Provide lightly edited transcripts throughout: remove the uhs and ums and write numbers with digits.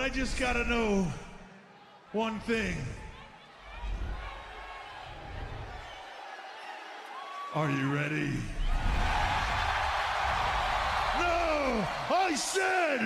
I just gotta know one thing. Are you ready? No! I said,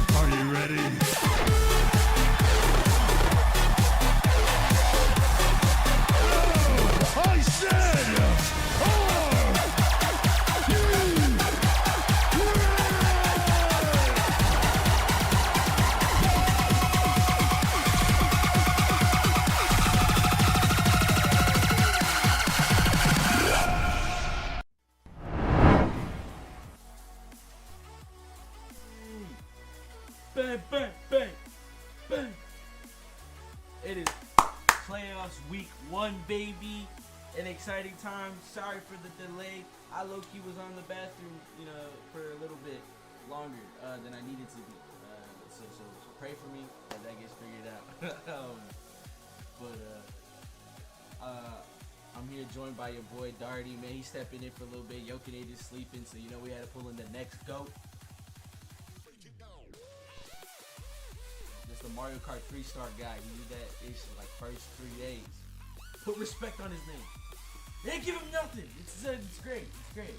are you ready? Bang, bang, bang, bang. It is playoffs week 1, baby. An exciting time. Sorry for the delay. I low-key was on the bathroom, for a little bit longer than I needed to be. So pray for me as that gets figured out. I'm here joined by your boy Darty, man. He's stepping in for a little bit. Yokinade is sleeping, so we had to pull in the next GOAT. The Mario Kart 3-star guy. He did that ish in like first 3 days. Put respect on his name. They didn't give him nothing. It's great. It's great.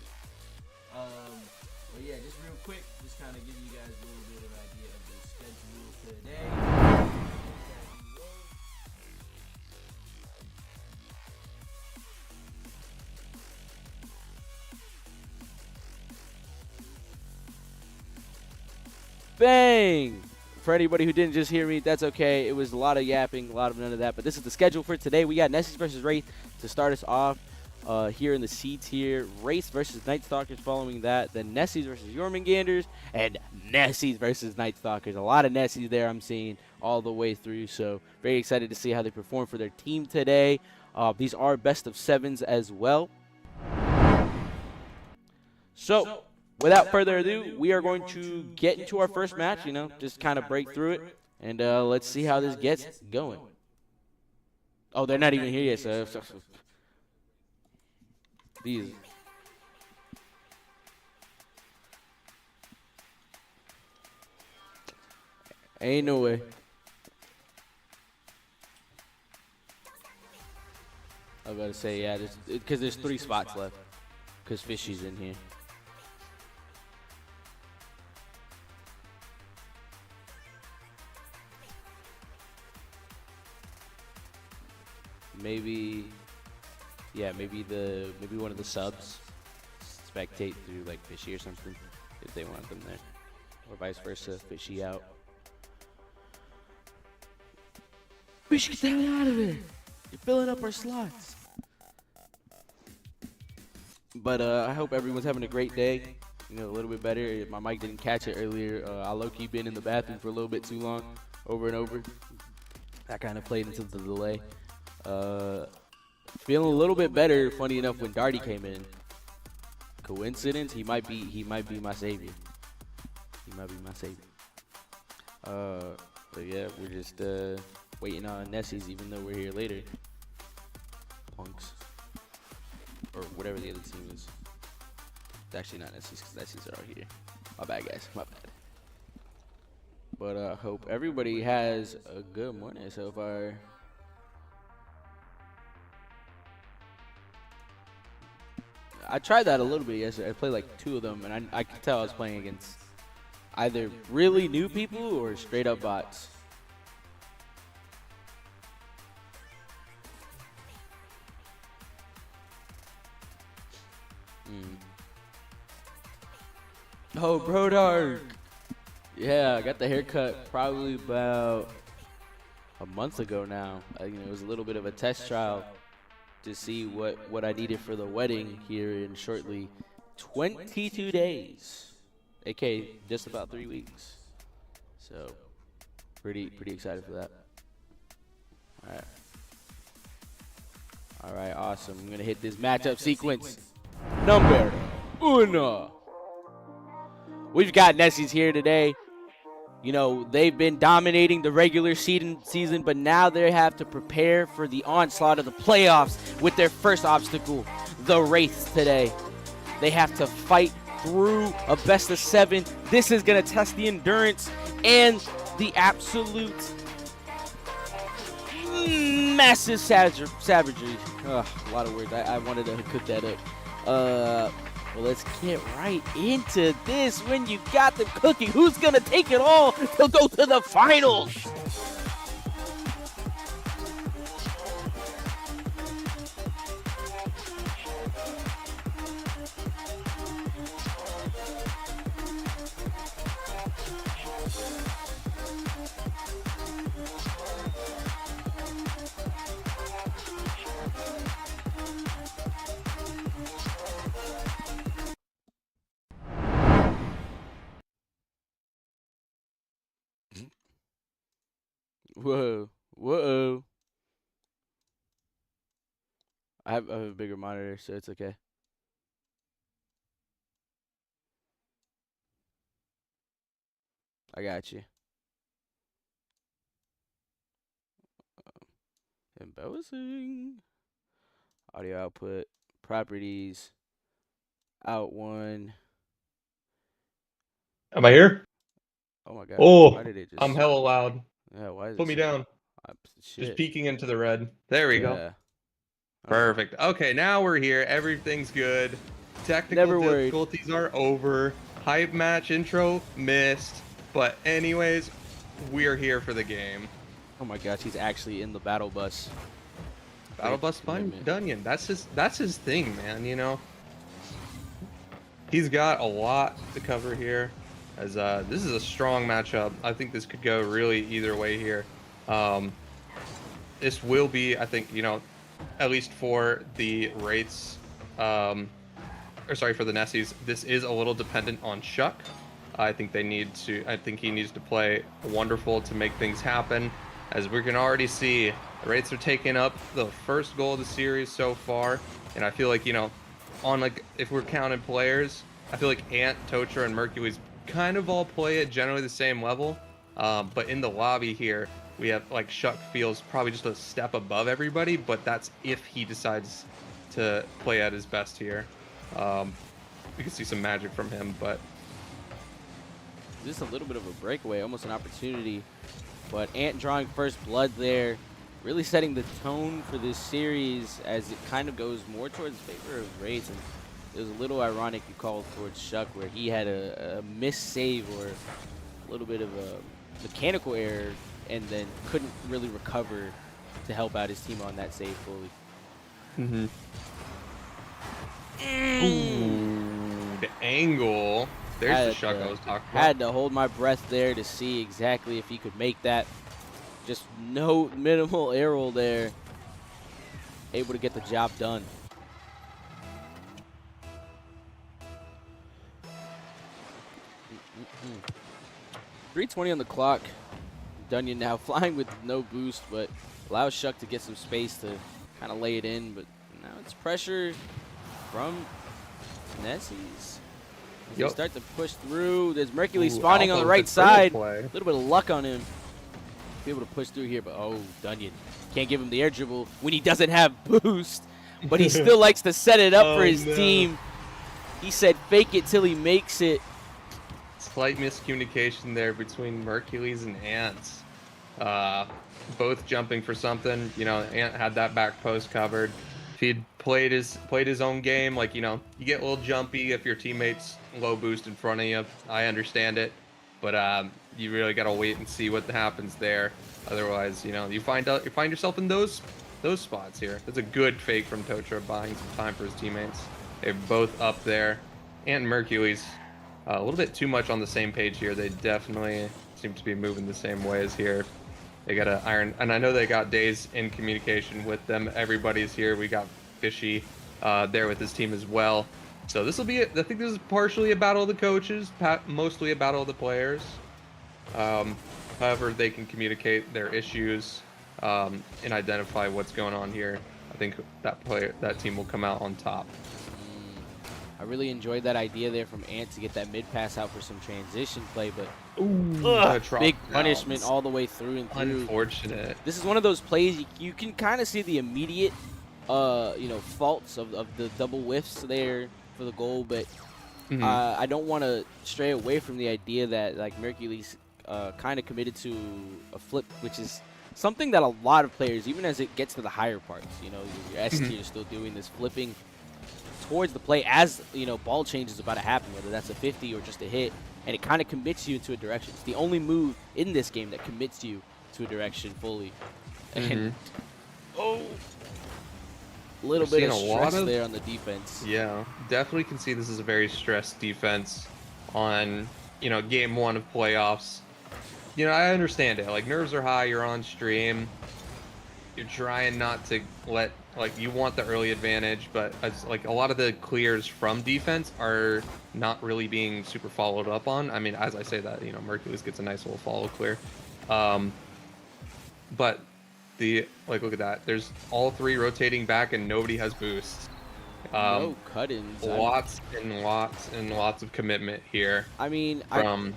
But yeah, just real quick, just kind of give you guys a little bit of an idea of the schedule today. Bang! For anybody who didn't just hear me, that's okay. It was a lot of yapping, a lot of none of that. But this is the schedule for today. We got Nessies versus Wraith to start us off here in the C tier. Wraith versus Night Stalkers following that. Then Nessies versus Jormunganders. And Nessies versus Night Stalkers. A lot of Nessies there I'm seeing all the way through. So very excited to see how they perform for their team today. These are best of 7s as well. So without further ado, we are going to get into our first match, just kind of break through it, and let's see how this gets going. Oh, they're not even here yet, so these. Ain't no way. I was about to say, yeah, because there's 3 spots left, because Fishy's in here. Maybe one of the subs spectate through like Fishy or something if they want them there, or vice versa. Fishy out. We should get the hell out of here. You're filling up our slots. But I hope everyone's having a great day. A little bit better. My mic didn't catch it earlier. I low-key been in the bathroom for a little bit too long, over and over. That kind of played into the delay. Feeling a little bit better, funny enough, when Darty came in. Coincidence? He might be my savior. He might be my savior. But yeah, we're just waiting on Nessies, even though we're here later. Punks. Or whatever the other team is. It's actually not Nessies, because Nessies are out here. My bad, guys. My bad. But I hope everybody has a good morning so far. I tried that a little bit yesterday. I played like 2 of them, and I could tell I was playing against either really new people or straight up bots. Oh, Bro Dark. Yeah, I got the haircut probably about a month ago now. It was a little bit of a test trial to see what I needed for the wedding here in shortly 22 days, aka just about 3 weeks. So pretty excited for that. All right, awesome. I'm gonna hit this matchup sequence. Number uno. We've got Nessies here today. They've been dominating the regular season, but now they have to prepare for the onslaught of the playoffs with their first obstacle, the Wraiths today. They have to fight through a best of 7. This is going to test the endurance and the absolute massive savagery. A lot of words. I wanted to cook that up. Well, let's get right into this. When you got them cooking, who's going to take it all to go to the finals? Whoa. I have a bigger monitor, so it's okay. I got you. Embellishing. Audio output. Properties. Out one. Am I here? Oh my god. Oh, Why did it just... I'm hella loud. Yeah, why is Put me down. Shit. Just peeking into the red. There we go. Yeah. Perfect. Okay, now we're here. Everything's good. Technical difficulties are over. Hype match intro missed. But anyways, we're here for the game. Oh my gosh, he's actually in the battle bus. Battle bus Dunyan. That's his thing, man, He's got a lot to cover here. As this is a strong matchup. I think this could go really either way here. This will be, I think, at least for the Wraiths, for the Nessies, this is a little dependent on Shuck. I think he needs to play wonderful to make things happen. As we can already see, the Wraiths are taking up the first goal of the series so far. And I feel like, if we're counting players, I feel like Ant, Totra, and Mercules kind of all play at generally the same level. But in the lobby here, we have Shuck feels probably just a step above everybody, but that's if he decides to play at his best here. We can see some magic from him, but this is a little bit of a breakaway, almost an opportunity. But Ant drawing first blood there, really setting the tone for this series as it kind of goes more towards the favor of Wraiths. And it was a little ironic you called towards Shuck, where he had a missed save or a little bit of a mechanical error and then couldn't really recover to help out his team on that save fully. Ooh, the angle. There's the Shuck I was talking about. Had to hold my breath there to see exactly if he could make that. Just no minimal air roll there. Able to get the job done. .320 on the clock. Dunyan now flying with no boost, but allows Shuck to get some space to kind of lay it in. But now it's pressure from Nessies. As they start to push through. There's Mercules spawning on the right side. A little bit of luck on him. Be able to push through here, but Dunyan can't give him the air dribble when he doesn't have boost. But he still likes to set it up for his team. He said fake it till he makes it. Slight miscommunication there between Mercules and Ants. Both jumping for something. Ant had that back post covered. If he'd played his own game, you get a little jumpy if your teammate's low boost in front of you. I understand it, but you really gotta wait and see what happens there. Otherwise, you find yourself in those spots here. That's a good fake from Totra, buying some time for his teammates. They're both up there, and Mercules a little bit too much on the same page here. They definitely seem to be moving the same ways here. They got to iron, and I know they got Days in communication with them. Everybody's here. We got Fishy there with his team as well. So this will be, I think this is partially a battle of the coaches, mostly a battle of the players. However, they can communicate their issues and identify what's going on here. I think that team will come out on top. I really enjoyed that idea there from Ant to get that mid pass out for some transition play, but big punishment all the way through and through. Unfortunate. This is one of those plays you can kind of see the immediate, faults of the double whiffs there for the goal, but I don't want to stray away from the idea that like Mercules kind of committed to a flip, which is something that a lot of players, even as it gets to the higher parts, your S tier is still doing this flipping towards the play as ball change is about to happen, whether that's a 50 or just a hit, and it kind of commits you into a direction. It's the only move in this game that commits you to a direction fully. And a little bit of stress there on the defense. Yeah, definitely can see this is a very stressed defense on game 1 of playoffs. I understand it. Like, nerves are high. You're on stream. You're trying not to let, you want the early advantage, but a lot of the clears from defense are not really being super followed up on. I mean, as I say that, Mercules gets a nice little follow clear. But look at that. There's all 3 rotating back and nobody has boosts. No cut-ins. Lots and lots and lots of commitment here. I mean, from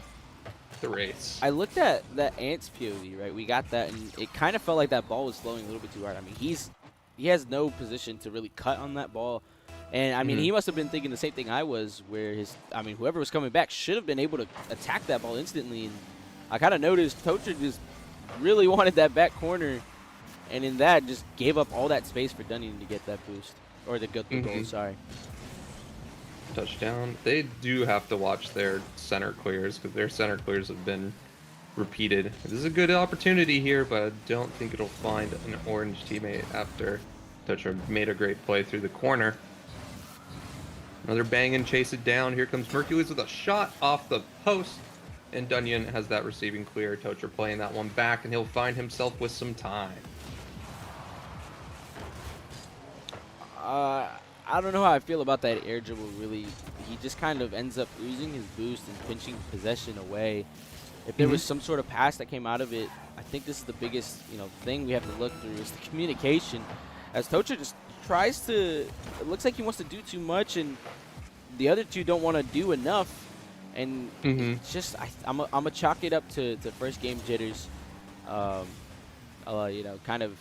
the race. I looked at that Ant's POV, right? We got that, and it kind of felt like that ball was flowing a little bit too hard. I mean, he has no position to really cut on that ball, and I mean, he must have been thinking the same thing I was, where whoever was coming back should have been able to attack that ball instantly. And I kind of noticed Tocha just really wanted that back corner, and in that just gave up all that space for Dunyan to get that boost or to get the goal. Sorry. Touchdown. They do have to watch their center clears because their center clears have been repeated. This is a good opportunity here, but I don't think it'll find an orange teammate after Toucher made a great play through the corner. Another bang and chase it down. Here comes Mercules with a shot off the post, and Dunyan has that receiving clear. Toucher playing that one back, and he'll find himself with some time. I don't know how I feel about that air dribble, really. He just kind of ends up losing his boost and pinching possession away. If there was some sort of pass that came out of it, I think this is the biggest, thing we have to look through is the communication. As Tocha just tries to, it looks like he wants to do too much, and the other two don't want to do enough. And it's just, I'm gonna chalk it up to first game jitters. Kind of,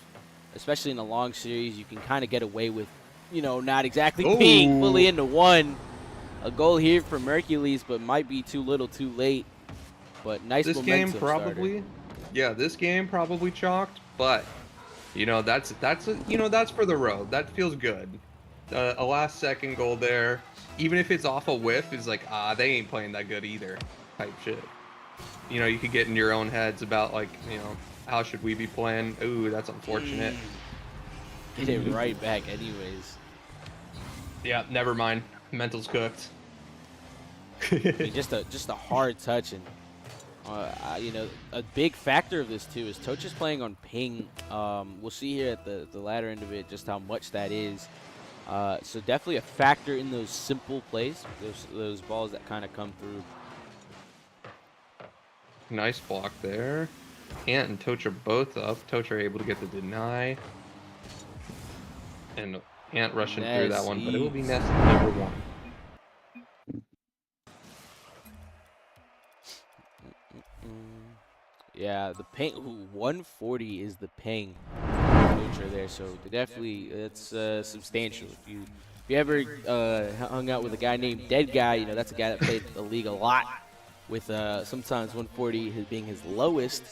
especially in a long series, you can kind of get away with, not exactly being fully into one. A goal here for Mercules, but might be too little too late. But nice this momentum game probably starter. Yeah, this game probably chalked, but that's for the road. That feels good. A last second goal there, even if it's off a whiff, is like, they ain't playing that good either type shit. You could get in your own heads about how should we be playing. Ooh, that's unfortunate. Get it right back anyways. Yeah, never mind. Mental's cooked. I mean, just a hard touch, and a big factor of this too is Tocha's playing on ping. We'll see here at the latter end of it just how much that is. So definitely a factor in those simple plays, those balls that kind of come through. Nice block there. Ant and Tocha both up. Tocha able to get the deny. And Ant rushing through that one, but it will be Nessie number 1. Yeah, the ping. 140 is the ping Tocha there, so definitely it's substantial. If you ever hung out with a guy named Dead Guy, that's a guy that played the league a lot, with sometimes 140 being his lowest,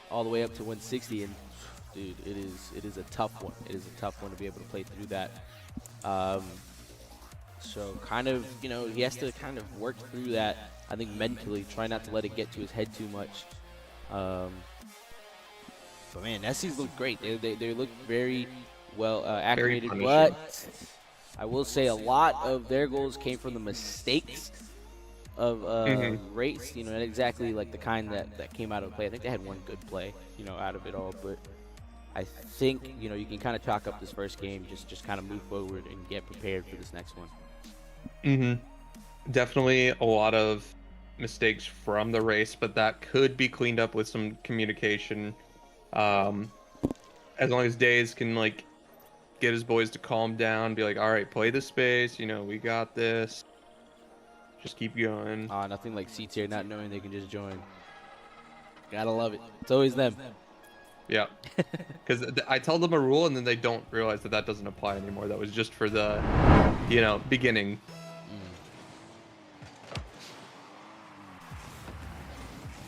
all the way up to 160. And dude, it is a tough one. It is a tough one to be able to play through that. So kind of, he has to kind of work through that, I think, mentally, try not to let it get to his head too much. But man, Nessies look great. They look very well acclimated, but I will say a lot of their goals came from the mistakes of Mhm. rates. You know, not exactly like the kind that came out of play. I think they had one good play, you know, out of it all. But I think, you know, you can kind of chalk up this first game, just kind of move forward and get prepared for this next one. Definitely a lot of mistakes from the race, but that could be cleaned up with some communication. Um, as long as Days can like get his boys to calm down, be like, all right, play the space, you know, we got this. Just keep going. Nothing like C tier not knowing they can just join. Gotta love it. It's always them. Yeah. Because I tell them a rule and then they don't realize that that doesn't apply anymore. That was just for the, you know, beginning.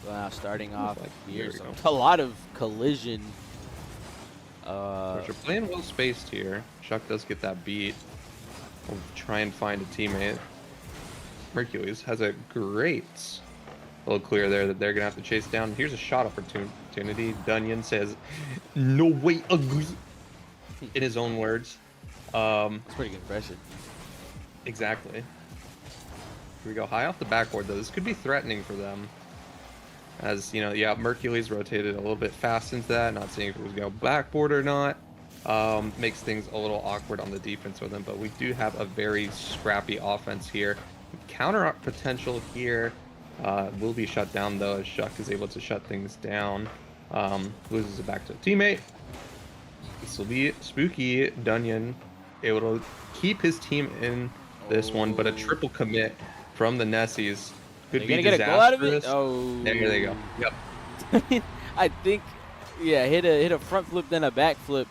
Wow, starting off here, There we so go. a lot of collision. Which are playing well spaced here. Shuck does get that beat. We'll try and find a teammate. Hercules has a great little clear there that they're gonna have to chase down. Here's a shot opportunity. Dunyan says, "No way, ugly," in his own words. It's pretty good pressure. Exactly. Here we go. High off the backboard though. This could be threatening for them. As you know, yeah, Mercules rotated a little bit fast into that. Not seeing if it was going to go backboard or not. Makes things a little awkward on the defense with them. But we do have a very scrappy offense here. Counter potential here will be shut down though, as Shuck is able to shut things down. Loses it back to a teammate. This will be spooky. Dunyan able to keep his team in this one, but a triple commit from the Nessies could Are be you gonna get a goal out of it? disastrous. Oh, There they go. Yep. I think, yeah, hit a front flip then a back flip,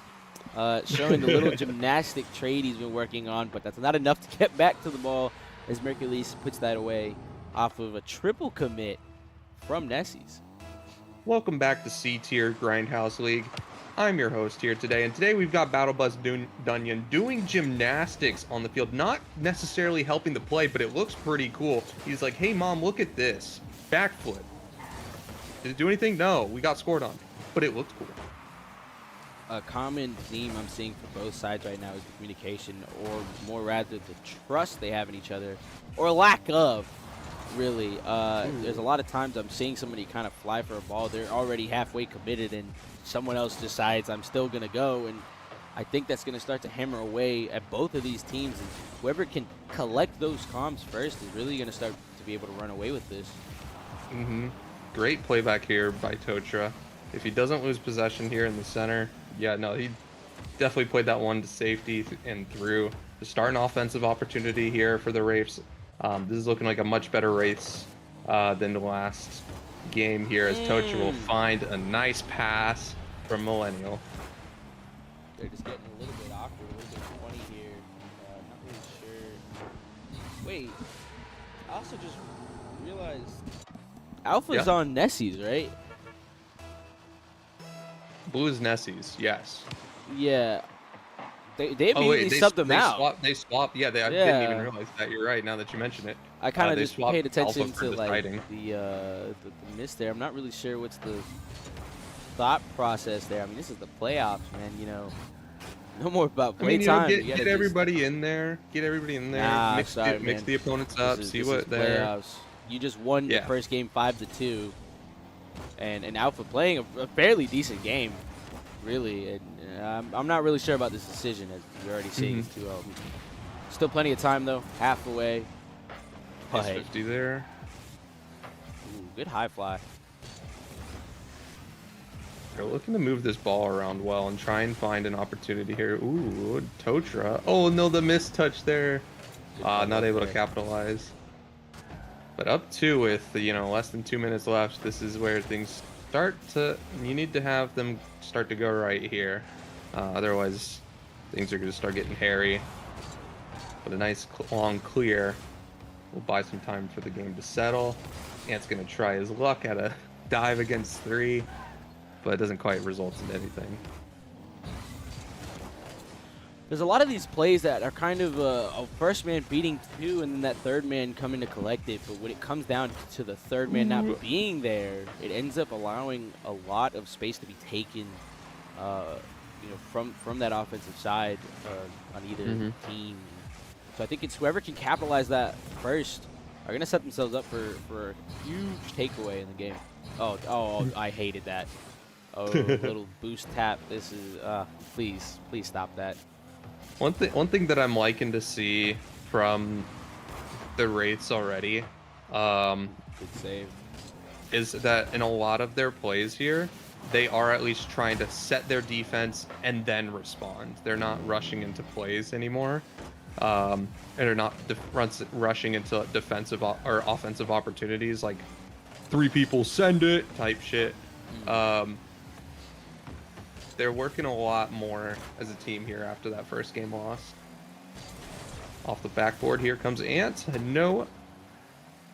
showing the little gymnastic trade he's been working on, but that's not enough to get back to the ball as Mercules puts that away off of a triple commit from Nessies. Welcome back to C Tier Grindhouse League. I'm your host here today, and today we've got Battle Buzz Dunyan doing gymnastics on the field. Not necessarily helping the play, but it looks pretty cool. He's like, hey mom, look at this. Backflip. Did it do anything? No, we got scored on, but it looked cool. A common theme I'm seeing for both sides right now is the communication, or more rather the trust they have in each other, or lack of, really. There's a lot of times I'm seeing somebody kind of fly for a ball. They're already halfway committed, and someone else decides I'm still going to go, and I think that's going to start to hammer away at both of these teams. And whoever can collect those comms first is really going to start to be able to run away with this. Great playback here by Totra. If he doesn't lose possession here in the center, yeah, no, he definitely played that one to safety and through to start an offensive opportunity here for the Wraiths. This is looking like a much better race than the last game here, as Tocha will find a nice pass from Millennial. They're just getting a little bit awkward, a little bit funny here. Not really sure. Wait, I also just realized Alpha's on Nessies, right? Blue is Nessies, yes. Yeah. They immediately subbed them out. They swapped. Yeah, I didn't even realize that. You're right. Now that you mention it, I kind of they just swapped paid attention Alpha for to just like hiding. the miss there. I'm not really sure what's the thought process there. I mean, this is the playoffs, man. You know, no more about I mean, you know, playtime. get everybody in there. Get everybody in there. Nah, mix sorry, the opponents up. This See is what they're. playoffs. You just won the Yeah. first game 5-2, and Alpha playing a fairly decent game, really. And I'm not really sure about this decision, as you're already seeing. It's 2-0. Still plenty of time though, half away. Plus But, 50 there. ooh, good high fly. They're looking to move this ball around well and try and find an opportunity here. Ooh, Totra. Oh no, the missed touch there. Not able to capitalize. But up 2 with less than 2 minutes left. This is where things start to. You need to have them start to go right here. Otherwise, things are going to start getting hairy. But a nice long clear will buy some time for the game to settle. Ant's going to try his luck at a dive against 3, but it doesn't quite result in anything. There's a lot of these plays that are kind of a first man beating 2 and then that third man coming to collect it. But when it comes down to the third man not being there, it ends up allowing a lot of space to be taken, from that offensive side on either team. So I think it's whoever can capitalize that first are going to set themselves up for a huge takeaway in the game. Oh, I hated that. Oh, little boost tap. This is, please stop that. One thing that I'm liking to see from the Wraiths already, Good save. is that in a lot of their plays here, they are at least trying to set their defense and then respond. They're not rushing into plays anymore, and they're not rushing into defensive or offensive opportunities like 3 people send it type shit. They're working a lot more as a team here after that first game loss. Off the backboard here comes Ant. No,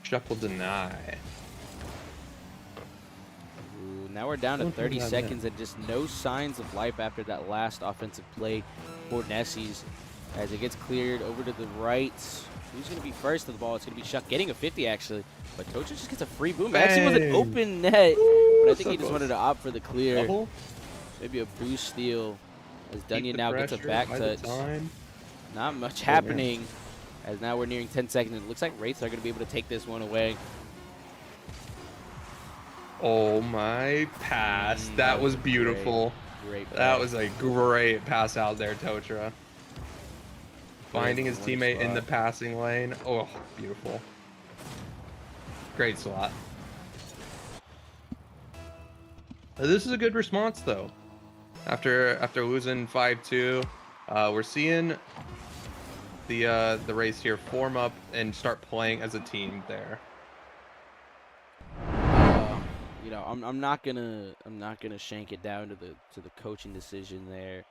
Shuck will deny. Ooh, now we're down to Don't 30 think about seconds and just no signs of life after that last offensive play for Nessies. As it gets cleared over to the right. Who's going to be first to the ball? It's going to be Shuck getting a 50 actually. But Tocha just gets a free boom. It actually was an Bang. open net. Ooh, But I think so he just close. wanted to opt for the clear. Double. Maybe a boost steal. As Keep Dunyan the now gets a pressure back by the touch. time. Not much Oh, man. happening. As now we're nearing 10 seconds. And it looks like Wraiths are going to be able to take this one away. Oh my pass. That was beautiful. Great That play. was a great pass out there, Totra. Finding his Winning teammate in the spot. passing lane. Oh, beautiful. Great slot. This is a good response though. After losing 5-2, we're seeing the race here form up and start playing as a team there. You know, I'm not gonna shank it down to the coaching decision there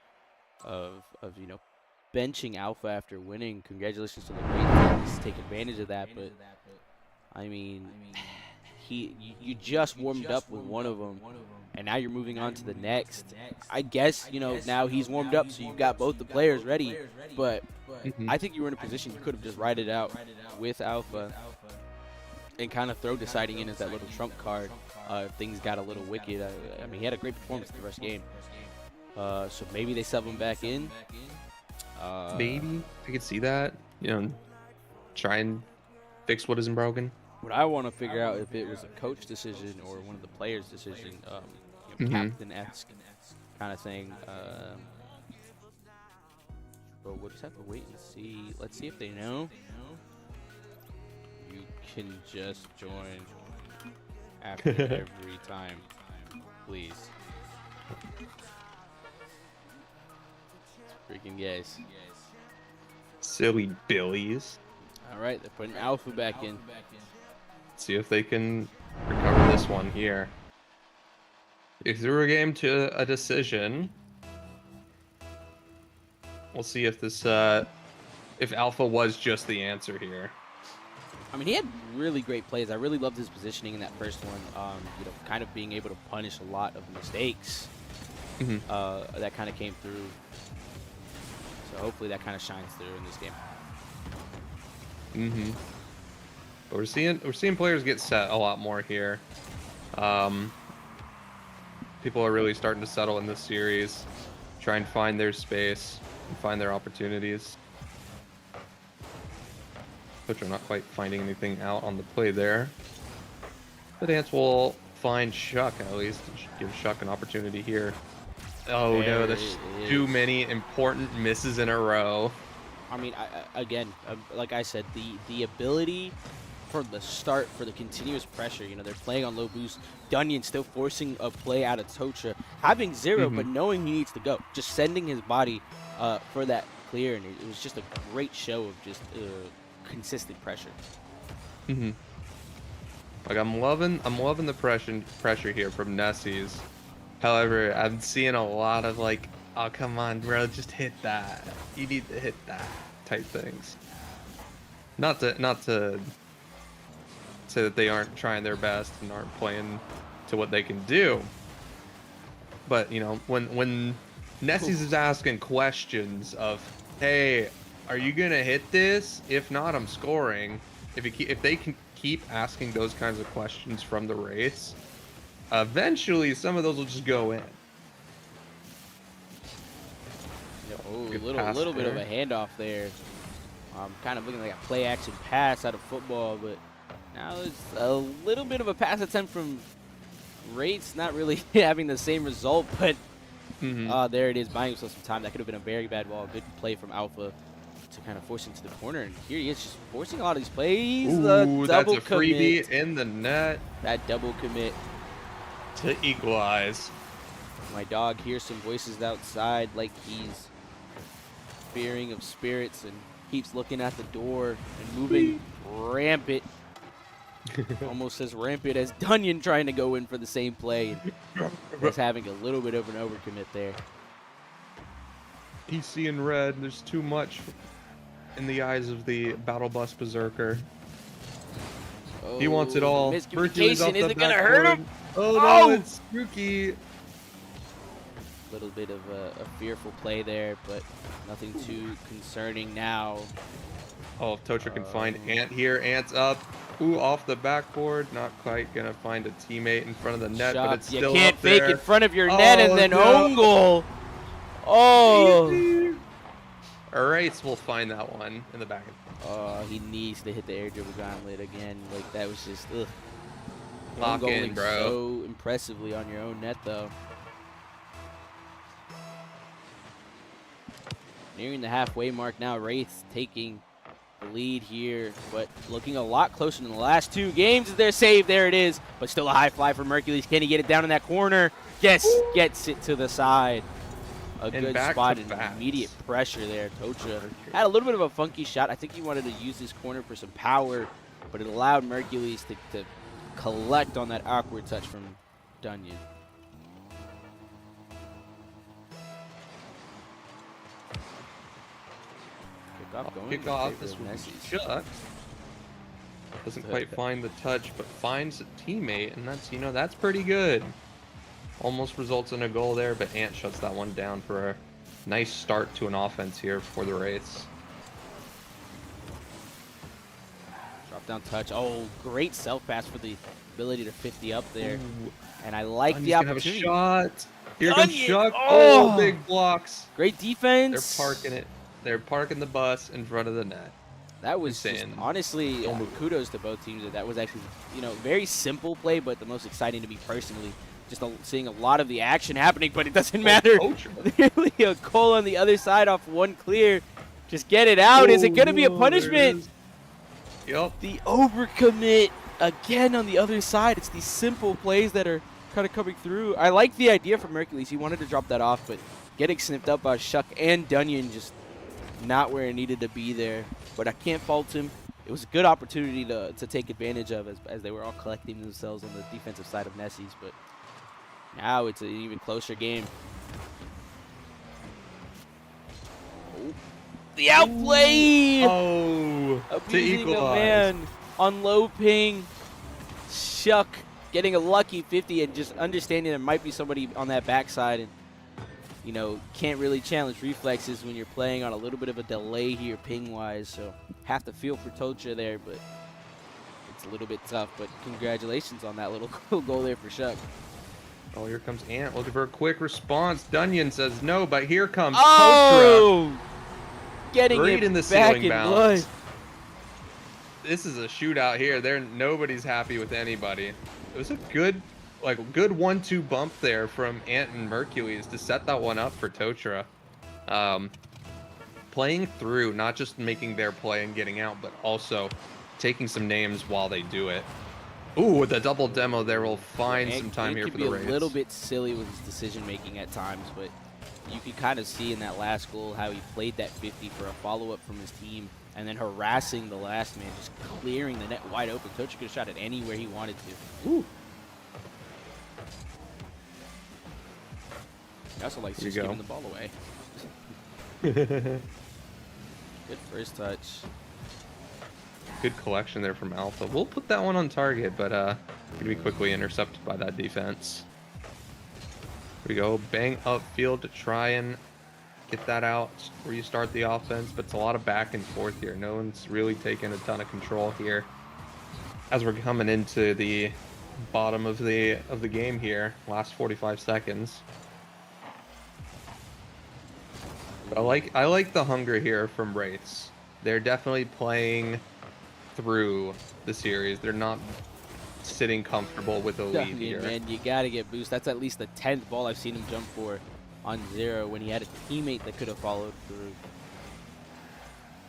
of you know, benching Alpha after winning. Congratulations to the Wraiths to take advantage of that, but I mean, you just warmed up with one of them, and now you're moving on to the next. I guess, you know, now he's warmed up, so you've got both the players ready, but I think you were in a position you could have just ride it out with Alpha and kind of throw deciding in as that little trump card if things got a little wicked. I mean, he had a great performance in the first game. So maybe they sub him back in. Maybe I could see that. You know, try and fix what isn't broken. What I want to figure out if it was a coach decision or one of the players' decision, you know, captain-esque kind of thing. But we'll just have to wait and see. Let's see if they know. You can just join after every time, please. Freaking guys. Silly Billies. All right, they're putting Alpha back in. See if they can recover this one here. If threw a game to a decision, we'll see if this if Alpha was just the answer here. I mean, he had really great plays. I really loved his positioning in that first one. You know, kind of being able to punish a lot of mistakes that kind of came through. So hopefully that kind of shines through in this game. But we're seeing players get set a lot more here. People are really starting to settle in this series, try and find their space and find their opportunities. Which I'm not quite finding anything out on the play there. The dance will find Shuck at least. Give Shuck an opportunity here. Oh no, there's too many important misses in a row. I mean, again, like I said, the ability for the start, for the continuous pressure, you know, they're playing on low boost. Dunyan still forcing a play out of Tocha, having 0, but knowing he needs to go. Just sending his body for that clear, and it was just a great show of just consistent pressure. Like I'm loving the pressure here from Nessies. However, I'm seeing a lot of like, oh come on, bro, just hit that. You need to hit that type things. Not to say that they aren't trying their best and aren't playing to what they can do. But you know, when Nessies is asking questions of, hey, are you gonna hit this? If not, I'm scoring. If they can keep asking those kinds of questions from the Wraiths, eventually some of those will just go in. Oh, Good a pass little bit of there. a handoff there. Kind of looking like a play action pass out of football, but Now it's a little bit of a pass attempt from Wraiths, not really having the same result, but there it is, buying himself some time. That could have been a very bad wall. Good play from Alpha to kind of force into the corner. And here he is, just forcing a lot of these plays. Ooh, that's a Double freebie commit. in the net That double commit. to equalize. My dog hears some voices outside like he's fearing of spirits and keeps looking at the door and moving rampant. Almost as rampant as Dunyan trying to go in for the same play. And just having a little bit of an overcommit there. He's seeing red. There's too much in the eyes of the Battle Bus Berserker. He wants it all. Mercury's off Miscommunication, is the it going to hurt backboard. him? Oh no, Oh! it's spooky. Little bit of a fearful play there, but nothing too concerning now. Oh, if Tocha can find Ant here. Ant's up. Ooh, off the backboard. Not quite gonna find a teammate in front of the net, but it's You still can't up fake there. in front of your net and Oh, then no. own goal. Oh. Easy. Wraiths will find that one in the back. He needs to hit the air dribble gauntlet again. Like, that was just, ugh. Lock Own in, goaling bro. so impressively on your own net, though. Nearing the halfway mark now. Wraiths taking the lead here, but looking a lot closer than the last two games. Is their save? There it is. But still a high fly from Hercules. Can he get it down in that corner? Yes, gets it to the side. A And good back spot to and backs. immediate pressure there. Tocha had a little bit of a funky shot. I think he wanted to use this corner for some power, but it allowed Mercules to collect on that awkward touch from Dunyan. Kickoff going in Kickoff. favor This of will be Nessie. Chuck. Doesn't quite find the touch, but finds a teammate, and that's, you know, that's pretty good. Almost results in a goal there, but Ant shuts that one down for a nice start to an offense here for the Wraiths. Drop down touch. Oh, great self pass for the ability to 50 up there. Ooh. And I like Dunyan's the gonna have a opportunity. shot. Here comes Dunyan! Chuck. Oh! Oh, big blocks. Great They're defense. parking it. They're parking the bus in front of the net. That was just, Insane. honestly, Don't move. kudos to both teams. That was actually, you know, very simple play, but the most exciting to me personally. Just seeing a lot of the action happening, but it doesn't matter. Tocha. Nearly a goal on the other side off one clear. Just get it out. Is it going to be a Oh, there it punishment? is. Yep. The overcommit again on the other side. It's these simple plays that are kind of coming through. I like the idea from Hercules. He wanted to drop that off, but getting snipped up by Shuck and Dunyan just not where it needed to be there. But I can't fault him. It was a good opportunity to take advantage of as they were all collecting themselves on the defensive side of Nessie's. But now it's an even closer game. Oh, the outplay! Oh, to Abusing a equalize. man on low ping. Shuck getting a lucky 50 and just understanding there might be somebody on that backside, and you know, can't really challenge reflexes when you're playing on a little bit of a delay here ping wise. So have to feel for Tocha there, but it's a little bit tough. But congratulations on that little goal there for Shuck. Oh, here comes Ant looking for a quick response. Dunyan says no, but here comes Oh! Getting Great it in the back ceiling in bounce. blood. Tocha. This is a shootout here. Nobody's happy with anybody. It was a good 1-2 bump there from Ant and Mercules to set that one up for Tocha. Playing through, not just making their play and getting out, but also taking some names while they do it. Ooh, with the double demo there, we'll find some time here for the It Wraiths. could be a little bit silly with his decision making at times, but you could kind of see in that last goal how he played that 50 for a follow-up from his team and then harassing the last man, just clearing the net wide open. Tocha could have shot it anywhere he wanted to. Ooh. He also likes Here you just go. giving the ball away. Good first touch. Good collection there from Alpha. We'll put that one on target, but gonna be quickly intercepted by that defense. Here we go, bang upfield to try and get that out, restart the offense, but it's a lot of back and forth here. No one's really taking a ton of control here as we're coming into the bottom of the game here. Last 45 seconds. But I like the hunger here from Wraiths. They're definitely playing through the series. They're not sitting comfortable with a lead here. Man, you gotta get boost. That's at least the 10th ball I've seen him jump for on 0 when he had a teammate that could have followed through.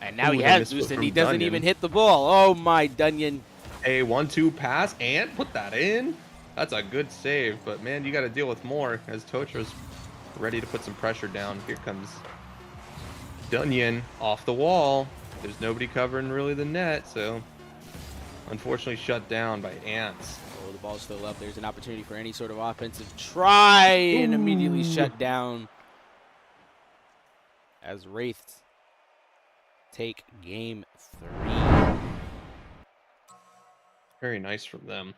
And now Ooh, he they has missed it boost and from he doesn't Dunyan. even hit the ball. Oh my Dunyan. A 1-2 pass and put that in. That's a good save, but man, you got to deal with more as Totra's ready to put some pressure down. Here comes Dunyan off the wall. There's nobody covering really the net, so unfortunately shut down by Ants. Oh, the ball's still up. There's an opportunity for any sort of offensive try and immediately shut down as Wraiths take game 3. Very nice from them.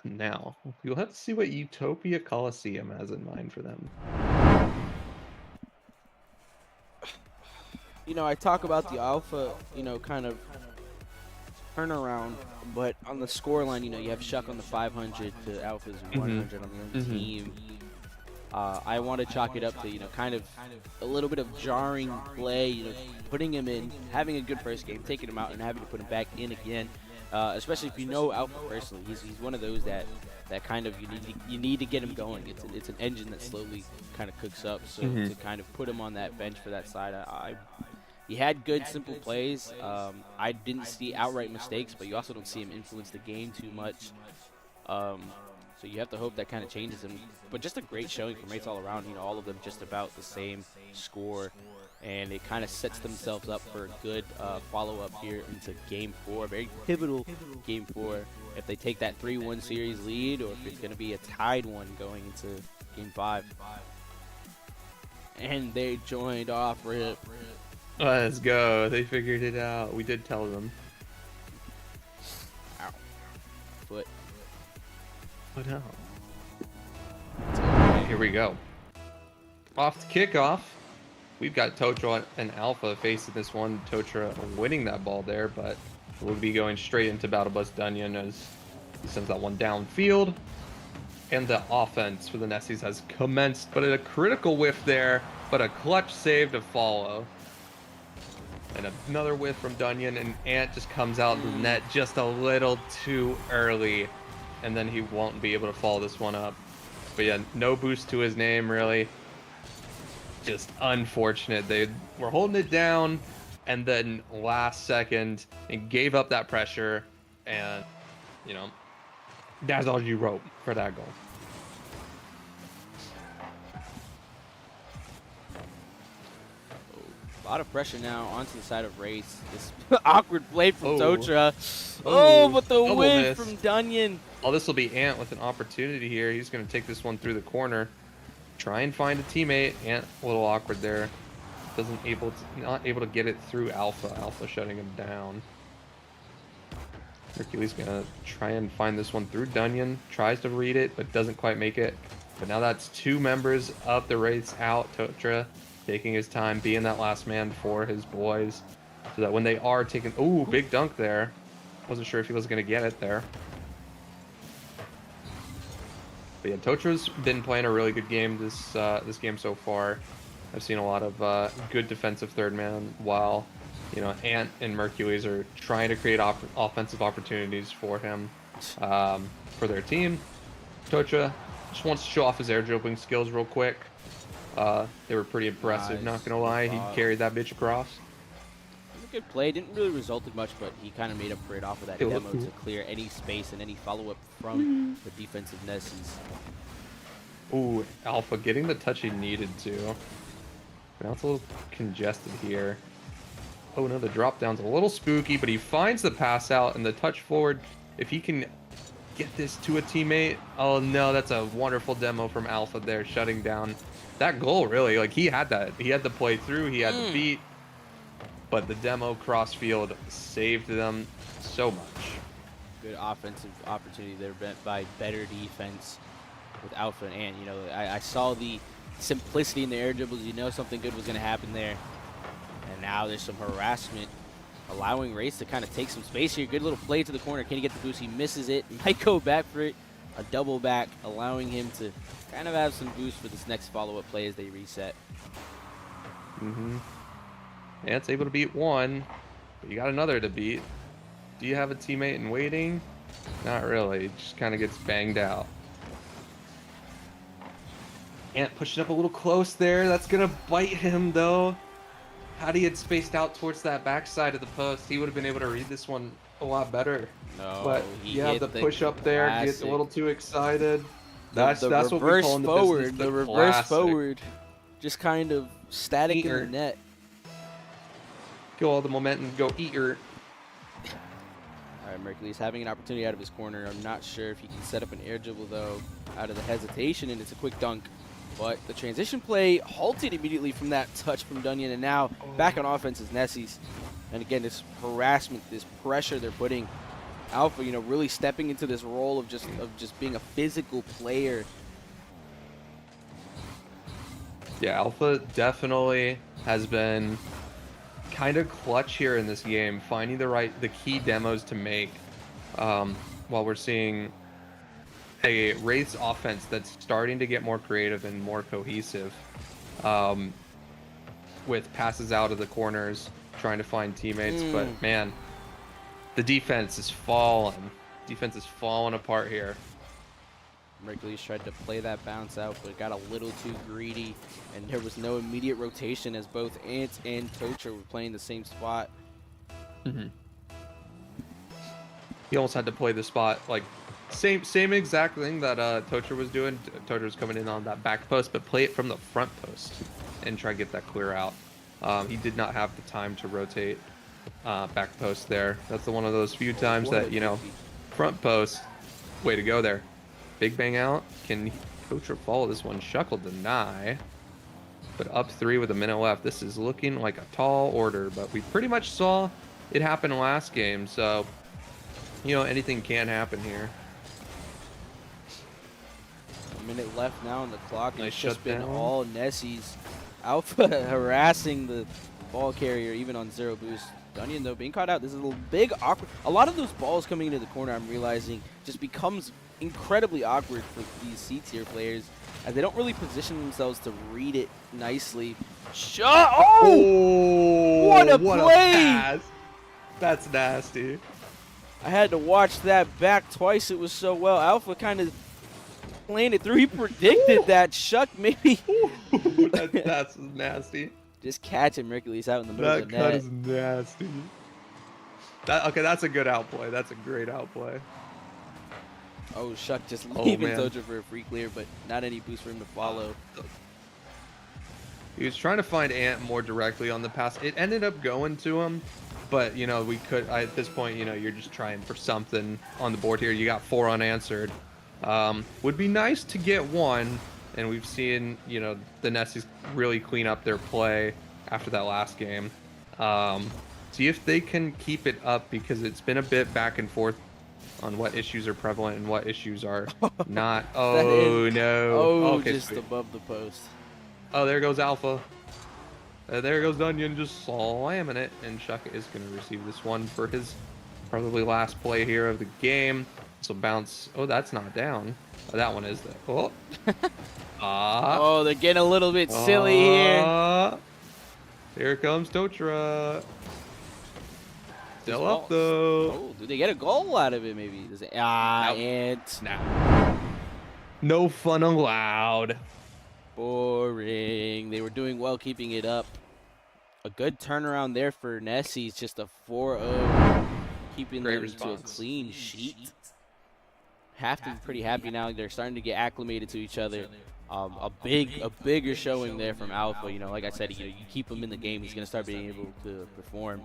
Now, you'll have to see what Utopia Coliseum has in mind for them. You know, I talk about the Alpha, you know, kind of turnaround, but on the score line, you know, you have Shuck on the 500 to Alpha's 100 on the other team. I want to chalk it up to, you know, kind of a little bit of jarring play, you know, putting him in, having a good first game, taking him out, and having to put him back in again. Especially if you know Alpha personally, he's one of those that kind of you need to get him going. It's an engine that slowly kind of cooks up. So to kind of put him on that bench for that side, he had good simple plays. I didn't see outright mistakes, but you also don't see him influence the game too much. So you have to hope that kind of changes him. But just a great showing from Wraiths all around. You know, all of them just about the same score. And it kind of sets themselves up for a good follow-up here into Game 4. Very pivotal Game 4. If they take that 3-1 series lead or if it's going to be a tied one going into Game 5. And they joined off rip. Let's go. They figured it out. We did tell them. Ow. Foot. What hell? Here we go. Off the kickoff. We've got Totra and Alpha facing this one. Totra winning that ball there, but we'll be going straight into Battle Bus Dunyan as he sends that one downfield. And the offense for the Nessies has commenced, but a critical whiff there, but a clutch save to follow. And another whiff from Dunyan, and Ant just comes out of the net just a little too early. And then he won't be able to follow this one up. But yeah, no boost to his name, really. Just unfortunate. They were holding it down, and then last second, and gave up that pressure. And, you know, that's all you wrote for that goal. A lot of pressure now onto the side of Wraiths. This awkward play from Totra. Oh, But the double whiff miss. from Dunyan. Oh, this will be Ant with an opportunity here. He's going to take this one through the corner. Try and find a teammate. Ant a little awkward there. Not able to get it through Alpha. Alpha shutting him down. Hercules gonna try and find this one through Dunyan. Tries to read it, but doesn't quite make it. But now that's 2 members of the Wraiths out. Totra taking his time, being that last man for his boys. So that when they are taking... Ooh, big dunk there. Wasn't sure if he was gonna get it there. But yeah, Totra's been playing a really good game this game so far. I've seen a lot of good defensive third man, while Ant and Mercules are trying to create offensive opportunities for him, for their team. Totra just wants to show off his air dribbling skills real quick. They were pretty impressive, not gonna lie. He carried that bitch across. It was a good play. Didn't really result in much, but he kind of made up for it off of that demo to clear any space and any follow-up from the defensive Nessies. Ooh, Alpha getting the touch he needed to. Now it's a little congested here. Oh no, the drop down's a little spooky, but he finds the pass out and the touch forward. If he can get this to a teammate, oh no, that's a wonderful demo from Alpha there, shutting down that goal. Really, like he had that. He had the play through. He had the beat. But the demo crossfield saved them so much. Good offensive opportunity there by better defense with Alpha and Ant. I saw the simplicity in the air dribbles. Something good was going to happen there. And now there's some harassment, allowing Wraiths to kind of take some space here. Good little play to the corner. Can he get the boost? He misses it. Might go back for it. A double back, allowing him to kind of have some boost for this next follow-up play as they reset. Ant's able to beat one. but you got another to beat. Do you have a teammate in waiting? Not really. Just kind of gets banged out. Ant pushing up a little close there. That's gonna bite him though. Had he had spaced out towards that backside of the post, he would have been able to read this one a lot better. No, But he you have hit the the push up there, get a classic. little too excited. The That's what we reverse call in the forward, business the reverse classic. forward, just kind of static in Eater. the net. Go all the momentum, go eater. All right, Mercury's having an opportunity out of his corner. I'm not sure if he can set up an air dribble though, out of the hesitation, and it's a quick dunk. But the transition play halted immediately from that touch from Dunyan, and now back on offense is Nessies. And again, this harassment, this pressure they're putting Alpha, you know, really stepping into this role of just being a physical player. Yeah, Alpha definitely has been kind of clutch here in this game, finding the key demos to make, while we're seeing a Wraith's offense that's starting to get more creative and more cohesive, with passes out of the corners, trying to find teammates. But man, the defense is falling. Defense is falling apart here. Mercury's tried to play that bounce out, but got a little too greedy, and there was no immediate rotation as both Ant and Tocha were playing the same spot. He almost had to play the spot like same exact thing that Tocha was doing. Tocha was coming in on that back post, but play it from the front post and try to get that clear out. He did not have the time to rotate back post there. That's one of those few times What that, a you know, goofy. front post, way to go there. Big bang out. Can Tocha follow this one? Shuck will deny. But up 3 with a minute left. This is looking like a tall order, but we pretty much saw it happen last game, so, you know, anything can happen here. A minute left now on the clock, and Nice it's just been shutdown. all Nessies. Alpha harassing the ball carrier, even on 0 boost. Dunyan, though, being caught out. This is a big awkward. A lot of those balls coming into the corner, I'm realizing, just becomes incredibly awkward for these C-tier players, as they don't really position themselves to read it nicely. Oh! What a play! pass. That's nasty. I had to watch that back twice. It was so well. Alpha kind of playing it through. He predicted that. Shuck maybe That's nasty. just catching Mercury's out in the middle That of the cut net. is nasty. Okay, that's a good outplay. That's a great outplay. Oh, Shuck just Oh, leaving man. Tocha for a free clear, but not any boost for him to follow. He was trying to find Ant more directly on the pass. It ended up going to him, but, you know, we could, at this point, you know, you're just trying for something on the board here. You got 4 unanswered. Would be nice to get 1, and we've seen, you know, the Nessies really clean up their play after that last game. See if they can keep it up, because it's been a bit back and forth on what issues are prevalent and what issues are not. Oh, no. Oh, Okay, just sweet. above the post. Oh, there goes Alpha. There goes Dunyan just slamming it, and Shuck is going to receive this one for his probably last play here of the game. This will bounce. Oh, that's not down. Oh, that one is there. Oh. Oh, they're getting a little bit silly here. Here comes Tocha. Still This up though. Oh, do they get a goal out of it maybe? Does it, Nope. and Nah. No fun allowed. boring. They were doing well keeping it up. A good turnaround there for Nessies, just a 4-0, keeping Great them to a response. clean sheet. Have to be pretty happy now. They're starting to get acclimated to each other. A bigger showing there from Alpha. You know, like I said, you keep him in the game, he's gonna start being able to perform.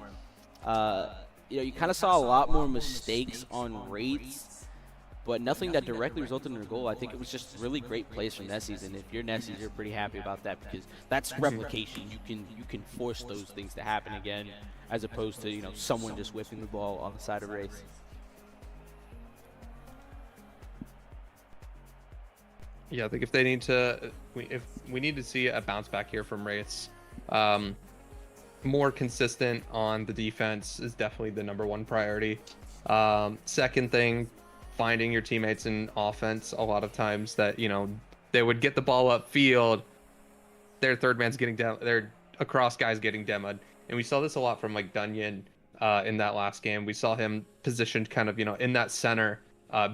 You know, you kind of saw a lot more mistakes on Wraiths, but nothing that directly resulted in a goal. I think it was just really great plays from Nessies, and if you're Nessies, you're pretty happy about that, because that's replication. You can force those things to happen again, as opposed to, you know, someone just whipping the ball on the side of Wraiths. Yeah, I think if they need to, if we need to see a bounce back here from Wraiths, more consistent on the defense is definitely the #1 priority. Second thing, finding your teammates in offense. A lot of times that, you know, they would get the ball upfield, their third man's getting down, their across guys getting demoed, and we saw this a lot from like Dunyan in that last game. We saw him positioned kind of, in that center,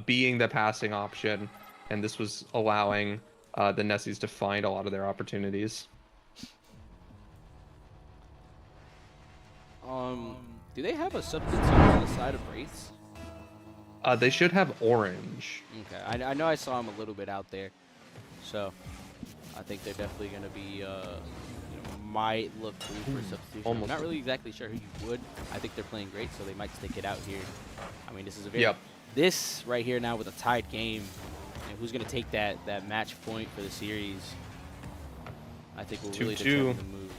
being the passing option, and this was allowing the Nessies to find a lot of their opportunities. Do they have a substitute on the side of Wraiths? They should have orange. Okay, I know I saw him a little bit out there, so I think they're definitely going to be, might look through for substitution. I'm Almost. not really exactly sure who you would. I think they're playing great, so they might stick it out here. I mean, this is a very, this right here now with a tied game, who's going to take that match point for the series, I think will really 2-2. determine the moves.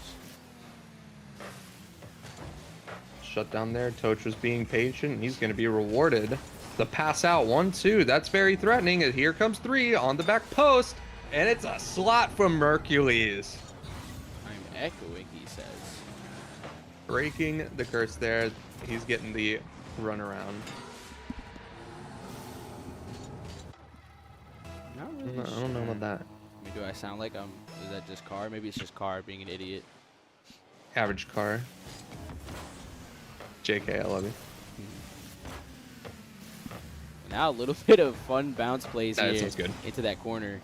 Shut down there. Totra's being patient. He's going to be rewarded. The pass out 1-2. That's very threatening. And here comes 3 on the back post. And it's a slot from Mercules. I'm echoing, he says. Breaking the curse there. He's getting the runaround. Not really I don't know about that. I mean, do I sound like is that just Carr? Maybe it's just Carr being an idiot. Average car. JK, I love you. Now a little bit of fun bounce plays That here sounds good. into that corner.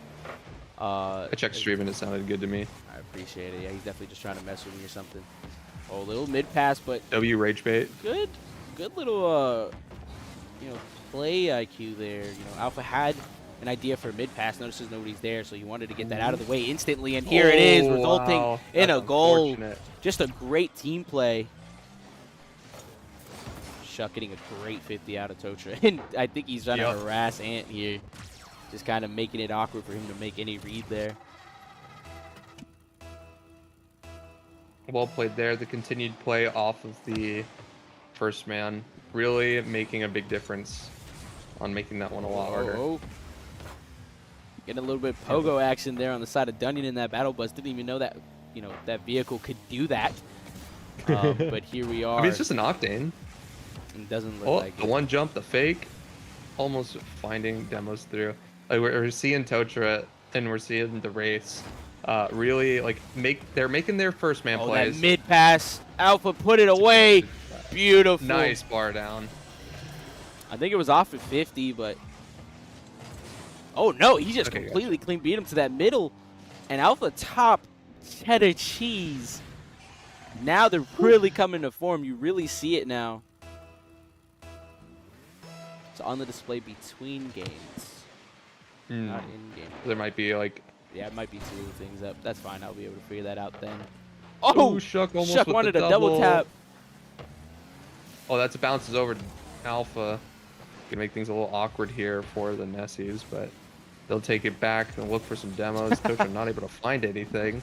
I checked stream and it sounded good to me. I appreciate it. Yeah, he's definitely just trying to mess with me or something. Oh, a little mid pass, but W rage bait. good little play IQ there. Alpha had an idea for a mid pass, notices nobody's there, so he wanted to get that out of the way instantly, and here it is, resulting wow. in That's a goal. unfortunate. Just a great team play. Shuck getting a great 50 out of Totra, and I think he's trying to harass Ant here, just kind of making it awkward for him to make any read there. Well played there. The continued play off of the first man really making a big difference on making that one a lot harder. Oh. Getting a little bit of pogo action there on the side of Dunyan in that battle bus. Didn't even know that, that vehicle could do that. But here we are. I mean, it's just an Octane. It doesn't look Oh, like the it. one jump, the fake, almost finding demos through. Like we're seeing Totra and we're seeing the race. Really, like they're making their first man plays. That mid pass, Alpha put it away. Beautiful. Nice bar down. I think it was off at 50, but oh no, he just Okay, completely clean beat him to that middle, and Alpha top cheddar cheese. Now they're really coming to form. You really see it now. It's on the display between games, not in game. There might be like. Yeah, it might be two things up. That's fine. I'll be able to figure that out then. Oh, Ooh, Shuck almost Shuck with wanted the a double tap. Oh, that's bounces over to Alpha. Gonna make things a little awkward here for the Nessies, but they'll take it back and look for some demos. Tocha not able to find anything.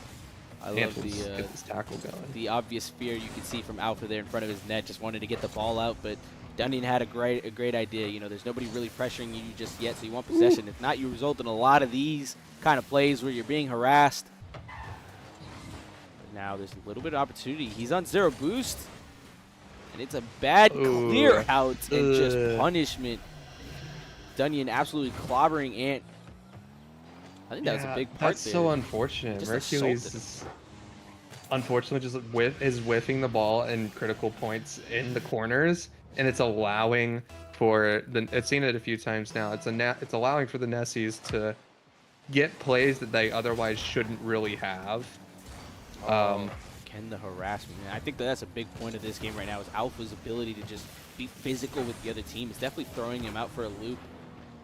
I love Ant will get this tackle going. the obvious fear you can see from Alpha there in front of his net. Just wanted to get the ball out, but Dunyan had a great idea. There's nobody really pressuring you just yet, so you want possession. If not, you result in a lot of these kind of plays where you're being harassed. But now there's a little bit of opportunity. He's on 0 boost, and it's a bad clear out and just punishment. Dunyan absolutely clobbering Ant. I think that was a big part That's there. so unfortunate. Just Mercules assaulted is unfortunately just is whiffing the ball in critical points in the corners, and it's allowing for the. I've seen it a few times now. It's allowing for the Nessies to get plays that they otherwise shouldn't really have. Can the harassment? I think that's a big point of this game right now is Alpha's ability to just be physical with the other team. It's definitely throwing him out for a loop.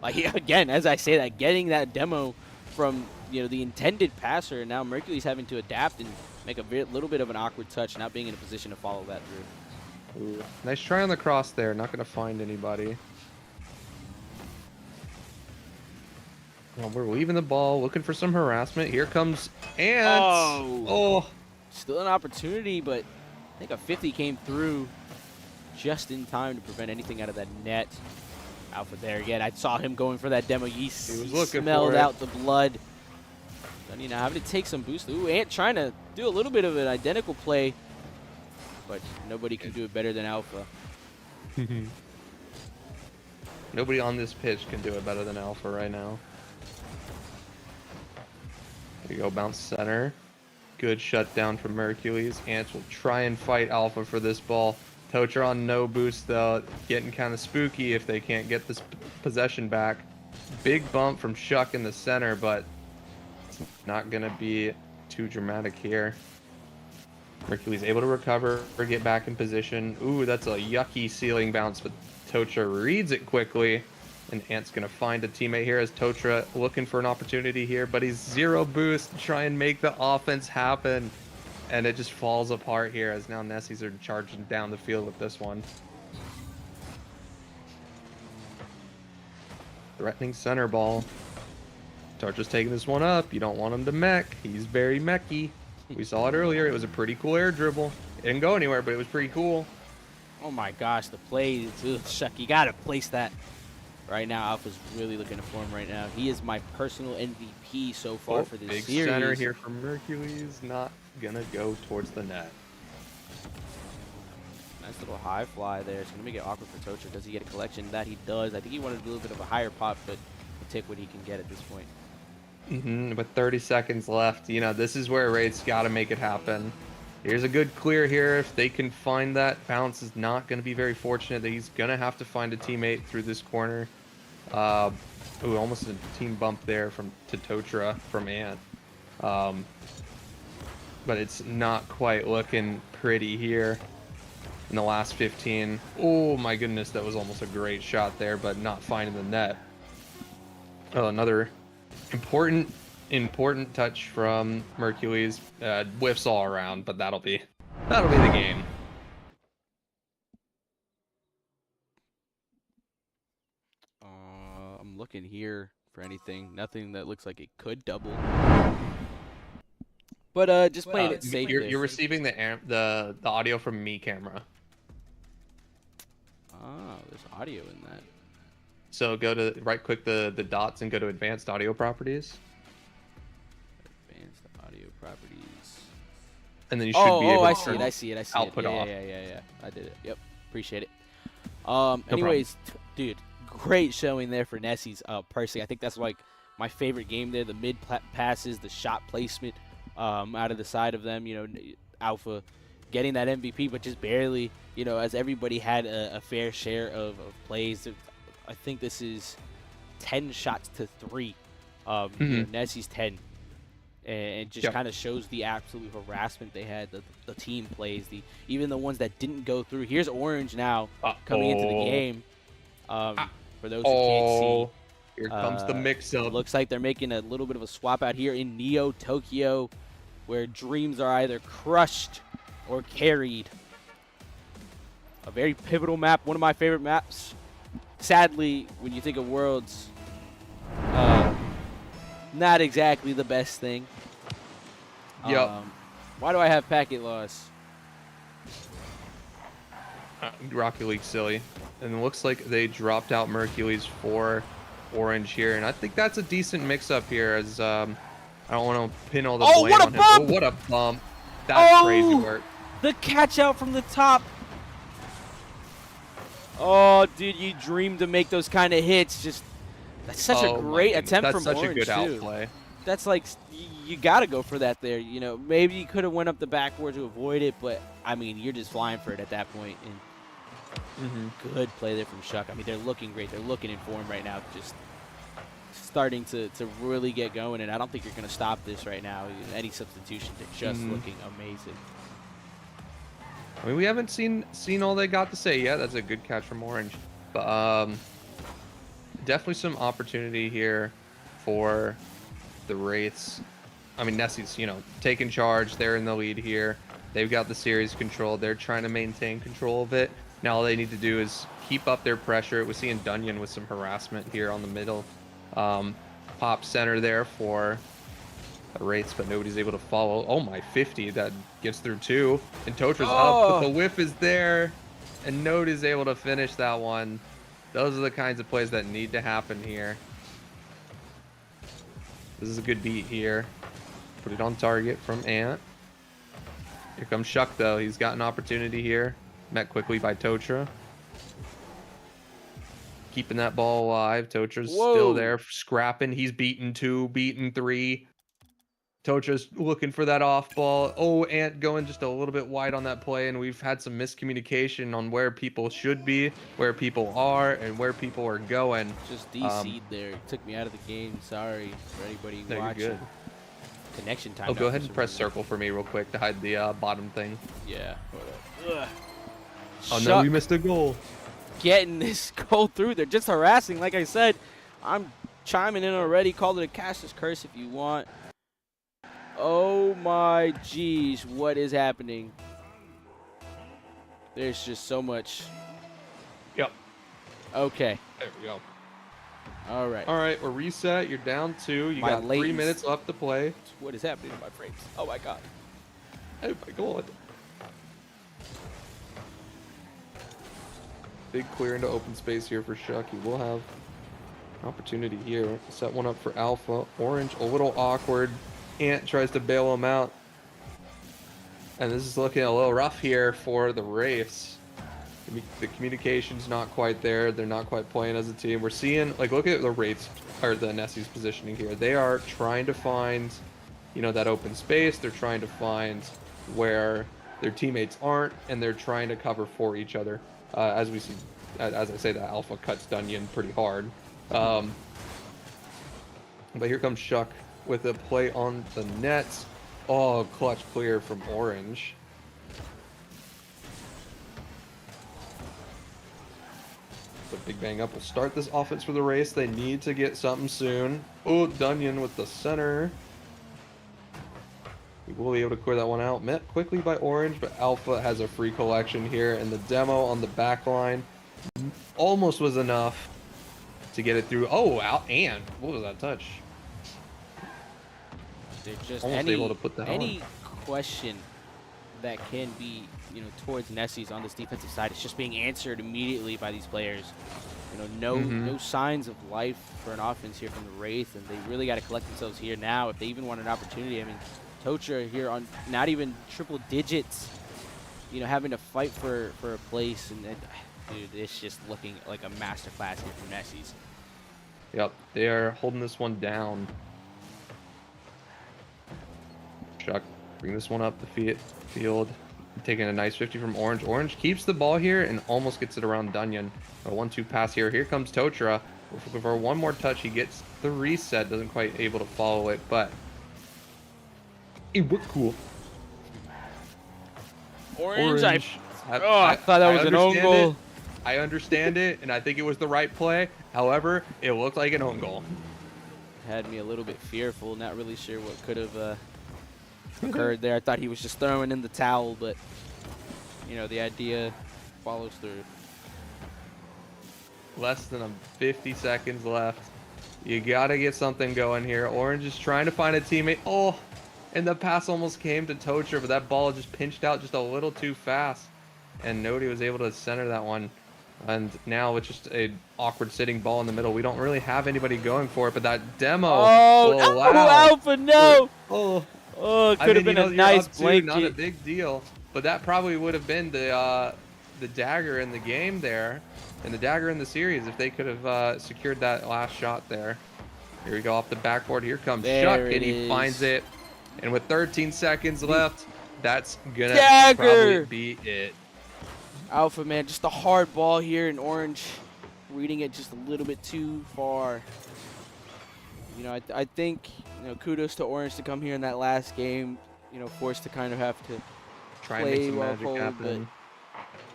Like again, as I say that, getting that demo from the intended passer, and now Mercury's having to adapt and make a little bit of an awkward touch, not being in a position to follow that through. Ooh, nice try on the cross there. Not gonna find anybody. Well, we're leaving the ball, looking for some harassment. Here comes Ant. Oh. Still an opportunity, but I think a 50 came through just in time to prevent anything out of that net. Alpha there again. I saw him going for that demo. He was looking smelled for it. out the blood. Dunyan now having to take some boost. Ooh, Ant trying to do a little bit of an identical play, but nobody can do it better than Alpha. Nobody on this pitch can do it better than Alpha right now. There you go, bounce center. Good shutdown from Mercules. Ants will try and fight Alpha for this ball. Tocha on no boost though, getting kind of spooky if they can't get this possession back. Big bump from Shuck in the center, but it's not gonna be too dramatic here. Mercury's able to recover or get back in position. Ooh, that's a yucky ceiling bounce, but Tocha reads it quickly. And Ant's gonna find a teammate here as Tocha looking for an opportunity here, but he's 0 boost to try and make the offense happen. And it just falls apart here as now Nessies are charging down the field with this one. Threatening center ball. Tocha's taking this one up. You don't want him to mech. He's very mechy. We saw it earlier. It was a pretty cool air dribble. It didn't go anywhere, but it was pretty cool. Oh my gosh, the plays. Ugh, Shuck, you gotta place that. Right now, Alpha's really looking to form right now. He is my personal MVP so far for this big series. Center here from Mercules, not gonna go towards the net. Nice little high fly there. It's gonna make it awkward for Tocha. Does he get a collection? That he does. I think he wanted a little bit of a higher pop, but he'll take what he can get at this point. With 30 seconds left, you know, this is where Wraith's got to make it happen. Here's a good clear here. If they can find that, Bounce is not going to be very fortunate that he's going to have to find a teammate through this corner. Ooh, almost a team bump there to Tocha from Ant. But it's not quite looking pretty here in the last 15. Oh my goodness, that was almost a great shot there, but not finding the net. Oh, another important touch from Mercules. Whiffs all around, but that'll be the game. I'm looking here for anything. Nothing that looks like it could double. But just playing it safe. You're receiving the audio from me camera. Oh, there's audio in that. So go to right-click the dots and go to Advanced Audio Properties. Advanced audio properties. And then you should be able to I see it. output off. Yeah. I did it. Yep. Appreciate it. No Anyways, dude, great showing there for Nessies. Personally, I think that's like my favorite game there. The mid passes, the shot placement out of the side of them. You know, Alpha getting that MVP, but just barely. You know, as everybody had a fair share of plays. I think this is 10 shots to 3. You know, Nessie's 10. And just kind of shows the absolute harassment they had. The team plays, even the ones that didn't go through. Here's Orange now coming into the game. For those who can't see, here comes the mix-up. Looks like they're making a little bit of a swap out here in Neo Tokyo, where dreams are either crushed or carried. A very pivotal map, one of my favorite maps. Sadly, when you think of Worlds, not exactly the best thing. Yep. Why do I have packet loss? Rocket League silly. And it looks like they dropped out Mercules for Orange here. And I think that's a decent mix-up here as I don't want to pin all the blame what a on him. bump! Oh, what a bump. That's crazy work. The catch out from the top. Oh, dude, you dream to make those kind of hits. Just that's such a great attempt from Orange, That's such a good too. outplay. That's like, you got to go for that there. You know, maybe you could have went up the backboard to avoid it, but, I mean, you're just flying for it at that point. And good play there from Shuck. I mean, they're looking great. They're looking in form right now, just starting to really get going, and I don't think you're going to stop this right now. Any substitution, they're just looking amazing. I mean, we haven't seen all they got to say yet. That's a good catch from Orange. But definitely some opportunity here for the Wraiths. I mean, Nessie's, you know, taking charge. They're in the lead here. They've got the series controlled. They're trying to maintain control of it. Now all they need to do is keep up their pressure. We're seeing Dunyan with some harassment here on the middle. Pop center there for the Wraiths, but nobody's able to follow. Oh my, 50. That gets through 2. And Totra's up, but the whiff is there. And Node is able to finish that one. Those are the kinds of plays that need to happen here. This is a good beat here. Put it on target from Ant. Here comes Shuck, though. He's got an opportunity here. Met quickly by Tocha. Keeping that ball alive. Totra's still there, scrapping. He's beaten 2, beaten 3. Tocha's looking for that off ball. Oh, Ant going just a little bit wide on that play, and we've had some miscommunication on where people should be, where people are, and where people are going. Just DC'd there. Took me out of the game. Sorry for anybody No, you're watching. good. Connection time. Oh, go ahead and press circle for me real quick to hide the bottom thing. Yeah. Hold up. Oh, no, Shuck we missed a goal. getting this goal through. They're just harassing. Like I said, I'm chiming in already. Call it a caster's curse if you want. Oh my geez, what is happening? There's just so much. Yep. Okay. There we go. All right. All right, we're reset. You're down 2. You My got 3 latency. minutes left to play. What is happening to my frames? Oh my god. Oh my god. Big clear into open space here for Shuck. He will have an opportunity here. Set one up for Alpha. Orange, a little awkward. Ant tries to bail him out. And this is looking a little rough here for the Wraiths. The communication's not quite there. They're not quite playing as a team. We're seeing, like, look at the Wraiths, or the Nessie's positioning here. They are trying to find, you know, that open space. They're trying to find where their teammates aren't, and they're trying to cover for each other. As we see, as I say, that Alpha cuts Dunyan pretty hard. But here comes Shuck with a play on the nets. Oh, clutch clear from Orange. The Big Bang Up will start this offense for the race. They need to get something soon. Oh, Dunyan with the center. We will be able to clear that one out. Met quickly by Orange, but Alpha has a free collection here, and the demo on the back line almost was enough to get it through. Oh, out and what was that touch? They're just Almost able to put that any question that can be, you know, towards Nessie's on this defensive side, it's just being answered immediately by these players. You know, no signs of life for an offense here from the Wraith, and they really got to collect themselves here now if they even want an opportunity. I mean, Tocha here on not even triple digits, you know, having to fight for a place, and dude, it's just looking like a masterclass here from Nessie's. Yep, they are holding this one down. Shuck, bring this one up the field. Taking a nice 50 from Orange. Orange keeps the ball here and almost gets it around Dunyan. A 1-2 pass here. Here comes Tocha. Looking for one more touch. He gets the reset. Doesn't quite able to follow it, but it looked cool. Orange, I thought that was an own goal. I understand it, and I think it was the right play. However, it looked like an own goal. Had me a little bit fearful. Not really sure what could have occurred there. I thought he was just throwing in the towel, but you know, the idea follows through. Less than 50 seconds left. You gotta get something going here. Orange is trying to find a teammate. Oh, and the pass almost came to Tocha, but that ball just pinched out just a little too fast, and nobody was able to center that one. And now it's just a awkward sitting ball in the middle. We don't really have anybody going for it, but that demo. Oh, will no, allow Alpha, no! Oh, Oh, it could have been a nice blanket. Not a big deal, but that probably would have been the dagger in the game there, and the dagger in the series if they could have secured that last shot there. Here we go off the backboard. Here comes Shuck, and he finds it. And with 13 seconds left, that's gonna probably be it. Alpha, man, just a hard ball here in Orange, reading it just a little bit too far. You know, I think, you know, kudos to Orange to come here in that last game, you know, forced to kind of have to try and make some magic hold, happen.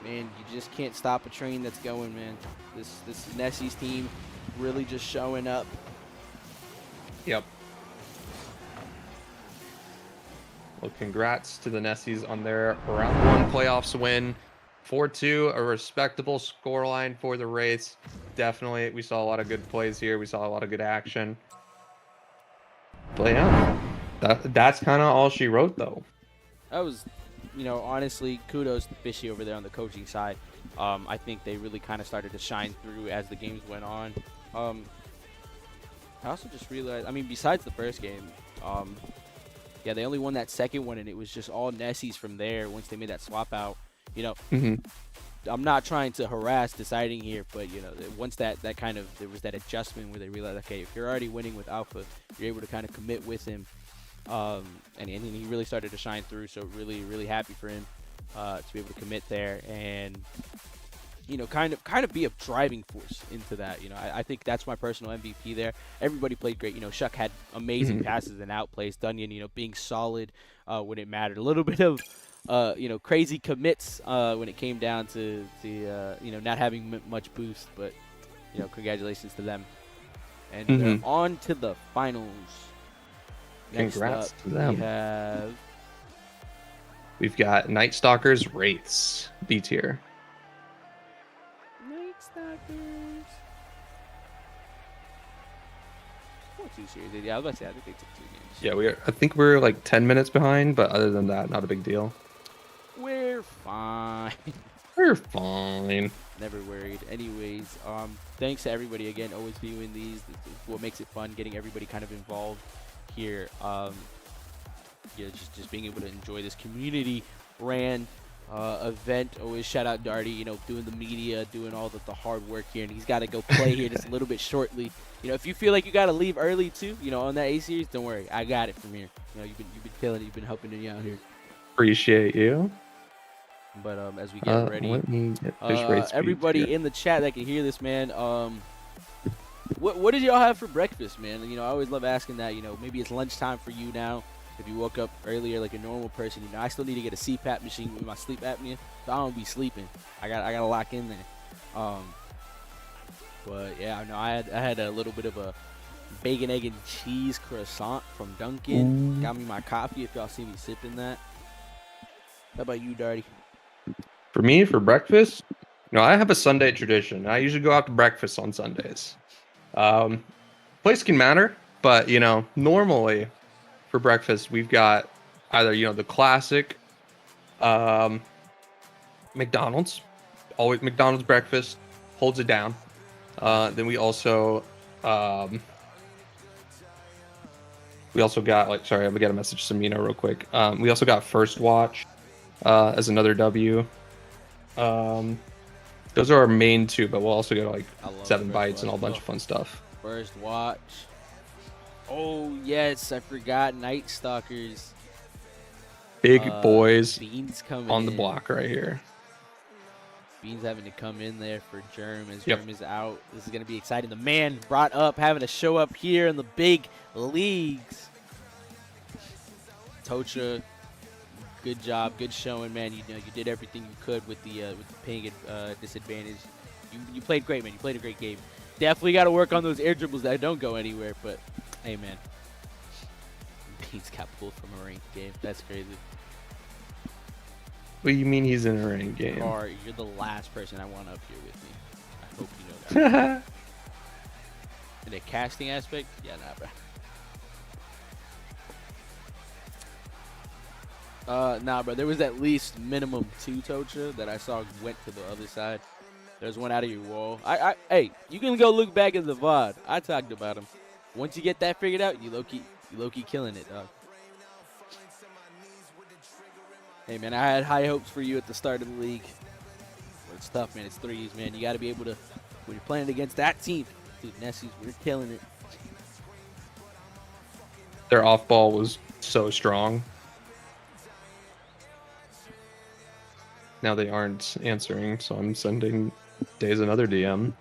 but man, you just can't stop a train that's going, man. This Nessie's team really just showing up. Yep. Well, congrats to the Nessies on their round 1 playoffs win. 4-2, a respectable scoreline for the race. Definitely, we saw a lot of good plays here. We saw a lot of good action. But yeah, that's kind of all she wrote, though. That was, you know, honestly, kudos to Fishy over there on the coaching side. I think they really kind of started to shine through as the games went on. I also just realized, I mean, besides the first game, yeah, they only won that second one, and it was just all Nessies from there once they made that swap out. You know, I'm not trying to harass deciding here, but, you know, once that kind of, there was that adjustment where they realized, okay, if you're already winning with Alpha, you're able to kind of commit with him. And he really started to shine through. So really, really happy for him to be able to commit there and kind of be a driving force into that. I think that's my personal MVP there. Everybody played great. Shuck had amazing passes and outplays. Dunyan, being solid when it mattered. A little bit of crazy commits when it came down to not having much boost, but congratulations to them. And on to the finals. Congrats Next to them. We've got Night Stalkers Wraiths B tier. Night Stalkers. 4-2 series. Yeah, I was about to say, I think they took 2 games. Yeah, I think we're like 10 minutes behind, but other than that, not a big deal. We're fine. We're fine. Never worried. Anyways, thanks to everybody again. Always viewing these. This is what makes it fun, getting everybody kind of involved here. Just being able to enjoy this community ran event. Always shout out Darty, doing the media, doing all the hard work here, and he's got to go play here just a little bit shortly. If you feel like you got to leave early too, on that A series, don't worry, I got it from here. You've been killing it. You've been helping me out here. Appreciate you. But as we get ready, let me get Fish Wraiths B everybody tier. in the chat that can hear this, man. What did y'all have for breakfast, man? I always love asking that. Maybe it's lunchtime for you now. If you woke up earlier like a normal person, I still need to get a CPAP machine with my sleep apnea, so I don't be sleeping. I gotta lock in there. But yeah, no, I had a little bit of a bacon, egg, and cheese croissant from Dunkin'. Got me my coffee. If y'all see me sipping that. How about you, Darty? For me, for breakfast, I have a Sunday tradition. I usually go out to breakfast on Sundays. Place can matter, but normally for breakfast we've got either the classic McDonald's, always McDonald's breakfast holds it down. Then we also got sorry, I'm gonna get a message to Samino real quick. We also got First Watch as another W. Those are our main 2, but we'll also get 7 bites and all a bunch of fun stuff. First Watch. Oh yes, I forgot Night Stalkers. Big boys Beans coming on the in. block right here. Beans having to come in there for Germ as Yep. Germ is out. This is gonna be exciting. The man brought up having to show up here in the big leagues. Tocha, good job, good showing, man. You did everything you could with the ping disadvantage. You played great, man. You played a great game. Definitely got to work on those air dribbles that don't go anywhere. But hey, man, Beans got pulled from a ranked game. That's crazy. What do you mean he's in a ranked game? Or you're the last person I want up here with me. I hope you know that. In the casting aspect, yeah, nah, bro. Nah, bro. There was at least minimum 2 Tocha that I saw went to the other side. There's one out of your wall. Hey, you can go look back at the VOD. I talked about him. Once you get that figured out, you low-key killing it, dog. Hey, man, I had high hopes for you at the start of the league. But it's tough, man. It's threes, man. You got to be able to, when you're playing against that team, dude, Nessies, we're killing it. Their off ball was so strong. Now they aren't answering, so I'm sending Days another DM.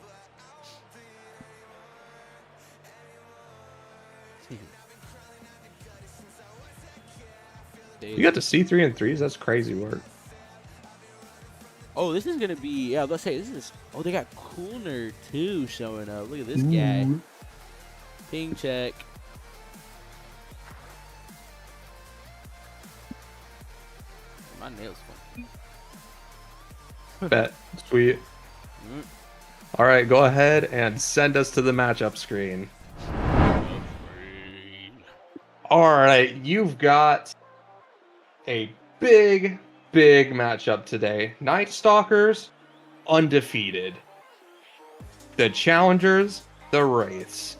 You got to C3 and 3s? That's crazy work. Oh, this is going to be, yeah, let's say, oh, they got Coolner, too, showing up. Look at this guy. Ping check. My nails funky. Bet. Sweet. All right, go ahead and send us to the matchup screen. All right, you've got a big matchup today. Night Stalkers, undefeated. The challengers, the Wraiths.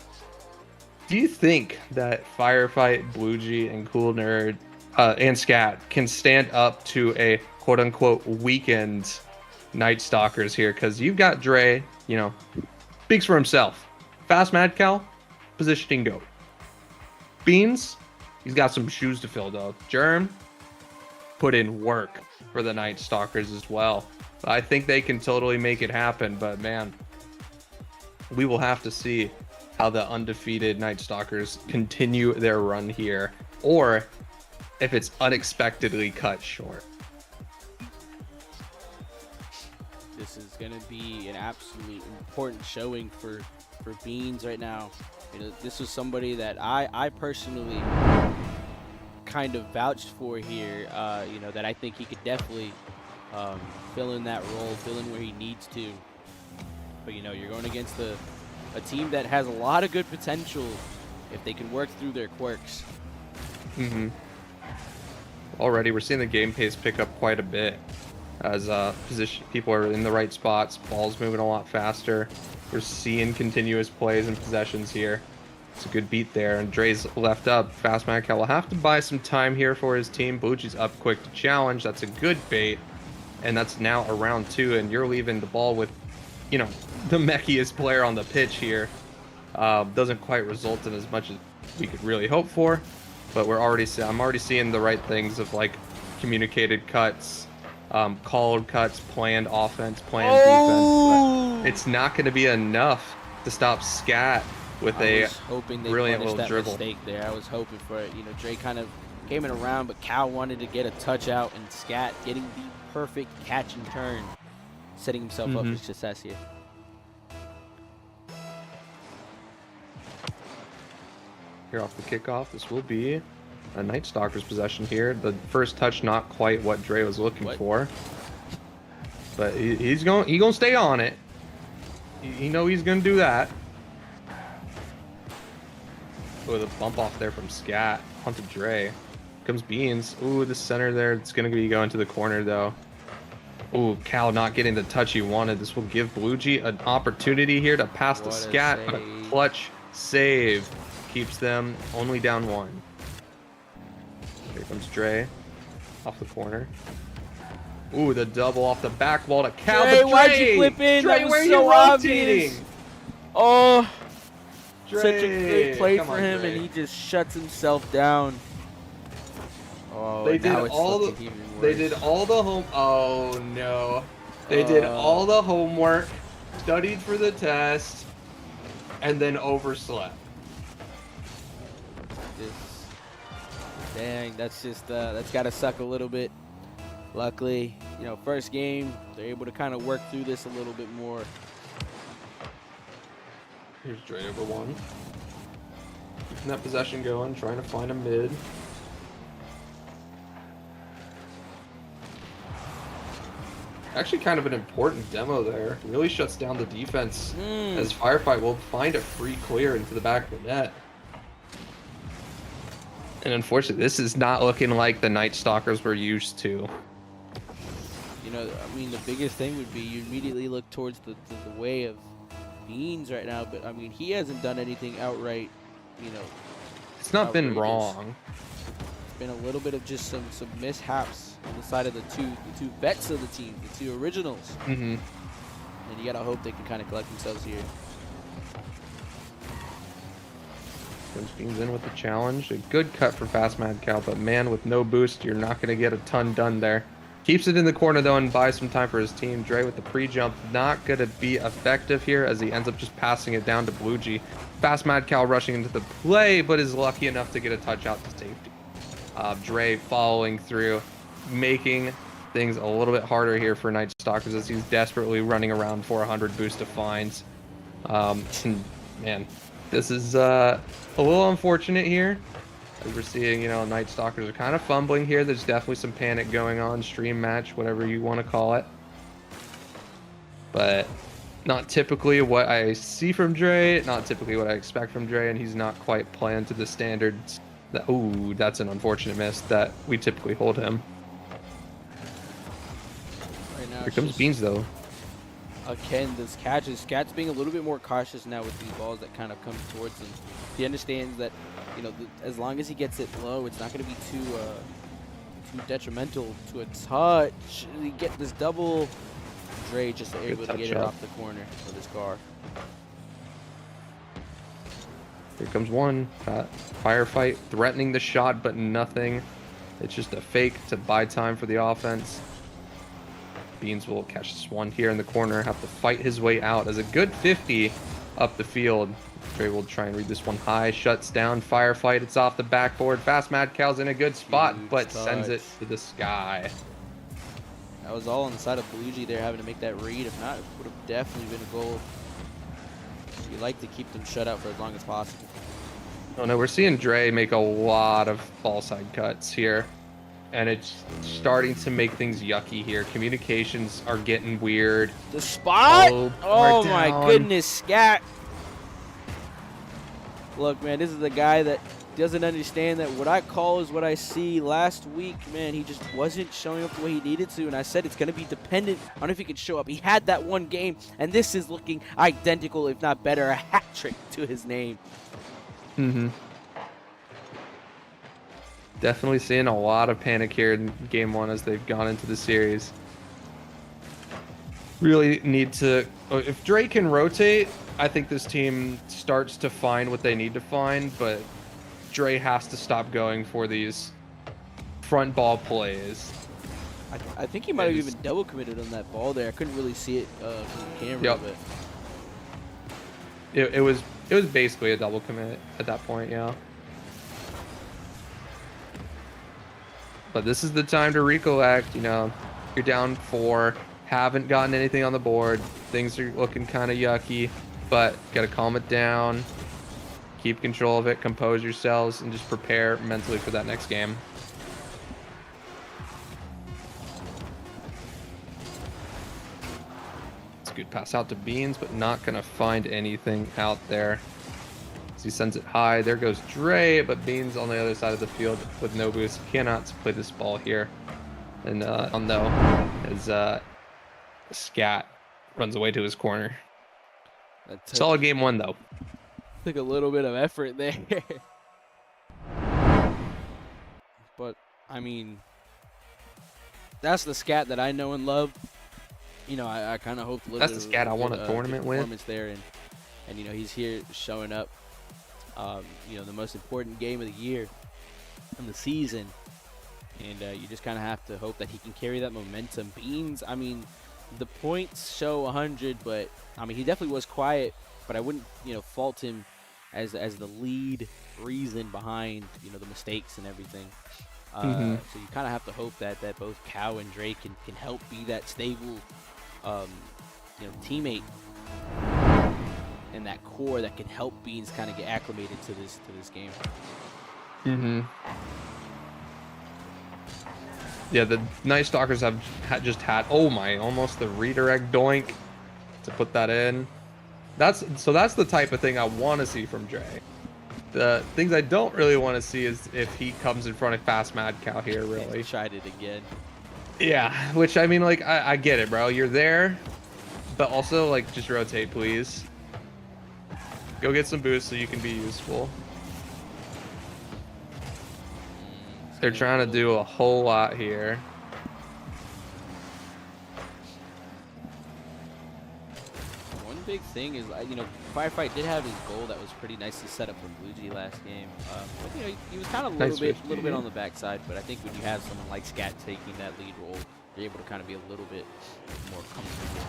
Do you think that Firefight, Blue G, and Cool Nerd, and Scat can stand up to a quote-unquote weakened Night Stalkers here? Because you've got Dre, speaks for himself. Fast Mad Cow, positioning GOAT. Beans, He's got some shoes to fill, though. Germ put in work for the Night Stalkers as well. I think they can totally make it happen, but man, we will have to see how the undefeated Night Stalkers continue their run here, or if it's unexpectedly cut short. This is going to be an absolutely important showing for Beans right now. You know, this was somebody that I personally kind of vouched for here, you know, that I think he could definitely fill in that role, fill in where he needs to. But, you know, you're going against a team that has a lot of good potential if they can work through their quirks. Already, we're seeing the game pace pick up quite a bit as people are in the right spots. Ball's moving a lot faster. We're seeing continuous plays and possessions here. It's a good beat there, and Dre's left up. Fast Mad Cow will have to buy some time here for his team. BlueChew's up quick to challenge. That's a good bait, and that's now a round 2, and you're leaving the ball with, you know, the meckiest player on the pitch here. Doesn't quite result in as much as we could really hope for, but I'm already seeing the right things of like communicated cuts, called cuts, planned offense, planned defense. But it's not going to be enough to stop Scat with a brilliant little dribble. Mistake there. I was hoping for it. You know, Dre kind of came in around, but Cal wanted to get a touch out, and Scat getting the perfect catch and turn, setting himself up for success here. Here off the kickoff, this will be a Night Stalker's possession here. The first touch not quite what Dre was looking for, but he's gonna stay on it. You know he's gonna do that. With a bump off there from Scat onto Dre. Comes Beans. Ooh, the center there. It's gonna be going to the corner though. Ooh, Cal not getting the touch he wanted. This will give BlueG an opportunity here to pass to Scat. A clutch save keeps them only down 1. Here comes Dre off the corner. Ooh, the double off the back wall to Cal. Dre, why'd you flip in? Dre, that where was are so you rotating? obvious. Oh, Dre, such a great play come for on, him, Dre. and he just shuts himself down. Oh, They did now it's all the. looking even They worse. did all the home. Oh no! They did all the homework, studied for the test, and then overslept. Dang, that's just that's gotta suck a little bit. Luckily, you know, first game, they're able to kind of work through this a little bit more. Here's Dre over 1. Keeping that possession going, trying to find a mid. Actually, kind of an important demo there. Really shuts down the defense as Firefight will find a free clear into the back of the net. And unfortunately, this is not looking like the Night Stalkers we're used to. You know, I mean, the biggest thing would be you immediately look towards the way of Beans right now, but I mean, he hasn't done anything outright, you know. It's not been outrageous. wrong. It's been a little bit of just some mishaps on the side of the two vets of the team, the 2 originals. Mm-hmm. And you gotta hope they can kind of collect themselves here. Comes Beans in with the challenge. A good cut for Fast Mad Cow, but man, with no boost, you're not going to get a ton done there. Keeps it in the corner, though, and buys some time for his team. Dre with the pre-jump, not going to be effective here as he ends up just passing it down to BlueG. Fast Mad Cow rushing into the play, but is lucky enough to get a touch out to safety. Dre following through, making things a little bit harder here for Night Stalkers as he's desperately running around for 100 boost to finds. And man, this is a little unfortunate here. As we're seeing, you know, Night Stalkers are kind of fumbling here. There's definitely some panic going on, stream match, whatever you want to call it. But not typically what I see from Dre, not typically what I expect from Dre, and he's not quite playing to the standards. Ooh, that's an unfortunate miss that we typically hold him. Right now, Here comes Beans, though. Again, this Cat's being a little bit more cautious now with these balls that kind of come towards him. He understands that, you know, as long as he gets it low, it's not going to be too detrimental to a touch. You get this double. Dre just able to get it off the corner with his car. Here comes one. Firefight threatening the shot, but nothing. It's just a fake to buy time for the offense. Beans will catch this one here in the corner, have to fight his way out as a good 50 up the field. Dre will try and read this one high, shuts down, Firefight, it's off the backboard. Fast Mad Cow's in a good spot, Huge but sends it touch. to the sky. That was all on the side of Bluegee there, having to make that read. If not, it would have definitely been a goal. You like to keep them shut out for as long as possible. Oh no, we're seeing Dre make a lot of ball side cuts here. And it's starting to make things yucky here. Communications are getting weird. The spot? Oh, Oh we're my down. goodness, Scat. Look, man, this is a guy that doesn't understand that what I call is what I see. Last week, man, he just wasn't showing up the way he needed to, and I said it's going to be dependent on if he can show up. He had that one game, and this is looking identical, if not better, a hat trick to his name. Mm-hmm. Definitely seeing a lot of panic here in game one as they've gone into the series. Really need to... If Dre can rotate, I think this team starts to find what they need to find, but Dre has to stop going for these front ball plays. I think he might have It is- even double committed on that ball there. I couldn't really see it from the camera, Yep. but It was basically a double commit at that point, yeah. But this is the time to recollect, you know. You're down 4, haven't gotten anything on the board. Things are looking kind of yucky, but gotta calm it down. Keep control of it, compose yourselves, and just prepare mentally for that next game. It's a good pass out to Beans, but not gonna find anything out there. So he sends it high. There goes Dre, but Beans on the other side of the field with no boost. Cannot play this ball here. And no, as Scat runs away to his corner. that Solid game one though. took a little bit of effort there. But, I mean, that's the Scat that I know and love. You know, I kind of hoped a little That's bit the of Scat I want a good, tournament good with. performance there, and you know, he's here showing up. You know, the most important game of the year and the season, and you just kind of have to hope that he can carry that momentum. Beans, I mean, the points show 100, but I mean, he definitely was quiet, but I wouldn't, you know, fault him as the lead reason behind, you know, the mistakes and everything. Mhm. So you kind of have to hope that both Cow and Drake can help be that stable, you know, teammate and that core that can help Beans kind of get acclimated to this game. Mm-hmm. Yeah, the Night Stalkers have just had, oh my, almost the redirect doink to put that in. That's the type of thing I want to see from Dre. The things I don't really want to see is if he comes in front of Fast Mad Cow here, really. He tried it again. Yeah, which I mean, like, I get it, bro. You're there, but also, like, just rotate, please. Go get some boosts so you can be useful. They're trying to do a whole lot here. One big thing is, you know, Firefight did have his goal that was pretty nicely set up from Bluegee last game. But, you know, he was kind of a Nice little bit 50. on the backside. But I think when you have someone like Scat taking that lead role, you're able to kind of be a little bit more comfortable.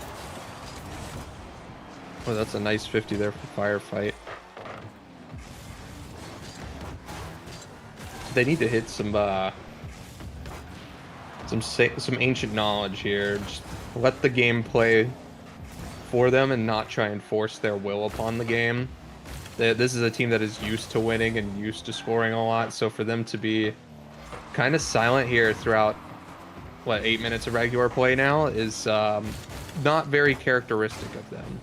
Oh, that's a nice 50 there for Firefight. They need to hit some ancient knowledge here. Just let the game play for them and not try and force their will upon the game. This is a team that is used to winning and used to scoring a lot, so for them to be kind of silent here throughout, what, 8 minutes of regular play now is not very characteristic of them.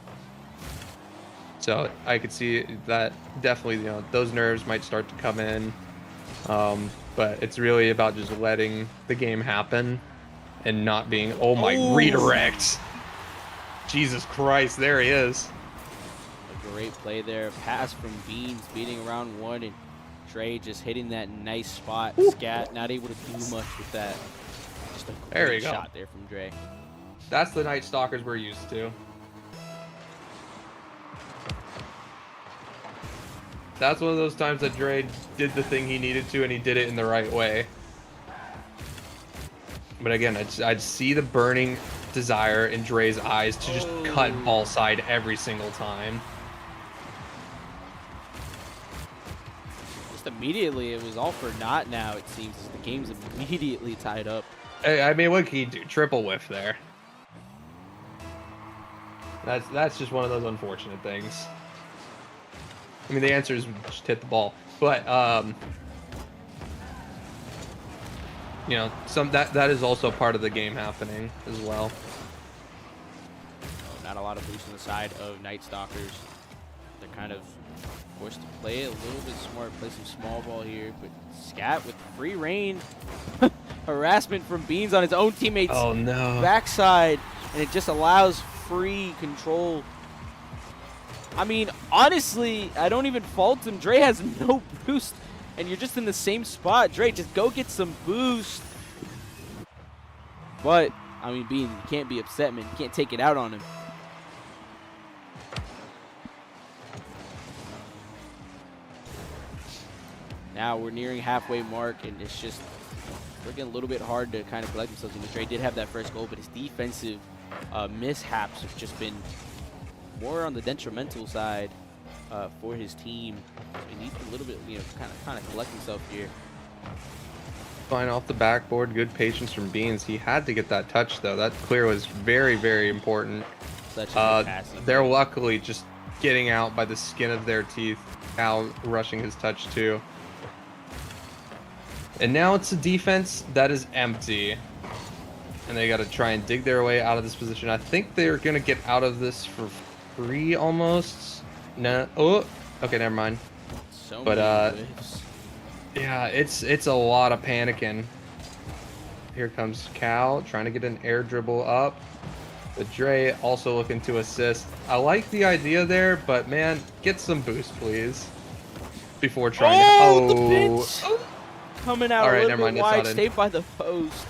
So I could see that definitely, you know, those nerves might start to come in. But it's really about just letting the game happen and not being, oh my, Oh. redirect. Jesus Christ, there he is. A great play there. Pass from Beans beating around one, and Dre just hitting that nice spot. Scat not able to do much with that. Just a There great you go. shot there from Dre. That's the Night Stalkers we're used to. That's one of those times that Dre did the thing he needed to, and he did it in the right way. But again, I'd see the burning desire in Dre's eyes to just cut ball side every single time. Just immediately, it was all for naught now, it seems. The game's immediately tied up. I mean, what can he do? Triple whiff there. That's just one of those unfortunate things. I mean, the answer is just hit the ball, but you know, that is also part of the game happening as well. Oh, not a lot of boost on the side of Night Stalkers. They're kind of forced to play it a little bit smart, play some small ball here, but Scat with free reign. Harassment from Beans on his own teammates' Oh no! backside, and it just allows free control. I mean, honestly, I don't even fault him. Dre has no boost, and you're just in the same spot. Dre, just go get some boost. But, I mean, Beans, you can't be upset, man. You can't take it out on him. Now we're nearing halfway mark, and it's just looking a little bit hard to kind of collect themselves. And Dre did have that first goal, but his defensive mishaps have just been more on the detrimental side for his team. So he needs a little bit, you know, kind of collect himself here. Fine off the backboard, good patience from Beans. He had to get that touch though. That clear was very, very important. Such a good passing. They're luckily just getting out by the skin of their teeth. Al rushing his touch too. And now it's a defense that is empty. And they got to try and dig their way out of this position. I think they're going to get out of this for free almost. No. Oh, okay, never mind. So But, many whiffs. Yeah, it's a lot of panicking. Here comes Cal trying to get an air dribble up. But Dre also looking to assist. I like the idea there, but man, get some boost, please. Before trying to... the pinch! Coming out All a right, little never bit mind, it's wide, not in. stayed by the post.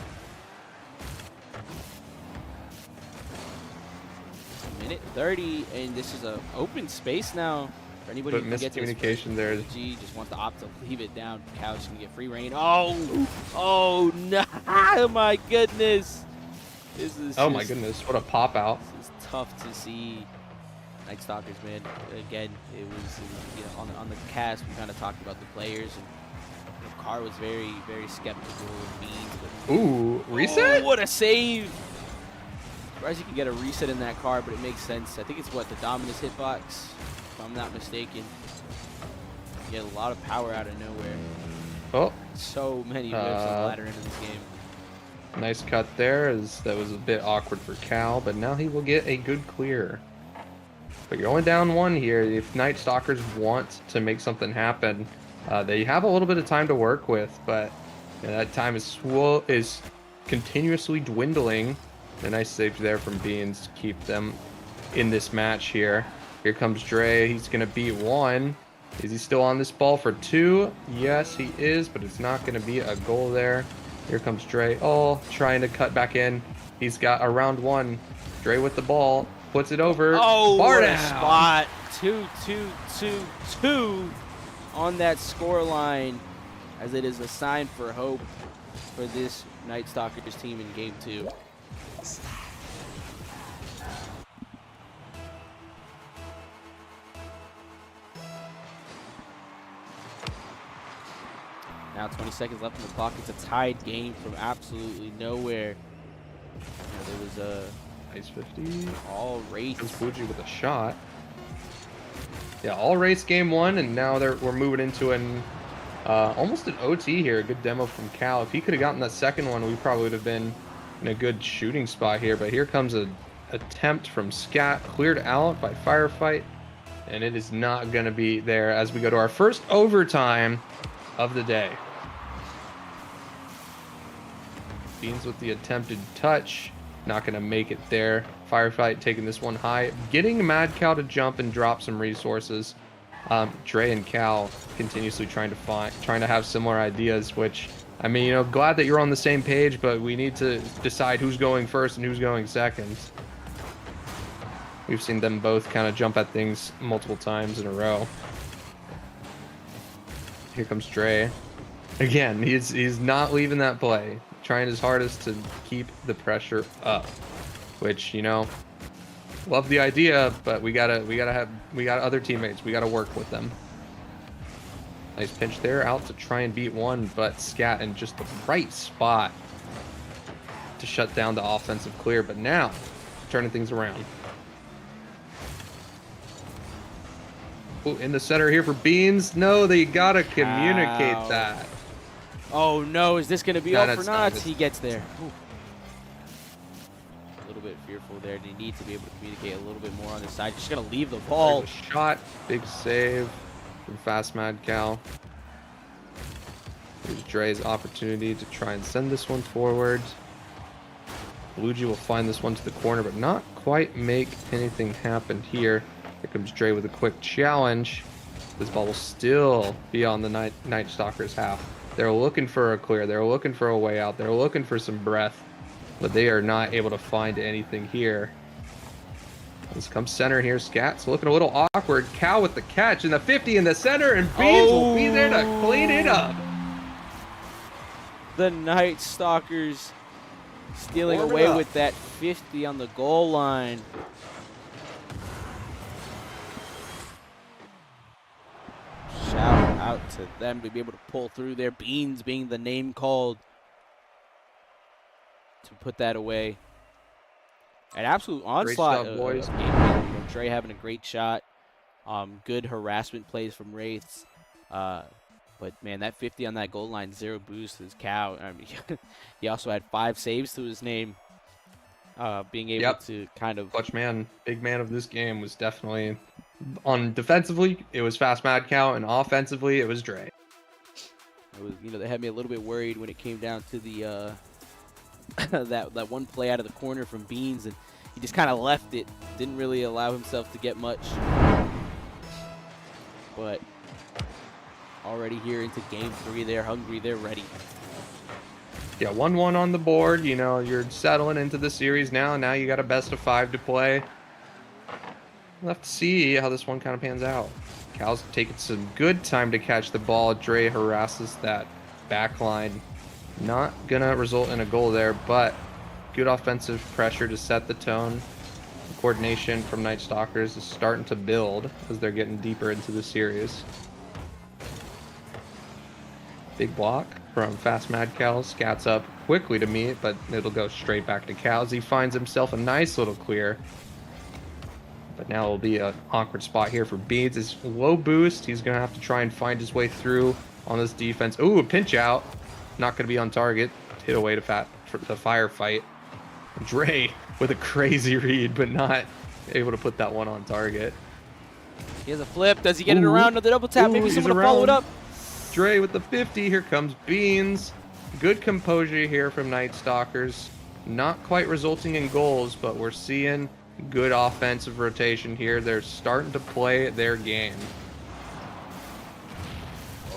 Minute 30, and this is a open space now. For anybody But who can get to his miscommunication there. G just wants to opt to leave it down. Couch can get free reign. Oh no! Oh my goodness! This is Oh my just- goodness, what a pop out. This is tough to see. Night Stalkers, man. Again, it was you know, on the cast. We kind of talked about the players, and you know, Carr was very, very skeptical of Beans. But Ooh, reset? oh, what a save! Surprised you can get a reset in that car, but it makes sense. I think it's what, the Dominus hitbox, if I'm not mistaken. You get a lot of power out of nowhere. Oh, So many whips on the latter end of this game. nice cut there. That was a bit awkward for Cal, but now he will get a good clear. But you're only down one here. If Night Stalkers want to make something happen, they have a little bit of time to work with, but you know, that time is continuously dwindling. A nice save there from Beans to keep them in this match here. Here comes Dre. He's going to beat one. Is he still on this ball for two? Yes, he is, but it's not going to be a goal there. Here comes Dre. Oh, trying to cut back in. He's got a round one. Dre with the ball. Puts it over. Oh, Bar what a down. spot. 2-2-2-2 on that score line, as it is a sign for hope for this Night Stalkers team in game 2. Now 20 seconds left in the clock. It's a tied game from absolutely nowhere. There was a Nice 50. all race. Comes Fuji with a shot. Yeah, all race game one, and now we're moving into an almost an OT here. A good demo from Cal. If he could have gotten that second one, we probably would have been in a good shooting spot here. But here comes an attempt from Scat, cleared out by Firefight, and it is not going to be there as we go to our first overtime of the day. Beans with the attempted touch. Not going to make it there. Firefight taking this one high. Getting Mad Cow to jump and drop some resources. Dre and Cal continuously trying to have similar ideas, which, I mean, you know, glad that you're on the same page, but we need to decide who's going first and who's going second. We've seen them both kind of jump at things multiple times in a row. Here comes Dre. Again, he's not leaving that play. Trying his hardest to keep the pressure up. Which, you know, love the idea, but we got other teammates. We gotta work with them. Nice pinch there, out to try and beat one, but Scat in just the right spot to shut down the offensive clear. But now, turning things around. Ooh, in the center here for Beans. No, they gotta communicate Ow. that. Oh no, is this going to be No, all for that's not. naught? He gets there. Ooh. A little bit fearful there. They need to be able to communicate a little bit more on this side. Just going to leave the ball. There's a shot, big save from Fast Mad Cow. Here's Dre's opportunity to try and send this one forward. Luigi will find this one to the corner, but not quite make anything happen here. Here comes Dre with a quick challenge. This ball will still be on the Night Stalkers half. They're looking for a clear. They're looking for a way out. They're looking for some breath, but they are not able to find anything here. This comes center here. Scat's looking a little awkward. Cow with the catch in the 50 in the center, and Beans will be there to clean it up. The Night Stalkers stealing Warm it away up. with that 50 on the goal line. Shout out to them to be able to pull through there. Beans being the name called to put that away. An absolute onslaught. stuff, boys. Game. You know, Dre having a great shot. Good harassment plays from Wraiths. But man, that 50 on that goal line, 0 boost is Cow. I mean, he also had 5 saves to his name. Being able to kind of Clutch man, big man of this game was definitely on defensively. It was Fast Mad Cow, and offensively it was Dre. It was, you know, they had me a little bit worried when it came down to the that one play out of the corner from Beans, and he just kind of left it. Didn't really allow himself to get much. But already here into game 3, they're hungry, they're ready. Yeah, 1-1 on the board. You know, you're settling into the series now. Now you got a best of 5 to play. We'll have to see how this one kind of pans out. Cal's taking some good time to catch the ball. Dre harasses that back line. Not gonna result in a goal there, but good offensive pressure to set the tone. The coordination from Night Stalkers is starting to build as they're getting deeper into the series. Big block from Fast Mad Cow. Scats up quickly to meet, but it'll go straight back to Cows. He finds himself a nice little clear. But now it'll be an awkward spot here for Beans. It's low boost. He's going to have to try and find his way through on this defense. Ooh, a pinch out. Not going to be on target. Hit away to the firefight. Dre with a crazy read, but not able to put that one on target. He has a flip. Does he get it around with the double tap? Ooh, Maybe he's someone will follow it around. up. Dre with the 50. Here comes Beans. Good composure here from Night Stalkers. Not quite resulting in goals, but we're seeing good offensive rotation here. They're starting to play their game.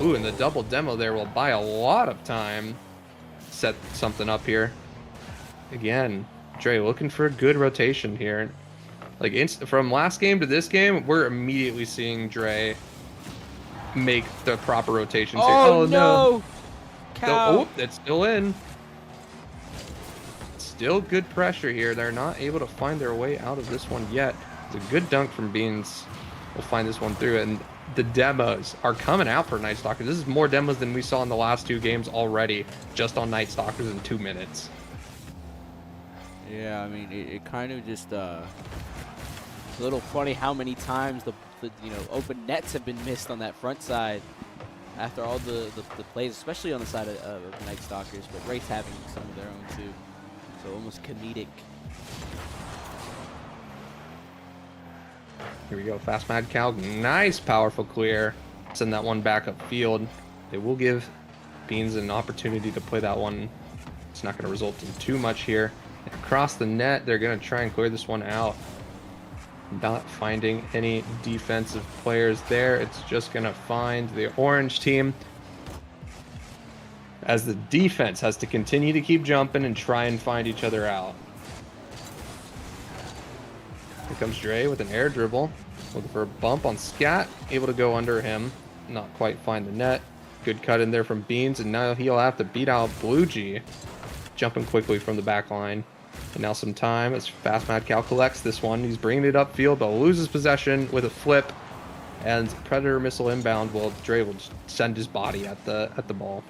Ooh, and the double demo there will buy a lot of time. Set something up here. Again, Dre looking for a good rotation here. Like from last game to this game, we're immediately seeing Dre make the proper rotations here. Oh, no. Cow. Oh, it's still in. Still good pressure here. They're not able to find their way out of this one yet. It's a good dunk from Beans. We'll find this one through. And the demos are coming out for Night Stalkers. This is more demos than we saw in the last 2 games already, just on Night Stalkers in 2 minutes. Yeah, I mean, it kind of just a little funny how many times the open nets have been missed on that front side after all the plays, especially on the side of Night Stalkers, but Wraith having some of their own too. So almost comedic. Here we go, Fast Mad Cow. Nice, powerful clear. Send that one back upfield. They will give Beans an opportunity to play that one. It's not going to result in too much here. And across the net, they're going to try and clear this one out. Not finding any defensive players there. It's just going to find the orange team, as the defense has to continue to keep jumping and try and find each other out. Here comes Dre with an air dribble. Looking for a bump on Scat. Able to go under him. Not quite find the net. Good cut in there from Beans, and now he'll have to beat out BlueG. Jumping quickly from the back line. And now some time as Fast Mad Cow collects this one. He's bringing it upfield, but loses possession with a flip. And Predator missile inbound. Well, Dre will just send his body at the ball.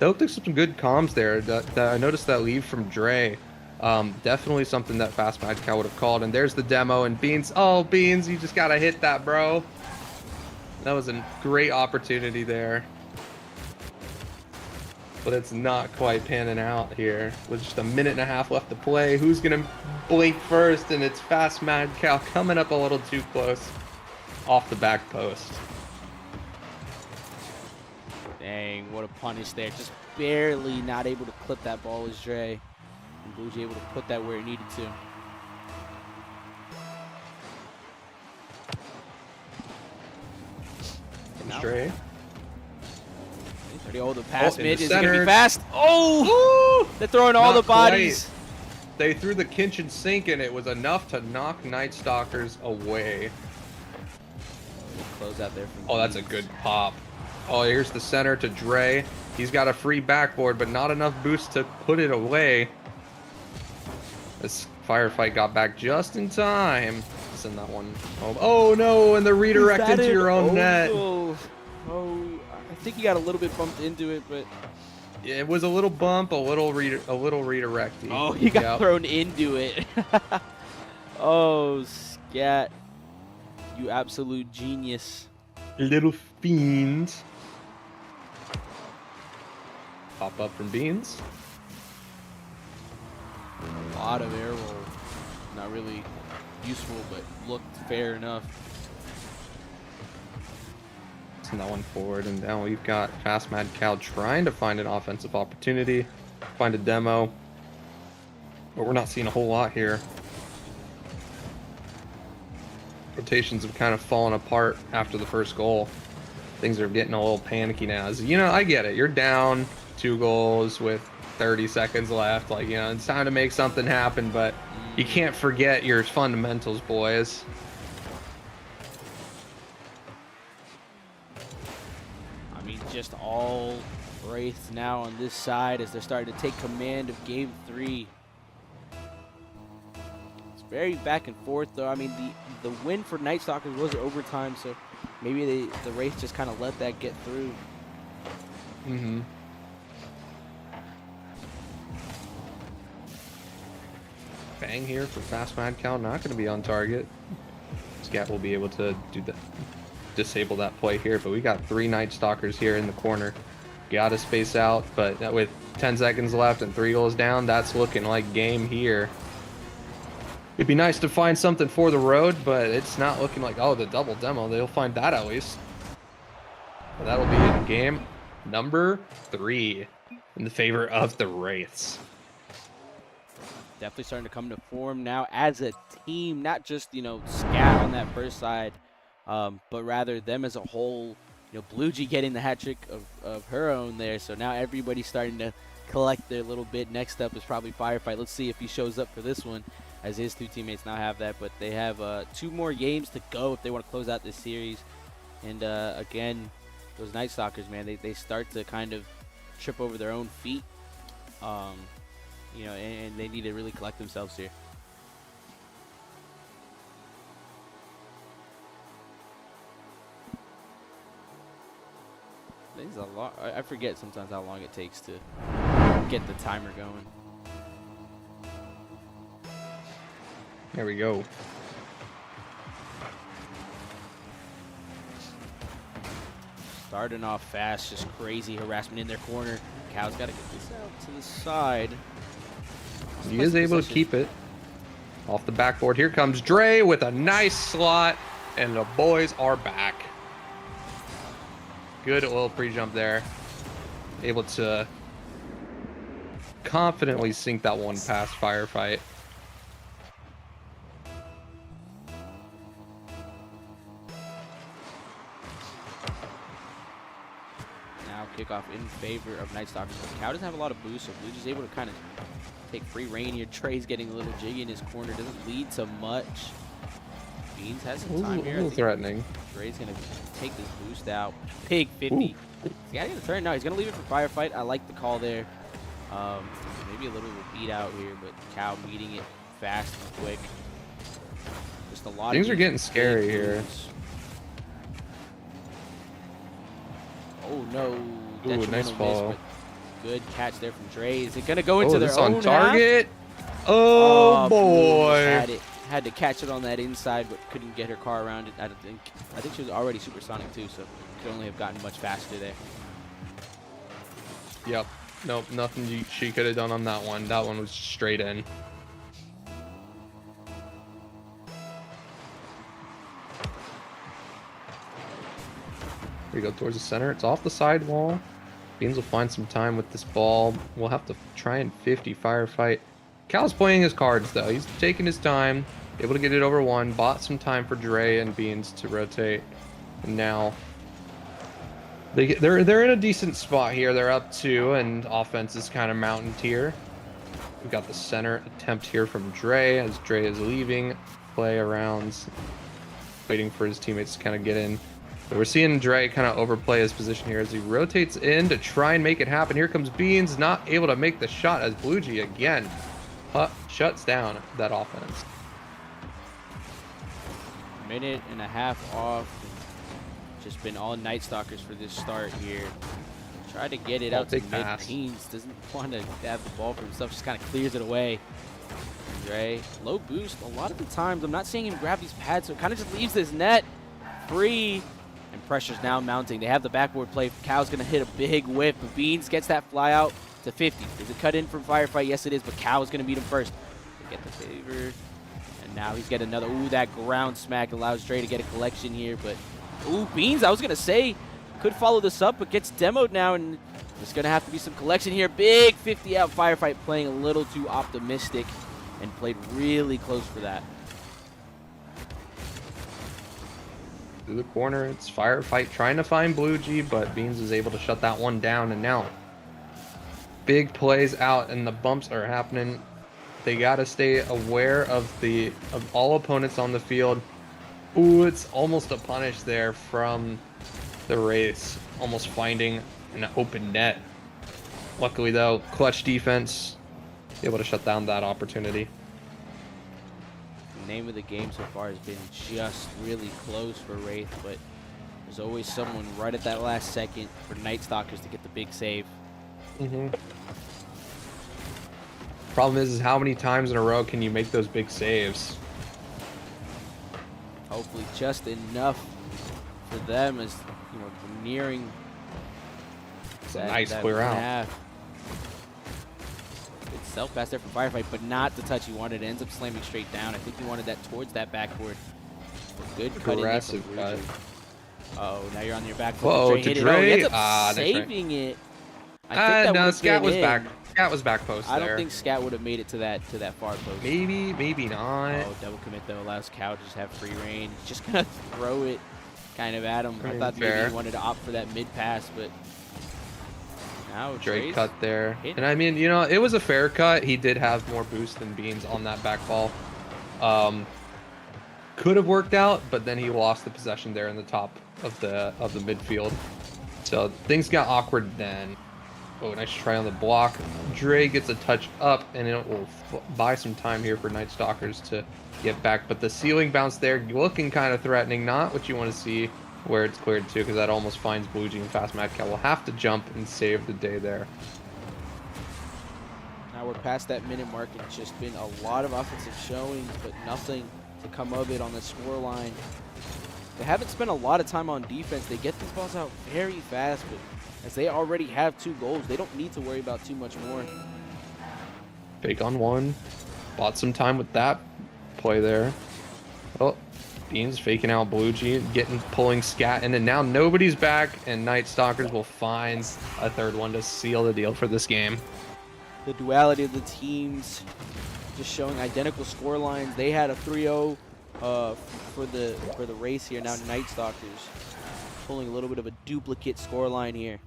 That looked like some good comms there. I noticed that leave from Dre. Definitely something that Fast Mad Cow would have called. And there's the demo. And Beans, oh, Beans, you just got to hit that, bro. That was a great opportunity there. But it's not quite panning out here. With just a minute and a half left to play. Who's going to blink first? And it's Fast Mad Cow coming up a little too close. Off the back post. Dang, what a punish there. Just barely not able to clip that ball was Dre. And BlueG able to put that where it needed to. Dre. Oh, the pass in mid the is going to center. be fast. Oh! They're throwing all the Not quite. bodies. They threw the kitchen sink and it was enough to knock Night Stalkers away. Close out there. From Oh, that's a Beans. good pop. Oh, here's the center to Dre. He's got a free backboard, but not enough boost to put it away. This firefight got back just in time. Send that one home. Oh no, and the redirect into your own net. Oh, I think he got a little bit bumped into it, but It was a little bump, a little redirect. oh, he got thrown into it. Oh, Scat, you absolute genius. Little fiend. Pop up from Beans. A lot of air roll. Not really useful, but looked fair enough. Send that one forward, and now we've got Fast Mad Cow trying to find an offensive opportunity, find a demo, but we're not seeing a whole lot here. Rotations have kind of fallen apart after the first goal. Things are getting a little panicky now. You know, I get it. You're down 2 goals with 30 seconds left. Like, you know, it's time to make something happen, but you can't forget your fundamentals, boys. I mean, just all Wraiths now on this side as they're starting to take command of Game 3. It's very back and forth, though. I mean, the win for Night Stalkers was overtime, so maybe the Wraiths just kind of let that get through. Mm-hmm. Bang here for Fast Mad Cow, not going to be on target. Scat will be able to do the disable that play here, but we got 3 Night Stalkers here in the corner. Got to space out, but with 10 seconds left and 3 goals down, that's looking like game here. It'd be nice to find something for the road, but it's not looking like, oh, the double demo. They'll find that at least. But that'll be in game number 3 in the favor of the Wraiths. Definitely starting to come to form now as a team, not just, you know, Scat on that first side, but rather them as a whole. You know, BlueG getting the hat trick of her own there, so now everybody's starting to collect their little bit. Next up is probably Firefight. Let's see if he shows up for this one, as his 2 teammates now have that, but they have 2 more games to go if they want to close out this series. And again, those Night Stalkers, man, they start to kind of trip over their own feet. You know, and they need to really collect themselves here. It's a lot. I forget sometimes how long it takes to get the timer going. There we go. Starting off fast, just crazy harassment in their corner. Cow's got to get this out to the side. He is able to keep it off the backboard. Here comes Dre with a nice slot, and the boys are back. Good little pre-jump there. Able to confidently sink that one past Firefight. Now kickoff in favor of Night Stalkers. Cow doesn't have a lot of boost, so BlueG is able to kind of take free reign here. Trey's getting a little jiggy in his corner. Doesn't lead to much. Beans has some time here. A little threatening. Dre's going to take this boost out. Big 50. He's got to get a turn now. He's going to leave it for Firefight. I like the call there. Maybe a little bit of a beat out here, but Cal meeting it fast and quick. Just a lot Things of are getting scary here. Oh no. Ooh, Detrimental nice miss, follow. but good catch there from Dre. Is it going to go into their this own on target. half? Oh, Blue boy. had to catch it on that inside, but couldn't get her car around it. I think she was already supersonic too, so could only have gotten much faster there. Yep. Nope, nothing she could have done on that one. That one was straight in. Here we go towards the center. It's off the sidewall. Beans will find some time with this ball. We'll have to try and 50 Firefight. Cal's playing his cards though. He's taking his time, able to get it over one. Bought some time for Dre and Beans to rotate, and now they're in a decent spot here. They're up 2, and offense is kind of mountain tier. We got the center attempt here from Dre as Dre is leaving play arounds, waiting for his teammates to kind of get in. But we're seeing Dre kind of overplay his position here as he rotates in to try and make it happen. Here comes Beans, not able to make the shot as BlueG again shuts down that offense. Minute and a half off. Just been all Night Stalkers for this start here. Try to get it out to big pass. mid-teens. Doesn't want to have the ball for himself. Just kind of clears it away. Dre, low boost. A lot of the times, I'm not seeing him grab these pads, so it kind of just leaves this net free. And pressure's now mounting. They have the backboard play. Cal's going to hit a big whip. But Beans gets that fly out to 50. Is it cut in from Firefight? Yes, it is, but Cal's going to beat him first. They get the favor. And now he's getting another. Ooh, that ground smack allows Dre to get a collection here, but ooh, Beans, I was going to say, could follow this up, but gets demoed now, and there's going to have to be some collection here. Big 50 out. Firefight playing a little too optimistic and played really close for that. Through the corner, it's Firefight trying to find BlueG, but Beans is able to shut that one down, and now big plays out, and the bumps are happening. They got to stay aware of all opponents on the field. Ooh, it's almost a punish there from the Wraiths, almost finding an open net. Luckily though, clutch defense, able to shut down that opportunity. The name of the game so far has been just really close for Wraith, but there's always someone right at that last second for Night Stalkers to get the big save. Problem is how many times in a row can you make those big saves? Hopefully just enough for them as, you know, we're nearing It's a nice clear out. Good self pass there from Firefight, but not the touch he wanted. It ends up slamming straight down. I think he wanted that towards that backboard. Good cut Aggressive in there cut. from Oh, now you're on your back foot. Whoa, Dre hit to it. Oh, he ends Dre? up saving it. I think that No, would've Scat been was in. back. Scat was back post I there. don't think Scat would have made it to that far post. Maybe not. Oh, double commit though allows Cal to just have free reign. He's just gonna throw it kind of at him. I thought maybe Fair. he wanted to opt for that mid pass, but now Drake Dre's cut there. hitting. And I mean, you know, it was a fair cut. He did have more boost than Beans on that back ball. Could have worked out, but then he lost the possession there in the top of the midfield. So things got awkward then. Oh, nice try on the block. Dre gets a touch up, and it will buy some time here for Night Stalkers to get back. But the ceiling bounce there, looking kind of threatening. Not what you want to see where it's cleared to, because that almost finds BlueG and Fast Mad Cat will have to jump and save the day there. Now we're past that minute mark, and it's just been a lot of offensive showings, but nothing to come of it on the score line. They haven't spent a lot of time on defense. They get these balls out very fast, but as they already have 2 goals, they don't need to worry about too much more. Fake on one. Bought some time with that play there. Oh, Beans faking out BlueG, pulling Scat in, and now nobody's back, and Night Stalkers will find a third one to seal the deal for this game. The duality of the teams just showing identical score lines. They had a 3-0 for the race here. Now Night Stalkers pulling a little bit of a duplicate score line here.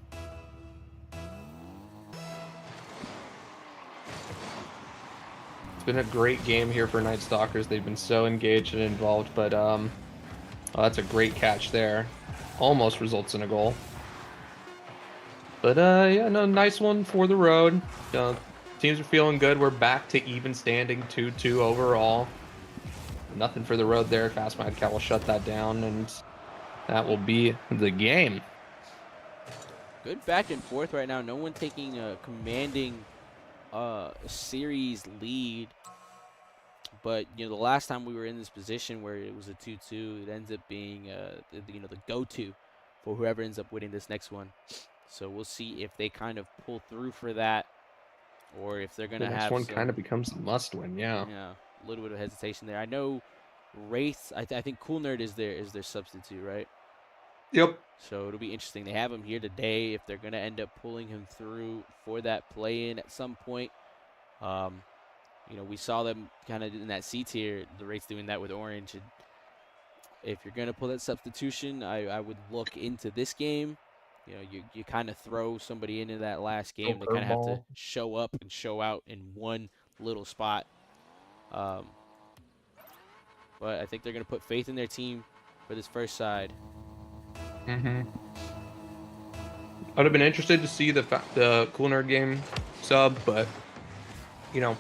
It's been a great game here for Night Stalkers. They've been so engaged and involved, but Oh, that's a great catch there. Almost results in a goal. But yeah, no, nice one for the road. Teams are feeling good. We're back to even standing 2-2 overall. Nothing for the road there. Fast Mad Cow will shut that down, and that will be the game. Good back and forth right now. No one taking a commanding series lead. But, you know, the last time we were in this position where it was a 2-2, it ends up being, you know, the go-to for whoever ends up winning this next one. So we'll see if they kind of pull through for that, or if they're going to have this one kind of becomes a must-win, yeah. Yeah, a little bit of hesitation there. I know Wraith, I think Cool Nerd is their substitute, right? Yep. So it'll be interesting. They have him here today. If they're going to end up pulling him through for that play-in at some point. You know, we saw them kind of in that C tier, the Wraiths doing that with Orange. And if you're going to pull that substitution, I would look into this game. You know, you kind of throw somebody into that last game. They kind of have to show up and show out in one little spot. But I think they're going to put faith in their team for this first side. I would have been interested to see the Cool Nerd game sub, but, you know,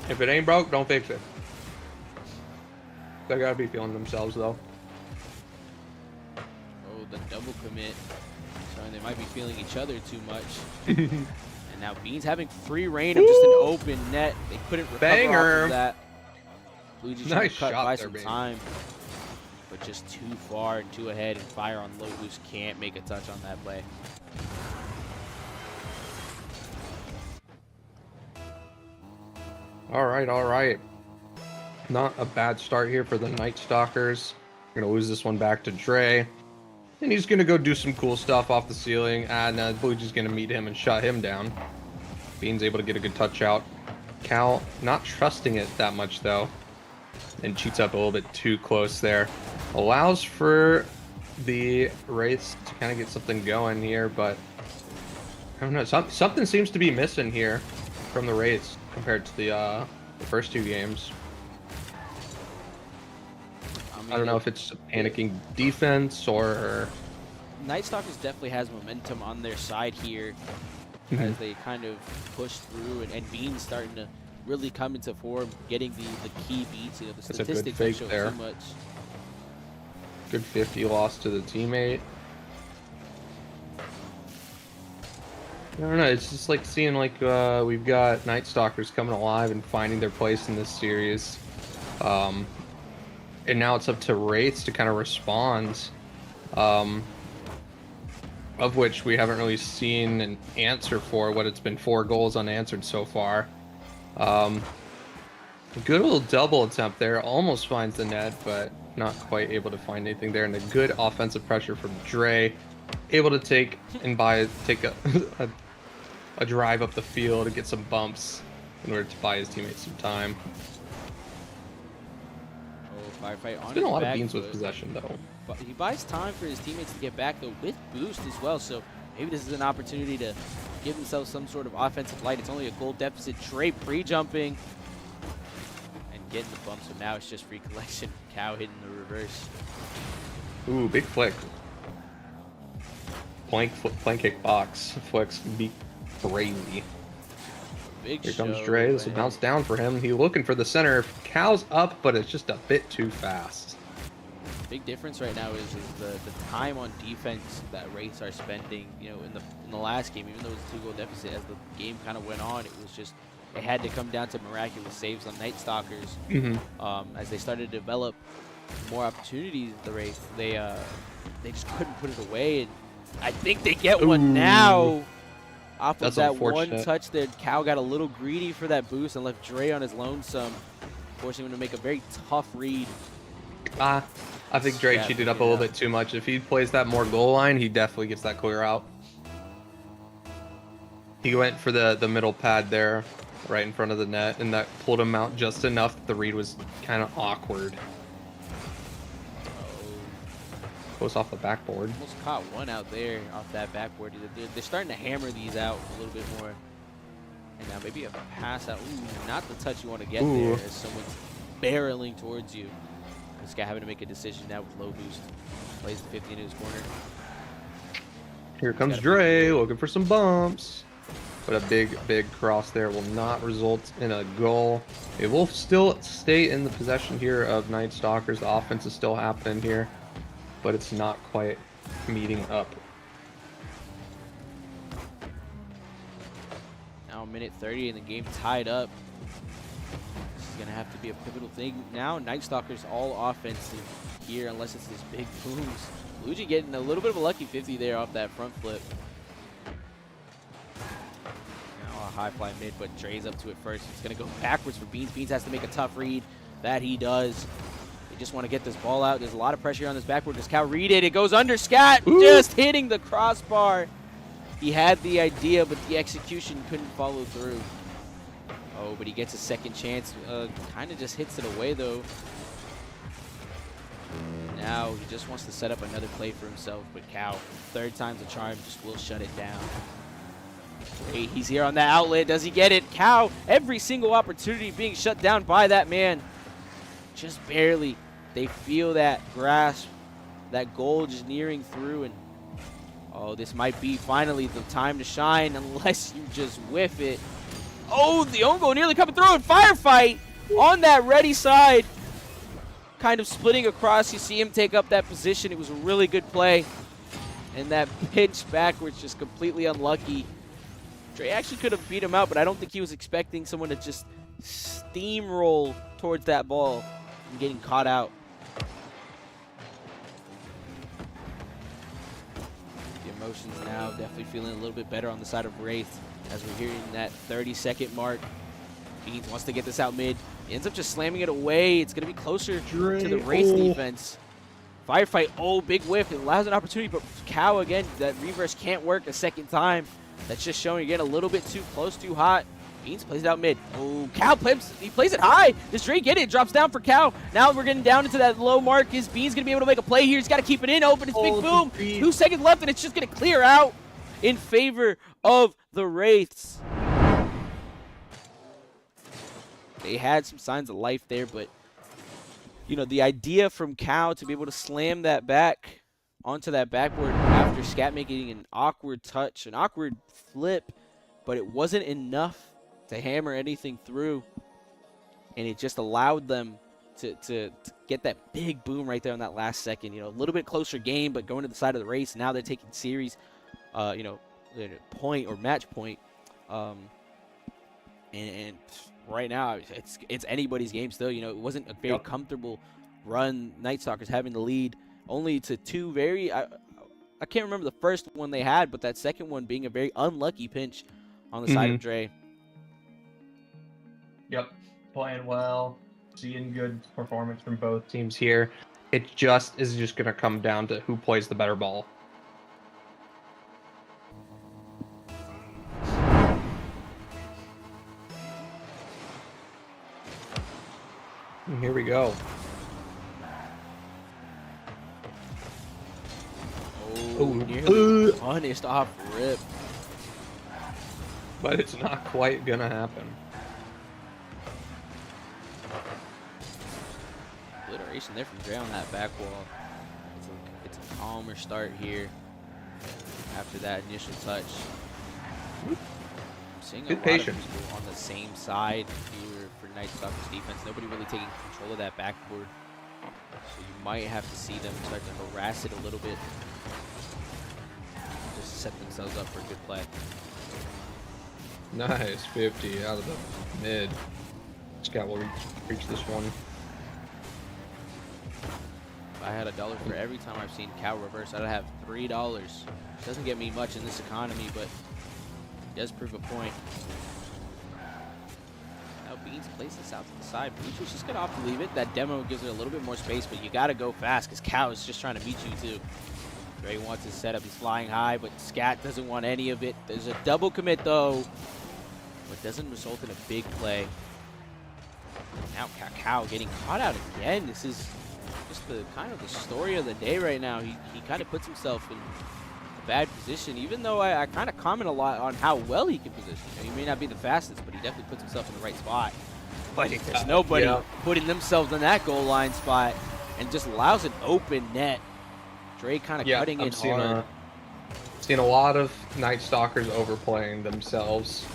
if it ain't broke, don't fix it. They gotta be feeling themselves, though. Oh, the double commit. Showing they might be feeling each other too much. And now Beans having free reign of just an open net. They couldn't recover off of that. Blue Jays trying to cut by some time. But just too far and too ahead, and Fire on low boost can't make a touch on that play. All right. Not a bad start here for the Night Stalkers. We're going to lose this one back to Dre. And he's going to go do some cool stuff off the ceiling. And Blue Jay's going to meet him and shut him down. Bean's able to get a good touch out. Cal not trusting it that much, though. And cheats up a little bit too close there. Allows for the Wraiths to kind of get something going here, but I don't know. Something seems to be missing here from the Wraiths compared to the first two games. I don't know if it's panicking defense or... Night Stalkers definitely has momentum on their side here as they kind of push through, and Bean's starting to really come into form, getting the key beats. You know, the statistics don't show too much. Good 50 loss to the teammate. I don't know, it's just like seeing like we've got Night Stalkers coming alive and finding their place in this series. And now it's up to Wraiths to kind of respond, of which we haven't really seen an answer for. What it's been 4 goals unanswered so far. Good little double attempt there, almost finds the net, but not quite able to find anything there. And a good offensive pressure from Dre, able to take a drive up the field to get some bumps in order to buy his teammates some time. Firefight on It's been a lot of Beans foot. with possession, though. But he buys time for his teammates to get back, though, with boost as well. So maybe this is an opportunity to give himself some sort of offensive light. It's only a goal deficit. Trey pre-jumping and getting the bump. So now it's just free collection. Cow hitting the reverse. Ooh, big flick. Plank kick box. Flicks be crazy. Big Here comes show, Dre. This will bounce down for him. He's looking for the center. Cal's up, but it's just a bit too fast. Big difference right now is the time on defense that Wraiths are spending. You know, in the last game, even though it was a 2-goal deficit, as the game kind of went on, it was just it had to come down to miraculous saves on Night Stalkers. As they started to develop more opportunities, the Wraiths they just couldn't put it away, and I think they get one now. Off of that one touch there, Cal got a little greedy for that boost and left Dre on his lonesome, forcing him to make a very tough read. I think Dre cheated up a little bit too much. If he plays that more goal line, he definitely gets that clear out. He went for the middle pad there, right in front of the net, and that pulled him out just enough that the read was kind of awkward. Goes off the backboard. Almost caught one out there off that backboard. They're starting to hammer these out a little bit more. And now maybe a pass out. Ooh, not the touch you want to get there as someone's barreling towards you. This guy having to make a decision now with low boost. Plays the 50 into his corner. Here comes Dre looking for some bumps. But a big cross there will not result in a goal. It will still stay in the possession here of Night Stalkers. The offense is still happening here, but it's not quite meeting up. Now a minute 30 and the game tied up. This is going to have to be a pivotal thing. Now Night Stalkers all offensive here unless it's this big booms. Luigi getting a little bit of a lucky 50 there off that front flip. High fly mid, but Dre's up to it first. It's going to go backwards for Beans. Beans has to make a tough read. That he does. They just want to get this ball out. There's a lot of pressure on this backboard. Does Cal read it? It goes under. Scat just hitting the crossbar. He had the idea, but the execution couldn't follow through. Oh, but he gets a second chance. Kind of just hits it away, though. Now he just wants to set up another play for himself, but Cal, third time's a charm, just will shut it down. Hey, he's here on that outlet. Does he get it? Cal, every single opportunity being shut down by that man. Just barely. They feel that grasp, that goal just nearing through. And oh, this might be finally the time to shine unless you just whiff it. Oh, the own goal nearly coming through. And Firefight on that ready side. Kind of splitting across. You see him take up that position. It was a really good play. And that pitch backwards just completely unlucky. Dre actually could have beat him out, but I don't think he was expecting someone to just steamroll towards that ball and getting caught out. The emotions now definitely feeling a little bit better on the side of Wraith as we're hearing that 30-second mark. Beans wants to get this out mid. He ends up just slamming it away. It's going to be closer to the Wraith defense. Firefight, oh, big whiff. It allows an opportunity, but Cow, again, that reverse can't work a second time. That's just showing again a little bit too close, too hot. Beans plays it out mid. Oh, Cal plays it high. Does Dre get it? Drops down for Cal. Now we're getting down into that low mark. Is Beans going to be able to make a play here? He's got to keep it in open. It's big boom. 2 seconds left, and it's just going to clear out in favor of the Wraiths. They had some signs of life there, but, you know, the idea from Cal to be able to slam that back onto that backboard after Scat making an awkward touch, an awkward flip, but it wasn't enough to hammer anything through, and it just allowed them to get that big boom right there on that last second. You know, a little bit closer game, but going to the side of the race. Now they're taking series, you know, point or match point, and right now it's anybody's game still. You know, it wasn't a very comfortable run. Night Stalkers having the lead only to two very I can't remember the first one they had, but that second one being a very unlucky pinch on the side of Dre. Yep, playing well, seeing good performance from both teams here. It just is just going to come down to who plays the better ball. And here we go. Oh, nearly punished off rip. But it's not quite gonna happen. Obliteration there from Dre on that back wall. It's a calmer start here after that initial touch. Seeing good a patience lot of people on the same side here for Night Stalkers defense. Nobody really taking control of that backboard. So you might have to see them start to harass it a little bit. Just to set themselves up for a good play. Nice 50 out of the mid. Scout will reach this one. If I had $1 for every time I've seen Cow reverse, I'd have $3. Which doesn't get me much in this economy, but it does prove a point. Now Beans plays this out to the side. Bleacher's just gonna opt to leave it. That demo gives it a little bit more space, but you gotta go fast because Cow is just trying to beat you too. Dre wants his setup. He's flying high, but Scat doesn't want any of it. There's a double commit though, but doesn't result in a big play. Now Cow getting caught out again. This is just the kind of the story of the day right now. He kind of puts himself in a bad position, even though I kind of comment a lot on how well he can position. You know, he may not be the fastest, but he definitely puts himself in the right spot. But if there's nobody putting themselves in that goal line spot, and just allows an open net. Dre kind of cutting in hard. Seen a lot of Night Stalkers overplaying themselves.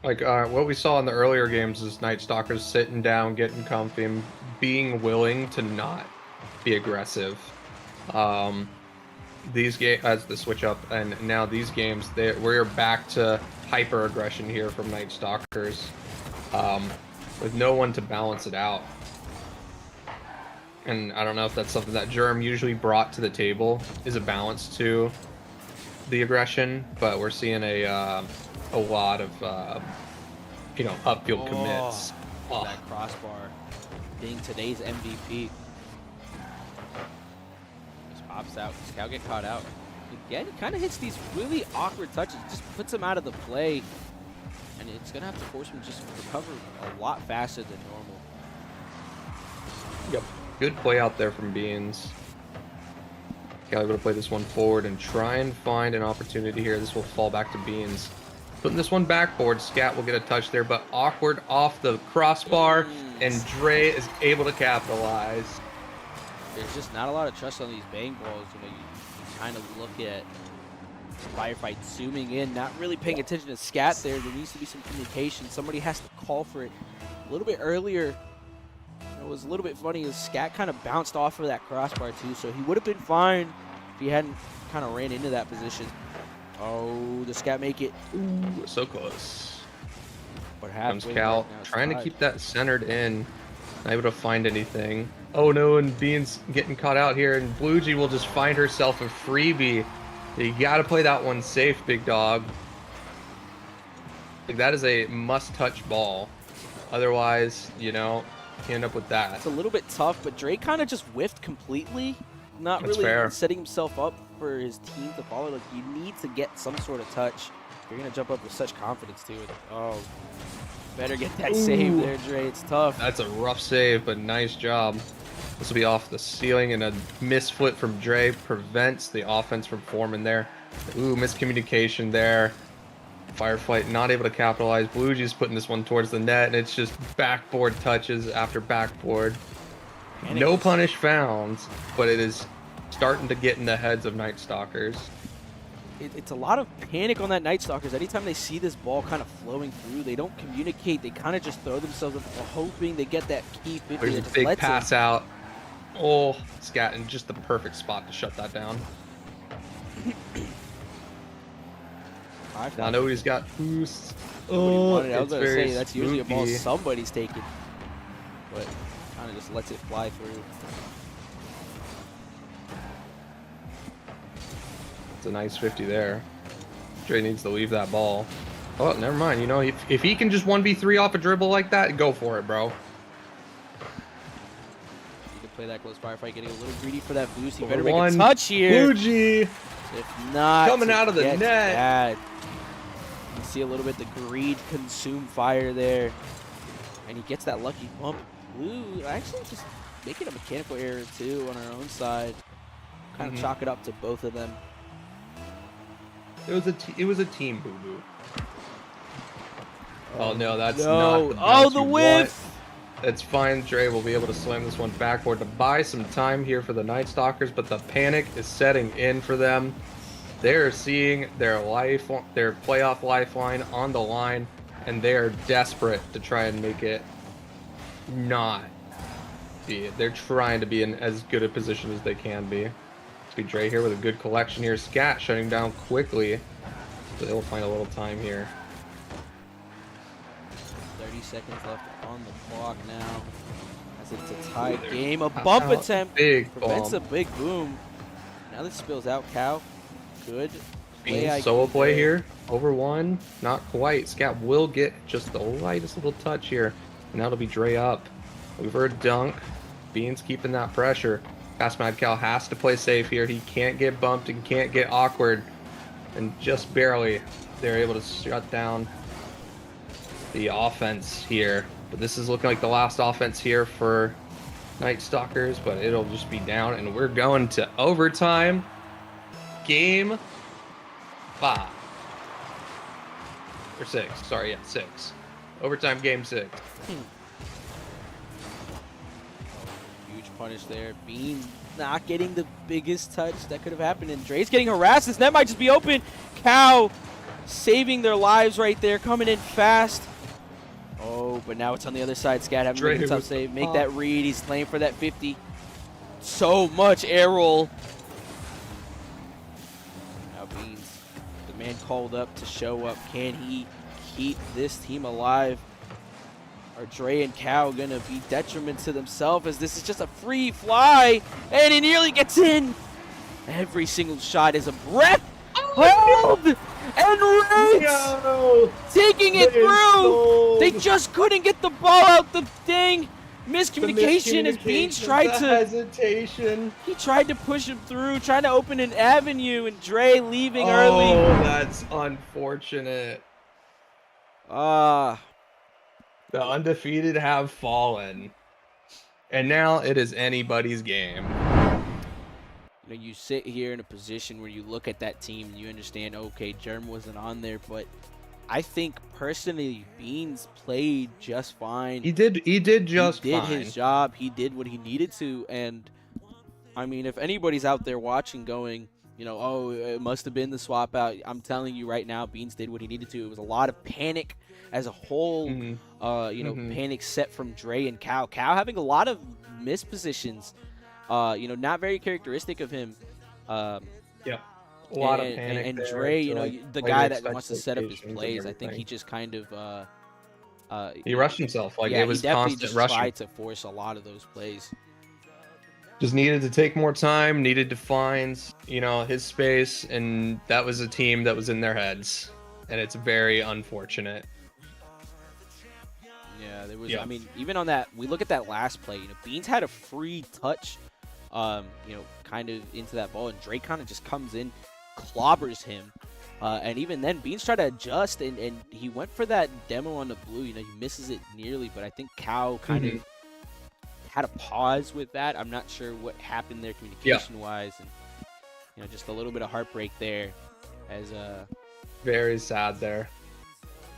Like what we saw in the earlier games is Night Stalkers sitting down, getting comfy, and being willing to not be aggressive. These games, as the switch up, and now these games, we're back to hyper aggression here from Night Stalkers, with no one to balance it out. And I don't know if that's something that Germ usually brought to the table, is a balance to the aggression, but we're seeing a lot of upfield commits. That crossbar being today's MVP. Just pops out. Scout get caught out. Again, he kind of hits these really awkward touches, just puts him out of the play, and it's gonna have to force him to just recover a lot faster than normal. Yep. Good play out there from Beans. Cal able to play this one forward and try and find an opportunity here. This will fall back to Beans. Putting this one backboard, Scat will get a touch there, but awkward off the crossbar, and Dre is able to capitalize. There's just not a lot of trust on these bang balls. You kind of look at Firefight zooming in, not really paying attention to Scat there. There needs to be some communication. Somebody has to call for it. A little bit earlier, it was a little bit funny as Scat kind of bounced off of that crossbar too, so he would have been fine if he hadn't kind of ran into that position. Oh, does Scat make it? Ooh, so close. But comes Cal, trying to keep that centered in. Not able to find anything. Oh no, and Beans getting caught out here, and Blue G will just find herself a freebie. You gotta play that one safe, big dog. Like, that is a must-touch ball. Otherwise, you end up with that. It's a little bit tough, but Drake kind of just whiffed completely. Not That's really fair. setting himself up for his team to follow. Like, you need to get some sort of touch. You're going to jump up with such confidence, too. Oh, better get that save there, Dre. It's tough. That's a rough save, but nice job. This will be off the ceiling, and a misflip from Dre prevents the offense from forming there. Ooh, miscommunication there. Fireflight not able to capitalize. Blue G's putting this one towards the net, and it's just backboard touches after backboard. No punish found, but it is starting to get in the heads of Night Stalkers. It's a lot of panic on that Night Stalkers. Anytime they see this ball kind of flowing through, they don't communicate. They kind of just throw themselves up, hoping they get that key 50. There's a big pass out. Oh, Scat in just the perfect spot to shut that down. Now nobody's got boosts. Oh, I was going to say, that's spooky. usually a ball somebody's taking. But kind of just lets it fly through. It's a nice 50 there. Dre needs to leave that ball. Oh, never mind. If he can just 1v3 off a dribble like that, go for it, bro. You can play that close firefight, getting a little greedy for that boost. He better make a touch here. Blue G. If not, Coming out of the net. That. You can see a little bit the greed consume fire there. And he gets that lucky bump. Blue actually just making a mechanical error too on our own side. Kind of chalk it up to both of them. It was a team boo-boo. Oh no, that's no. not the bounce the we whiff! want. It's fine. Dre will be able to slam this one backboard to buy some time here for the Night Stalkers, but the panic is setting in for them. They're seeing their playoff lifeline on the line, and they are desperate to try and make it not be. They're trying to be in as good a position as they can be. Dre here with a good collection here. Scat shutting down quickly, so they will find a little time here. 30 seconds left on the clock now. As it's a tied game. A bump attempt Big prevents bump. a big boom. Now this spills out. Cal, good Beans solo play here. Over one. Not quite. Scat will get just the lightest little touch here. And that'll be Dre up. We've heard dunk. Beans keeping that pressure. Pass Mad Cal has to play safe here. He can't get bumped and can't get awkward. And just barely they're able to shut down the offense here. But this is looking like the last offense here for Night Stalkers, but it'll just be down, and we're going to overtime. Game 5. Or 6. Sorry, yeah, 6. Overtime game 6. punish there. Bean not getting the biggest touch that could have happened, and Dre's getting harassed. This net might just be open. Cow saving their lives right there, coming in fast. Oh, but now it's on the other side. Scat having to make a tough save. Make that read. He's playing for that 50. So much air roll. Now Beans, the man called up to show up. Can he keep this team alive? Are Dre and Cow going to be detriment to themselves as this is just a free fly? And he nearly gets in. Every single shot is a breath held. And Rates taking it through. They just couldn't get the ball out the thing. Miscommunication as Beans tried to hesitation. He tried to push him through, trying to open an avenue, and Dre leaving early. Oh, that's unfortunate. The undefeated have fallen. And now it is anybody's game. You know, you sit here in a position where you look at that team and you understand, okay, Germ wasn't on there, but I think personally Beans played just fine. He did just He did fine. his job. He did what he needed to. And I mean, if anybody's out there watching going, you know, oh, it must have been the swap out, I'm telling you right now, Beans did what he needed to. It was a lot of panic as a whole, panic set from Dre and Cow. Cow having a lot of missed positions, not very characteristic of him. A lot of panic and there Dre, to, the guy that wants to set up his plays, I think he just kind of he rushed himself. Like, yeah, it was he definitely constant just rushing. tried to force a lot of those plays. Just needed to take more time, needed to find, his space, and that was a team that was in their heads. And it's very unfortunate. Yeah, there was. Yeah. I mean, even on that, we look at that last play. Beans had a free touch, kind of into that ball, and Drake kind of just comes in, clobbers him, and even then, Beans tried to adjust, and he went for that demo on the blue. He misses it nearly, but I think Cow kind of had a pause with that. I'm not sure what happened there communication-wise, and just a little bit of heartbreak there, as very sad there.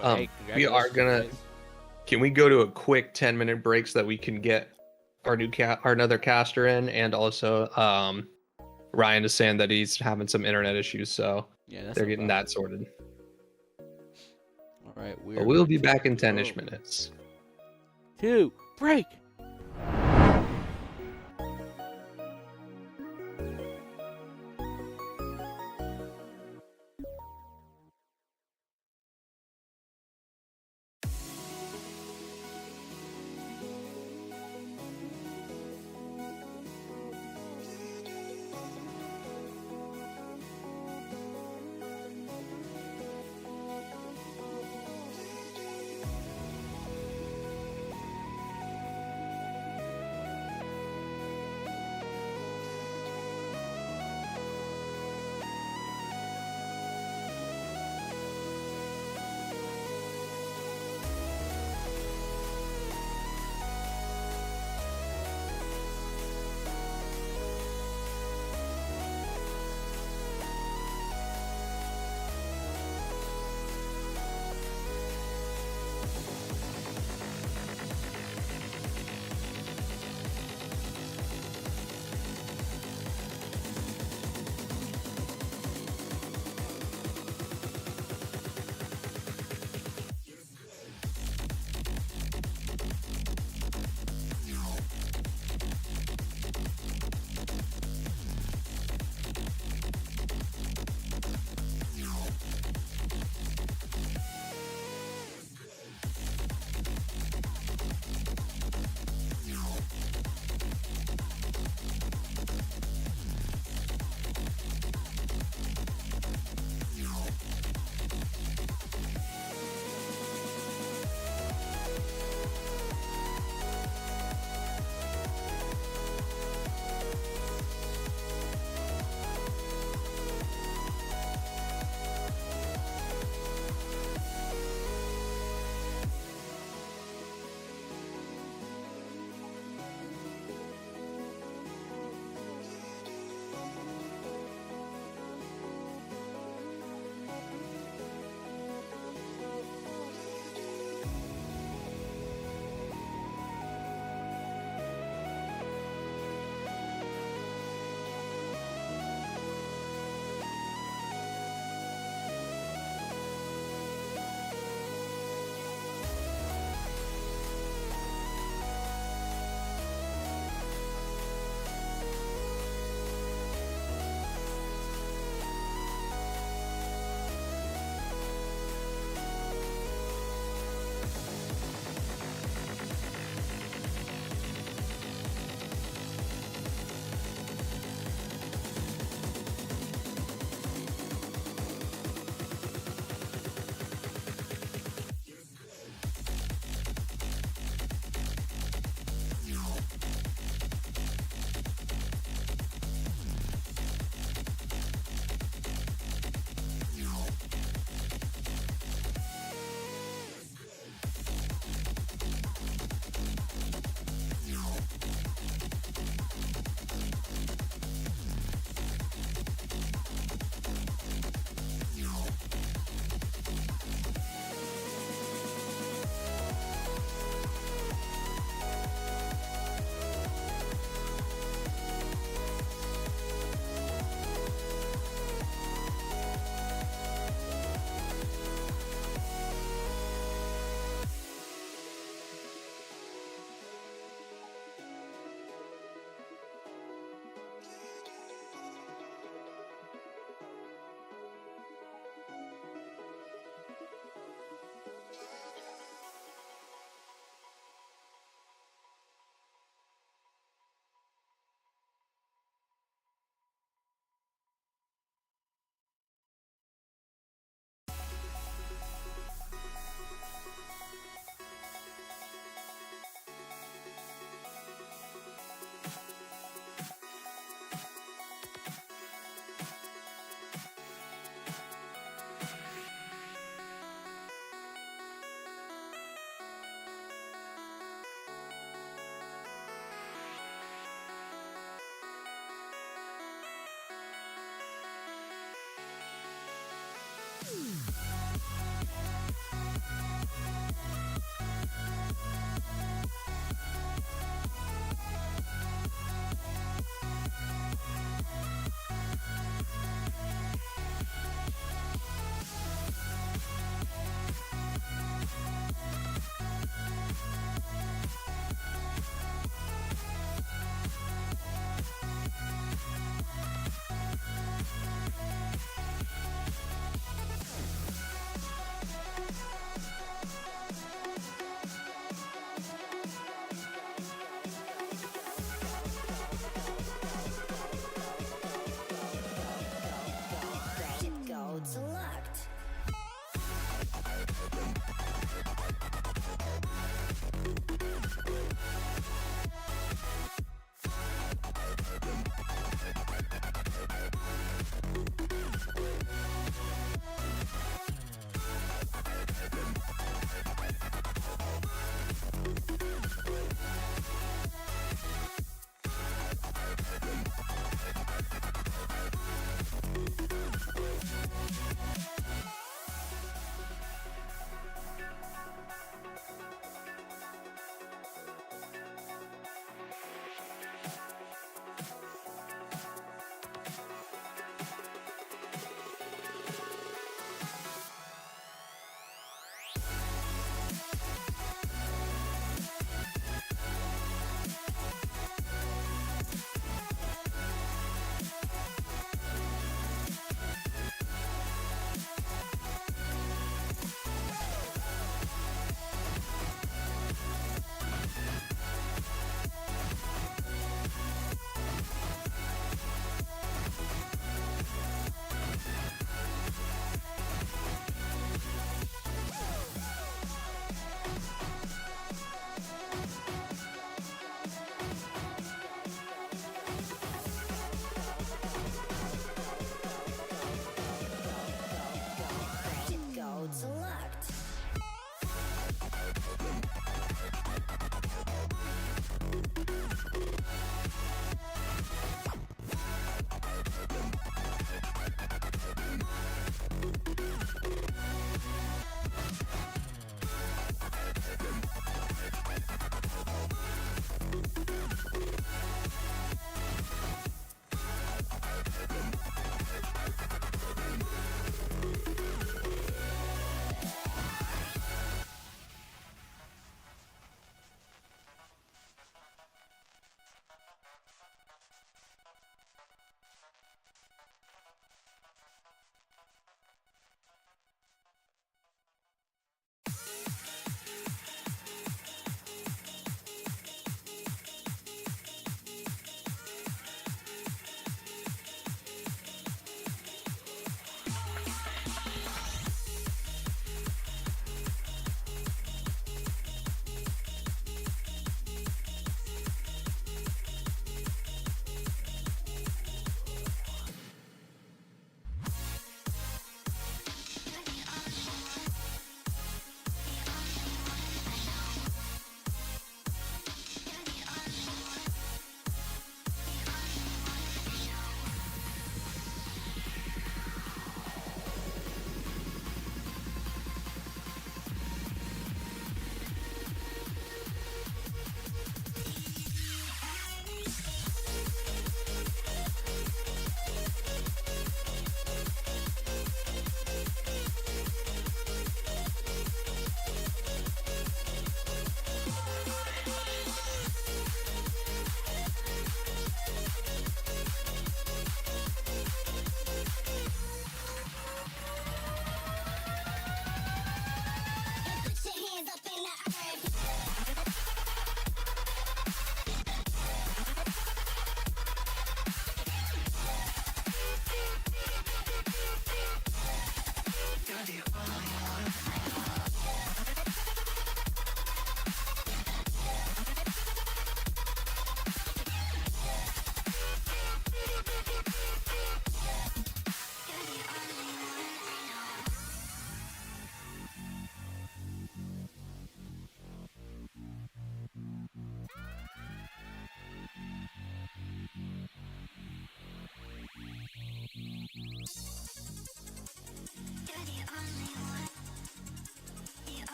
Hey, we are gonna. Can we go to a quick 10-minute break so that we can get our another caster in, and also Ryan is saying that he's having some internet issues, so they're getting that sorted. All right, we'll be back in 10-ish minutes. 2 break.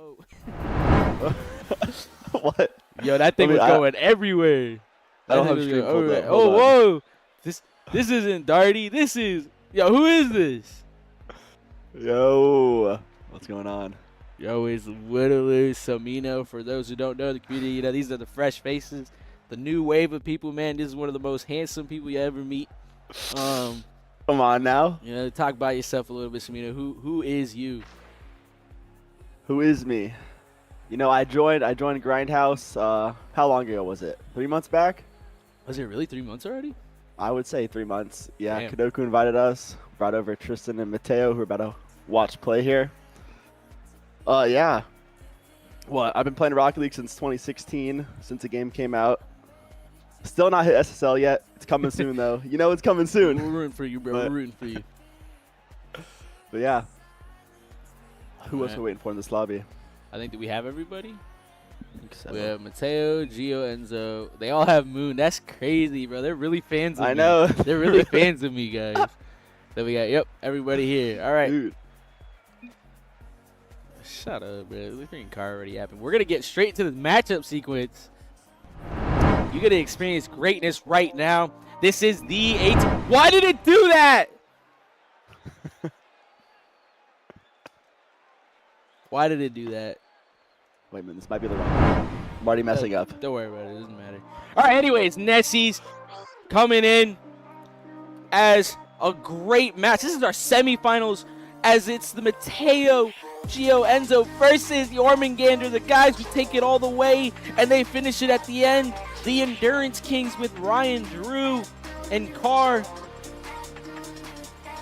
Oh. What? Yo, that thing I mean, was going everywhere. I don't That have thing was stream going pulled up. everywhere. Hold Oh, on. whoa. This isn't Darty. This is, yo, who is this? Yo, what's going on? Yo, it's literally Samino. For those who don't know the community, you know, these are the fresh faces, the new wave of people, man. This is one of the most handsome people you ever meet. Come on now. You know, talk about yourself a little bit, Samino. Who is you? Who is me? You know, I joined Grindhouse. How long ago was it? 3 months back? Was it really 3 months already? I would say 3 months. Yeah, Damn. Kadoku invited us. Brought over Tristan and Mateo, who are about to watch play here. Yeah. What? I've been playing Rocket League since 2016, since the game came out. Still not hit SSL yet. It's coming soon, though. You know it's coming We're soon. rooting for you, bro. But- We're rooting for you. But yeah. Who else Alright. are we waiting for in this lobby? I think that we have everybody. I think so. We have Mateo, Gio, Enzo. They all have Moon. That's crazy, bro. They're really fans of me. I know. They're really fans of me, guys. Then we got, everybody here. All right. Dude. Shut up, bro. The freaking car already happened. We're going to get straight to the matchup sequence. You're going to experience greatness right now. This is the 8. Why did it do that? Why did it do that? Wait a minute, this might be the wrong one. I'm already messing up. Don't worry about it. It doesn't matter. All right, anyways, Nessies coming in as a great match. This is our semifinals as it's the Mateo, Gio, Enzo versus Jormungandr, the guys who take it all the way, and they finish it at the end. The Endurance Kings with Ryan, Drew, and Carr.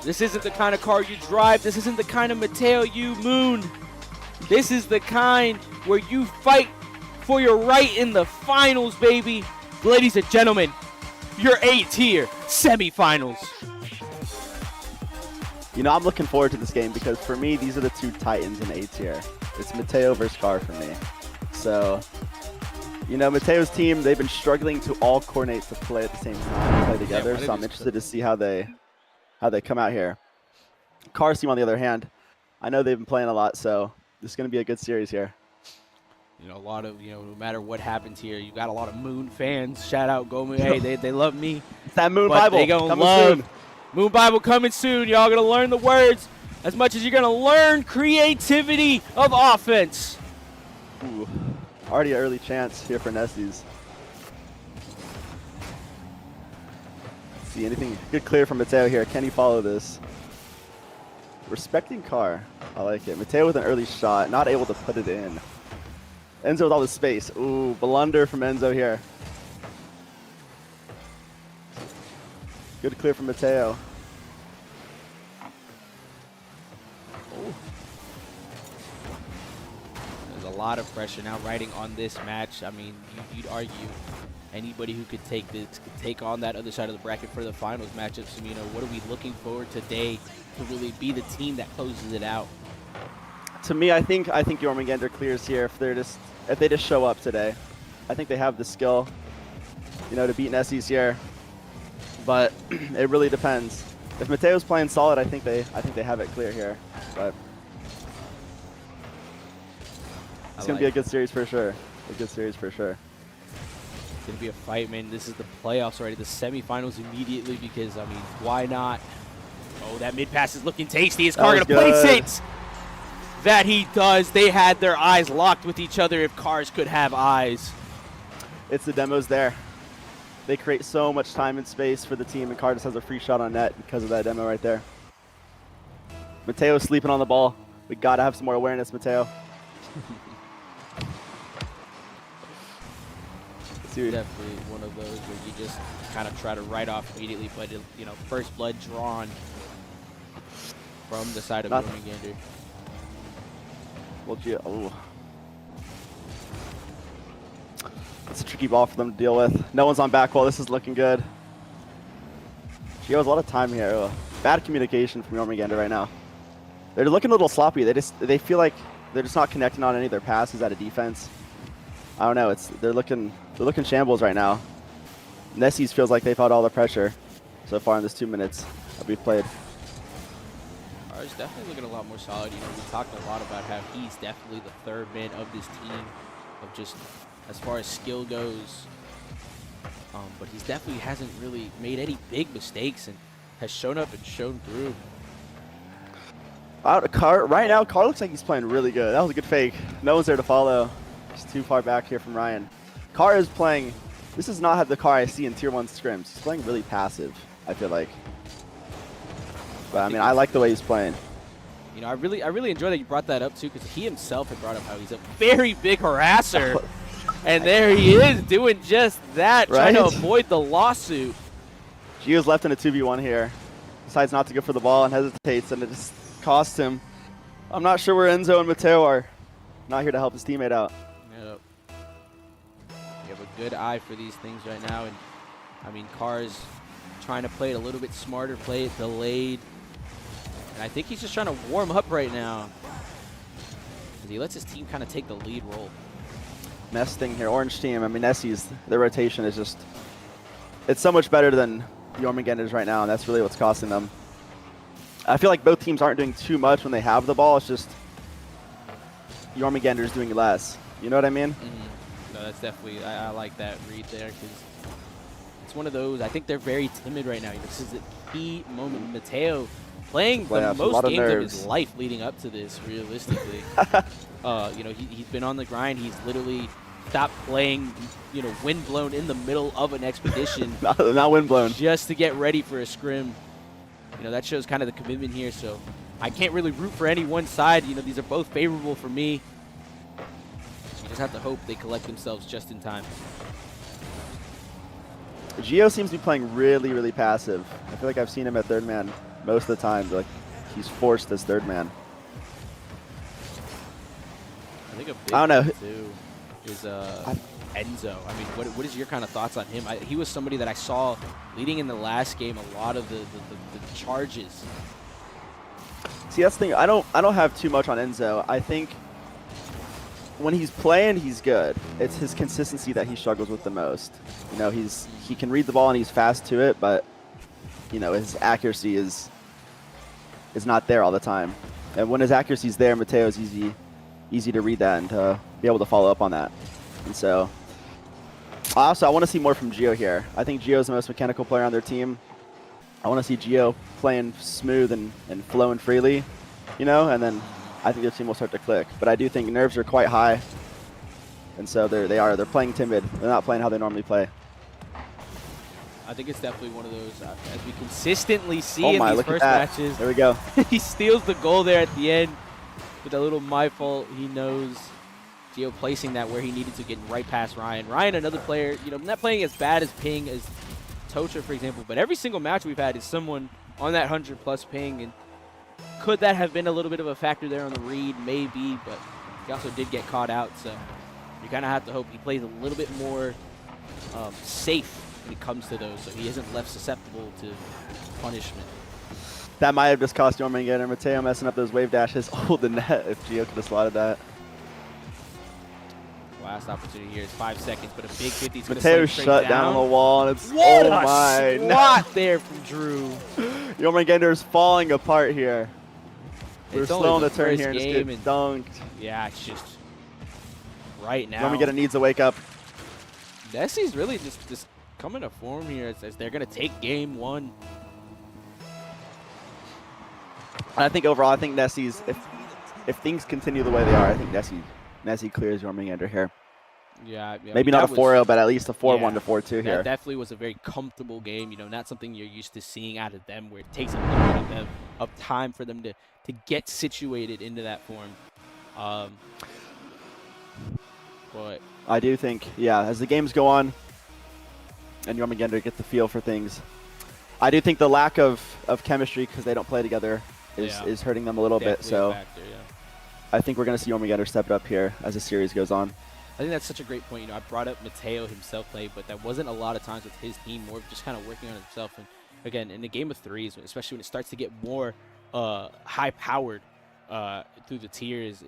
This isn't the kind of car you drive. This isn't the kind of Mateo you moon. This is the kind where you fight for your right in the finals, baby. Ladies and gentlemen, your A-tier semifinals. You know, I'm looking forward to this game because for me, these are the two titans in A tier. It's Mateo versus Carr for me. So, you know, Mateo's team, they've been struggling to all coordinate to play at the same time, play together. why So they I'm just interested to see how they come out here. Carr's team, on the other hand, I know they've been playing a lot, so this is going to be a good series here. You know, a lot of, no matter what happens here, you got a lot of Moon fans. Shout out, Go Moon. Hey, they love me. It's that Moon But Bible they gonna coming love soon. Moon Bible coming soon. Y'all gonna learn the words as much as you're gonna learn creativity of offense. Ooh, already an early chance here for Nessies. See anything good clear from Mateo here? Can he follow this? Respecting Carr. I like it. Mateo with an early shot, not able to put it in. Enzo with all the space. Ooh, blunder from Enzo here. Good clear from Mateo. There's a lot of pressure now riding on this match. I mean, you'd argue anybody who could take this could take on that other side of the bracket for the finals matchup. So, what are we looking for today to really be the team that closes it out? To me, I think Jormungandr clears here if they just show up today. I think they have the skill, to beat Nessies here. But it really depends. If Mateo's playing solid, I think they have it clear here. But it's gonna be a good series for sure. A good series for sure. It's going to be a fight, man. This is the playoffs already, the semifinals immediately because, I mean, why not? Oh, that mid pass is looking tasty. Is Carr That going to was place good. it? That he does. They had their eyes locked with each other if Cars could have eyes. It's the demos there. They create so much time and space for the team, and Carr just has a free shot on net because of that demo right there. Mateo's sleeping on the ball. We gotta have some more awareness, Mateo. Definitely one of those where you just kind of try to write off immediately, but first blood drawn from the side of Jormungandr. Well, gee, oh. a tricky ball for them to deal with. No one's on back wall. This is looking good. Gio has a lot of time here. Ugh. Bad communication from Jormungandr right now. They're looking a little sloppy. They feel like they're just not connecting on any of their passes out of defense. I don't know. They're looking shambles right now. Nessies feels like they've had all the pressure so far in this 2 minutes that we've played. Cars definitely looking a lot more solid. You know, we talked a lot about how he's definitely the third man of this team, of just as far as skill goes. But he's definitely hasn't really made any big mistakes and has shown up and shown through. Right now, Carr looks like he's playing really good. That was a good fake. No one's there to follow. He's too far back here from Ryan. Carr is playing. This is not the Carr I see in Tier 1 scrims. He's playing really passive, I feel like. But I mean, I like the way he's playing. You know, I really enjoy that you brought that up too, because he himself had brought up how he's a very big harasser. And there he is doing just that, right? Trying to avoid the lawsuit. Gio's left in a 2v1 here. Decides not to go for the ball and hesitates, and it just costs him. I'm not sure where Enzo and Mateo are. Not here to help his teammate out. Yep. You have a good eye for these things right now, and I mean, Carr's trying to play it a little bit smarter, play it delayed. And I think he's just trying to warm up right now. He lets his team kind of take the lead role. Nesting here, orange team. I mean, Nessie's, their rotation is just, it's so much better than Jormungandr's right now, and that's really what's costing them. I feel like both teams aren't doing too much when they have the ball. It's just Jormungandr's doing less. You know what I mean? Mm-hmm. No, that's definitely, I like that read there, because it's one of those, I think they're very timid right now. This is a key moment. Mateo playing the most games of his life leading up to this, realistically. You know, he's been on the grind. He's literally stopped playing, you know, windblown in the middle of an expedition. not windblown. Just to get ready for a scrim. You know, that shows kind of the commitment here. So I can't really root for any one side. You know, these are both favorable for me. You just have to hope they collect themselves just in time. Gio seems to be playing really, really passive. I feel like I've seen him at third man most of the time. Like, he's forced as third man. I think a big I don't know. thing too is Enzo. I mean, what is your kind of thoughts on him? He was somebody that I saw leading in the last game a lot of the charges. See, that's the thing. I don't have too much on Enzo. I think when he's playing, he's good. It's his consistency that he struggles with the most. You know, he can read the ball and he's fast to it, but you know, his accuracy is not there all the time. And when his accuracy is there, Mateo's easy to read that and to be able to follow up on that. And so, I want to see more from Gio here. I think Gio's the most mechanical player on their team. I want to see Gio playing smooth and flowing freely, you know, and then I think their team will start to click. But I do think nerves are quite high, and so they're playing timid. They're not playing how they normally play. I think it's definitely one of those, as we consistently see in these look first at that. matches. There we go. He steals the goal there at the end with a little my fault. He knows Gio placing that where he needed to, get right past Ryan. Ryan, another player, you know, not playing as bad as ping as Tocha, for example, but every single match we've had is someone on that 100+ ping. And could that have been a little bit of a factor there on the read? Maybe, but he also did get caught out, so you kind of have to hope he plays a little bit more safe when it comes to those, so he isn't left susceptible to punishment. That might have just cost Jormungandr. Mateo messing up those wave dashes. Oh, the net if Gio could have slotted that. Last opportunity here is 5 seconds, but a big 50 is going to Mateo shut down on the wall, and it's what oh a my! swat there from Drew. Jormungandr is falling apart here. We're It's only slow on the the turn first here, and just game get and- dunked. Yeah, it's just right now. Jormungandr needs to wake up. Nessie's really just coming to form here as they're going to take game one. I think overall, I think Nessie's, if things continue the way they are, I think Nessie clears Jormungandr here. Yeah, Maybe not a 4-0, but at least a 4-1 to 4-2 That here. definitely was a very comfortable game. You know, not something you're used to seeing out of them, where it takes a little bit of time for them to get situated into that form. But I do think, yeah, as the games go on, and Jormungandr get the feel for things, I do think the lack of chemistry, because they don't play together, is hurting them a little bit. definitely So a factor, yeah. I think we're going to see Jormungandr step it up here as the series goes on. I think that's such a great point. You know, I brought up Mateo himself play, but that wasn't a lot of times with his team, more of just kind of working on himself. And again, in the game of threes, especially when it starts to get more high-powered through the tiers,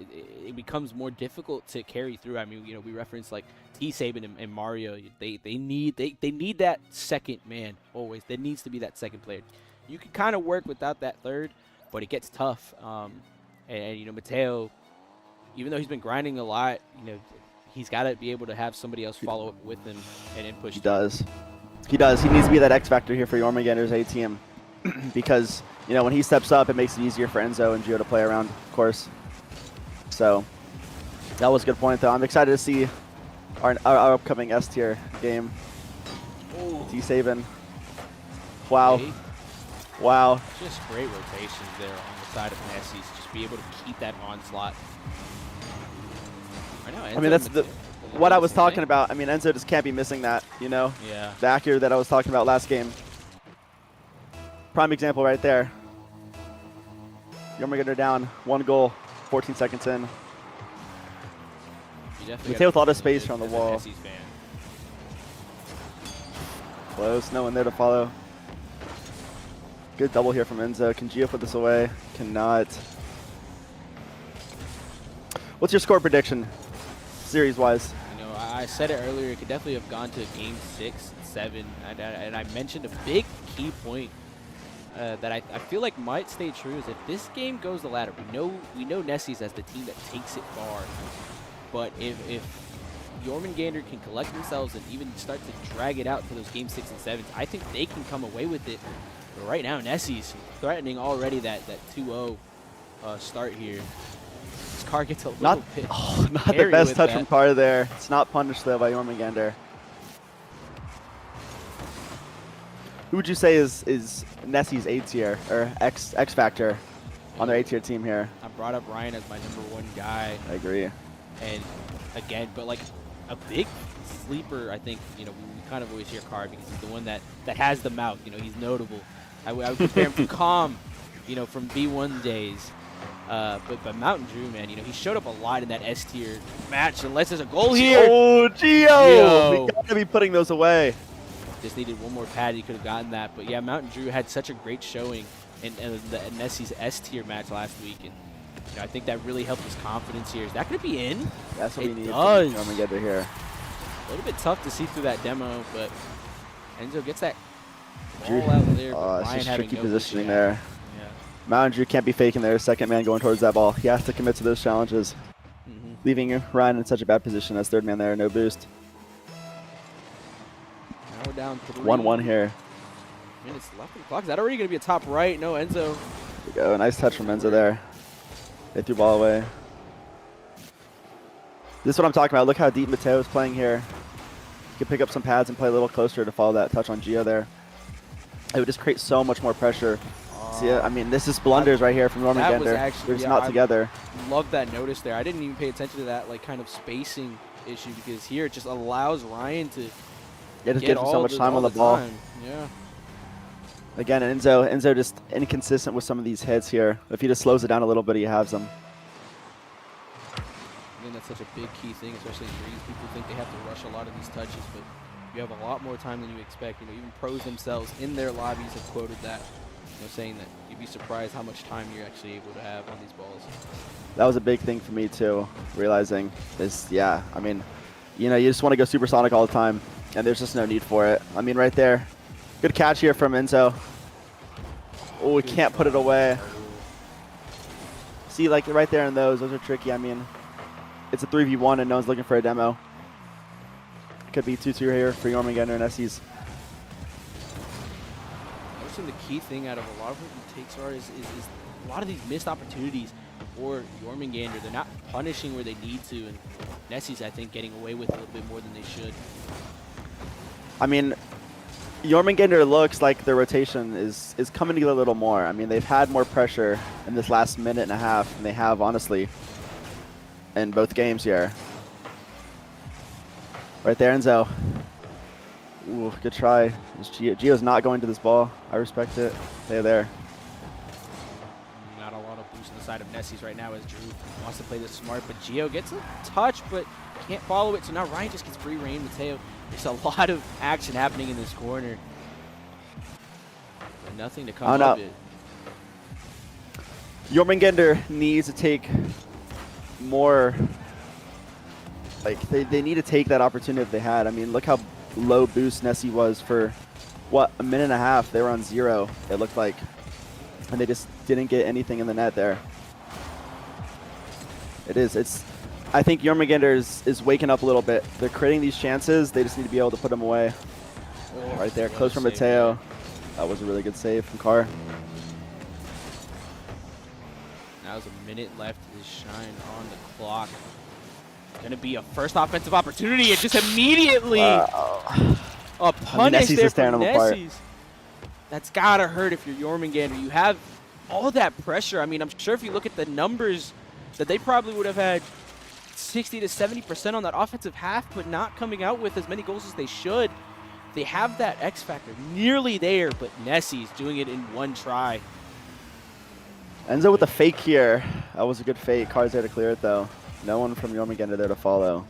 it becomes more difficult to carry through. I mean, you know, we referenced like T. Saban and Mario. They need that second man always. There needs to be that second player. You can kind of work without that third, but it gets tough. And you know, Mateo, even though he's been grinding a lot, you know, he's got to be able to have somebody else follow up with him and push. He does. He does. He needs to be that X factor here for Jormungandr's A team, because you know when he steps up, it makes it easier for Enzo and Gio to play around, of course. So that was a good point, though. I'm excited to see our upcoming S tier game. T. Saban. Wow. Okay. Wow. Just great rotations there on the side of Nessie. Just be able to keep that onslaught. I mean, that's what I was talking about. I mean, Enzo just can't be missing that, you know? Yeah. The accuracy that I was talking about last game. Prime example right there. Jormungandr down, 1 goal, 14 seconds in. Mateo with a lot of space from the wall. Close, no one there to follow. Good double here from Enzo. Can Gio put this away? Cannot. What's your score prediction, series-wise? You know, I said it earlier. It could definitely have gone to game 6, 7, and I mentioned a big key point that I feel like might stay true is if this game goes the ladder, we know Nessie's as the team that takes it far, but if Jormungandr can collect themselves and even start to drag it out to those game 6 and 7s, I think they can come away with it. But right now, Nessie's threatening already that 2-0 start here. This car gets a little bit not the best touch from Car there. It's not punished though by Jormungandr. Who would you say is Nessie's A tier or X factor on their A tier team here? I brought up Ryan as my #1 guy. I agree. And again, but like a big sleeper, I think, you know, we kind of always hear Car because he's the one that has the mouth. You know, he's notable. I would compare him to Calm, you know, from B1 days. But Mountain Drew, man, you know, he showed up a lot in that S tier match. Unless there's a goal here. Oh, Gio! We gotta be putting those away. Just needed one more pad. He could have gotten that. But yeah, Mountain Drew had such a great showing in the Nessie's S tier match last week, and you know, I think that really helped his confidence here. Is that going to be in? That's what we need. Does. From Jormungandr here. A little bit tough to see through that demo, but Enzo gets that ball out there. Oh, it's just tricky positioning vision. there. Yeah. Mountain Drew can't be faking there. Second man going towards that ball. He has to commit to those challenges. Leaving Ryan in such a bad position as third man there. No boost. Now we're down 3. 1-1 here. Minutes left on the clock. Is that already going to be a top right? No, Enzo. There we go. Nice touch from Enzo there. They threw ball away. This is what I'm talking about. Look how deep Mateo is playing here. He could pick up some pads and play a little closer to follow that touch on Gio there. It would just create so much more pressure. See, I mean, this is blunders right here from Jormungandr. They're just not together. Love that notice there. I didn't even pay attention to that like kind of spacing issue because here it just allows Ryan to just gives him so much time on the ball. Yeah. Again, Enzo just inconsistent with some of these hits here. If he just slows it down a little bit, he has them. Again, that's such a big key thing, especially in threes. People think they have to rush a lot of these touches, but you have a lot more time than you expect. You know, even pros themselves in their lobbies have quoted that, you know, saying that you'd be surprised how much time you're actually able to have on these balls. That was a big thing for me too, realizing this. Yeah, I mean, you know, you just want to go supersonic all the time, and there's just no need for it. I mean, right there. Good catch here from Enzo. Oh, we can't put it away. See, like right there in those are tricky. I mean, it's a 3v1 and no one's looking for a demo. Could be 2-2 here for Jormungandr and Nessie's. I think the key thing out of a lot of what he takes are is a lot of these missed opportunities for Jormungandr. They're not punishing where they need to, and Nessie's, I think, getting away with a little bit more than they should. I mean, Jormungandr looks like the rotation is coming together a little more. I mean, they've had more pressure in this last minute and a half than they have, honestly, in both games here. Right there, Enzo. Ooh, good try. Gio's not going to this ball. I respect it. Stay there. Not a lot of boost on the side side of Nessies right now as Drew wants to play this smart, but Gio gets a touch, but can't follow it. So now Ryan just gets free reign. Mateo, there's a lot of action happening in this corner. But nothing to come of it. Jormungandr needs to take more, like, they need to take that opportunity if they had. I mean, look how low boost Nessie was for, what, a minute and a half. They were on 0, it looked like. And they just didn't get anything in the net there. I think Jormungandr is waking up a little bit. They're creating these chances. They just need to be able to put them away. Right there, close from Mateo. That was a really good save from Carr. Now there's a minute left to shine on the clock. Going to be a first offensive opportunity, and just immediately a punish there for Nessies. That's got to hurt if you're Jormungandr. You have all that pressure. I mean, I'm sure if you look at the numbers, that they probably would have had 60 to 70% on that offensive half, but not coming out with as many goals as they should. They have that X factor nearly there, but Nessie's doing it in one try. Enzo with the fake here. That was a good fake. Carr's there to clear it, though. No one from Jormungandr there to follow.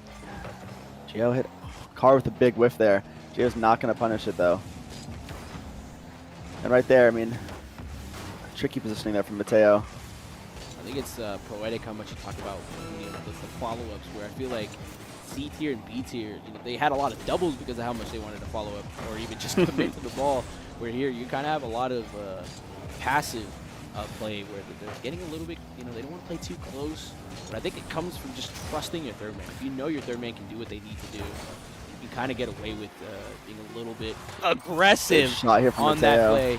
Gio hit Carr with a big whiff there. Gio's not going to punish it, though. And right there, I mean, tricky positioning there from Mateo. I think it's poetic how much you talk about the follow-ups, where I feel like C tier and B tier, they had a lot of doubles because of how much they wanted to follow up or even just commit to the ball. Where here you kind of have a lot of passive play where they're getting a little bit, they don't want to play too close. But I think it comes from just trusting your third man. If you know your third man can do what they need to do, you kind of get away with being a little bit aggressive on that play.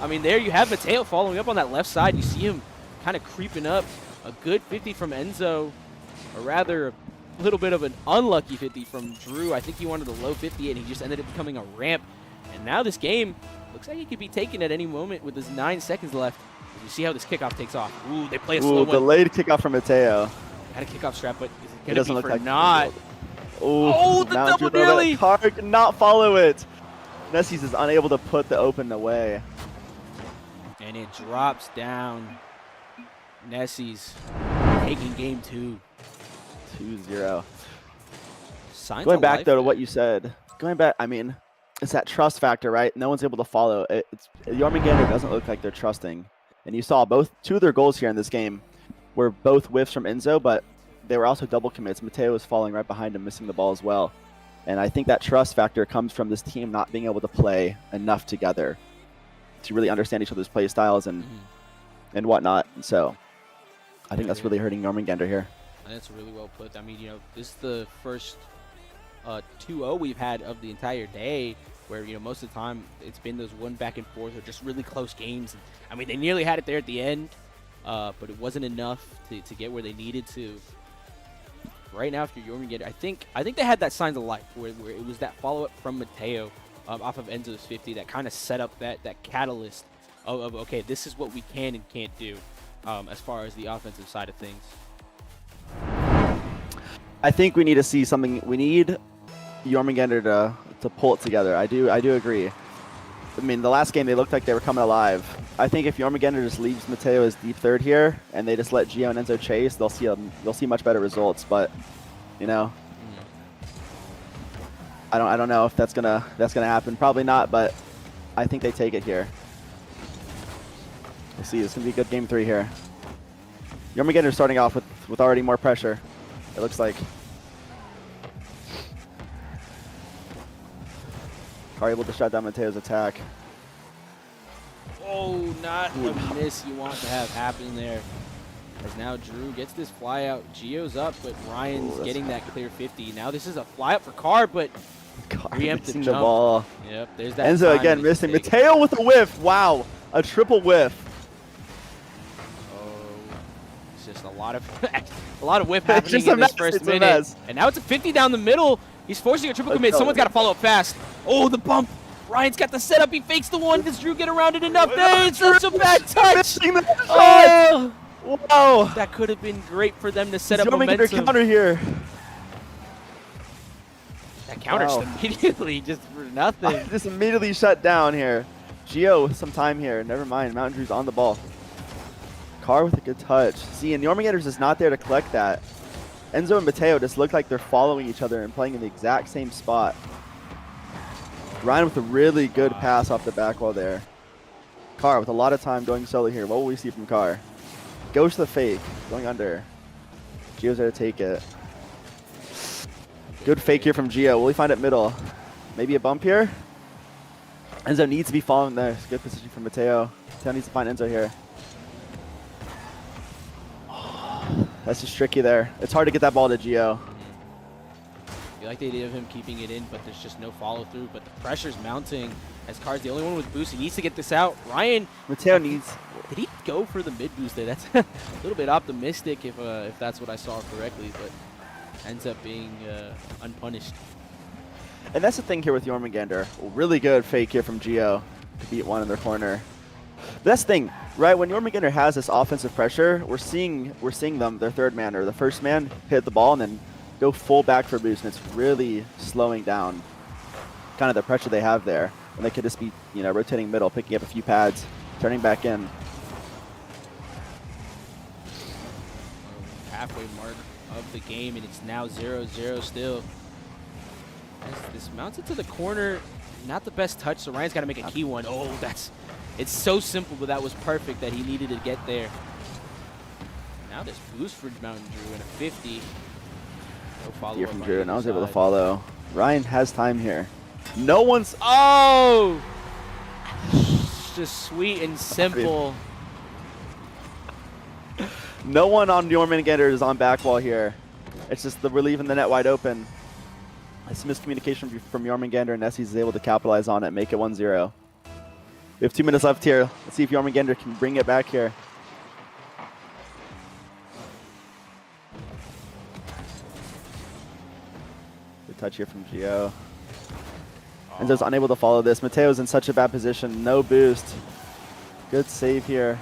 I mean, there you have Mateo following up on that left side. You see him kind of creeping up. A good 50 from Enzo, or rather a little bit of an unlucky 50 from Drew. I think he wanted a low 50, and he just ended up becoming a ramp. And now this game looks like it could be taken at any moment with his 9 seconds left. You see how this kickoff takes off. Ooh, they play a slow one. Delayed kickoff from Mateo. Had a kickoff strap, but is it going to be for like not? Oh, the double nearly! Carr could not follow it. Nessies is unable to put the open away. And it drops down. Nessies taking game 2. 2-0. Signs Going of back, life though, to there. what you said. Going back, I mean, it's that trust factor, right? No one's able to follow. Jormungandr doesn't look like they're trusting. And you saw two of their goals here in this game were both whiffs from Enzo, but they were also double commits. Mateo was falling right behind him, missing the ball as well. And I think that trust factor comes from this team not being able to play enough together to really understand each other's play styles and whatnot. And so I think that's really hurting Jormungandr here. And that's really well put. I mean, this is the first 2-0 we've had of the entire day, where most of the time it's been those one back and forth or just really close games. I mean, they nearly had it there at the end, but it wasn't enough to get where they needed to. Right now, if you're Jormungandr, I think they had that signs of life where it was that follow-up from Mateo off of Enzo's 50 that kind of set up that catalyst of okay, this is what we can and can't do as far as the offensive side of things. I think we need to see something. We need Jormungandr to pull it together. I do agree. I mean, the last game they looked like they were coming alive. I think if Jormungandr just leaves Mateo as deep third here and they just let Gio and Enzo chase, they'll see much better results. But I don't know if that's gonna happen. Probably not. But I think they take it here. We'll see. It's gonna be a good game 3 here. Jormungandr starting off with already more pressure. It looks like. Are able to shut down Mateo's attack. Oh, not a miss you want to have happen there. As now Drew gets this fly out. Gio's up, but Ryan's getting that clear 50. Now this is a fly up for Carr, but preemptive jump. The ball. Yep, there's that. Enzo again missing. Mateo with a whiff. Wow, a triple whiff. Oh, it's just a lot of whiff happening in this first it's a minute. mess. And now it's a 50 down the middle. He's forcing a triple commit. Someone's got to follow up fast. Oh, the bump. Ryan's got the setup. He fakes the one. Does Drew get around it enough? It's such a bad touch. Oh, wow. That could have been great for them to set up momentum. Their counter here. That counter's immediately just for nothing. Just immediately shut down here. Gio with some time here. Never mind. Mountain Drew's on the ball. Carr with a good touch. See, and Jormungandr's is not there to collect that. Enzo and Mateo just look like they're following each other and playing in the exact same spot. Ryan with a really good pass off the back wall there. Carr with a lot of time going solo here. What will we see from Carr? Goes to the fake, going under. Gio's there to take it. Good fake here from Gio. Will he find it middle? Maybe a bump here? Enzo needs to be following there. It's a good position from Mateo. Mateo needs to find Enzo here. That's just tricky there. It's hard to get that ball to Gio. You like the idea of him keeping it in, but there's just no follow through. But the pressure's mounting as Carr's the only one with boost. He needs to get this out. Ryan, Mateo needs... did he go for the mid boost there? That's a little bit optimistic if that's what I saw correctly, but ends up being unpunished. And that's the thing here with Jormungandr. Really good fake here from Gio to beat one in their corner. But that's the thing, right? When Jormungandr has this offensive pressure, we're seeing them, their third man or the first man, hit the ball and then go full back for boost, and it's really slowing down kind of the pressure they have there. And they could just be, you know, rotating middle, picking up a few pads, turning back in. Halfway mark of the game, and it's now 0-0 still. As this mounts it to the corner, not the best touch, so Ryan's got to make a key one. Oh, it's so simple, but that was perfect that he needed to get there. Now this boost for Mountain Drew and a 50. No follow Here up from on Drew, the and I was other able to side. follow. Ryan has time here. No one's... Oh! Just sweet and simple. No one on Jormungandr is on back wall here. It's just we're leaving the net wide open. It's miscommunication from Jormungandr, and Nessies is able to capitalize on it, make it 1-0. We have 2 minutes left here. Let's see if Jormungandr can bring it back here. Good touch here from Gio. Enzo's unable to follow this. Mateo's in such a bad position. No boost. Good save here.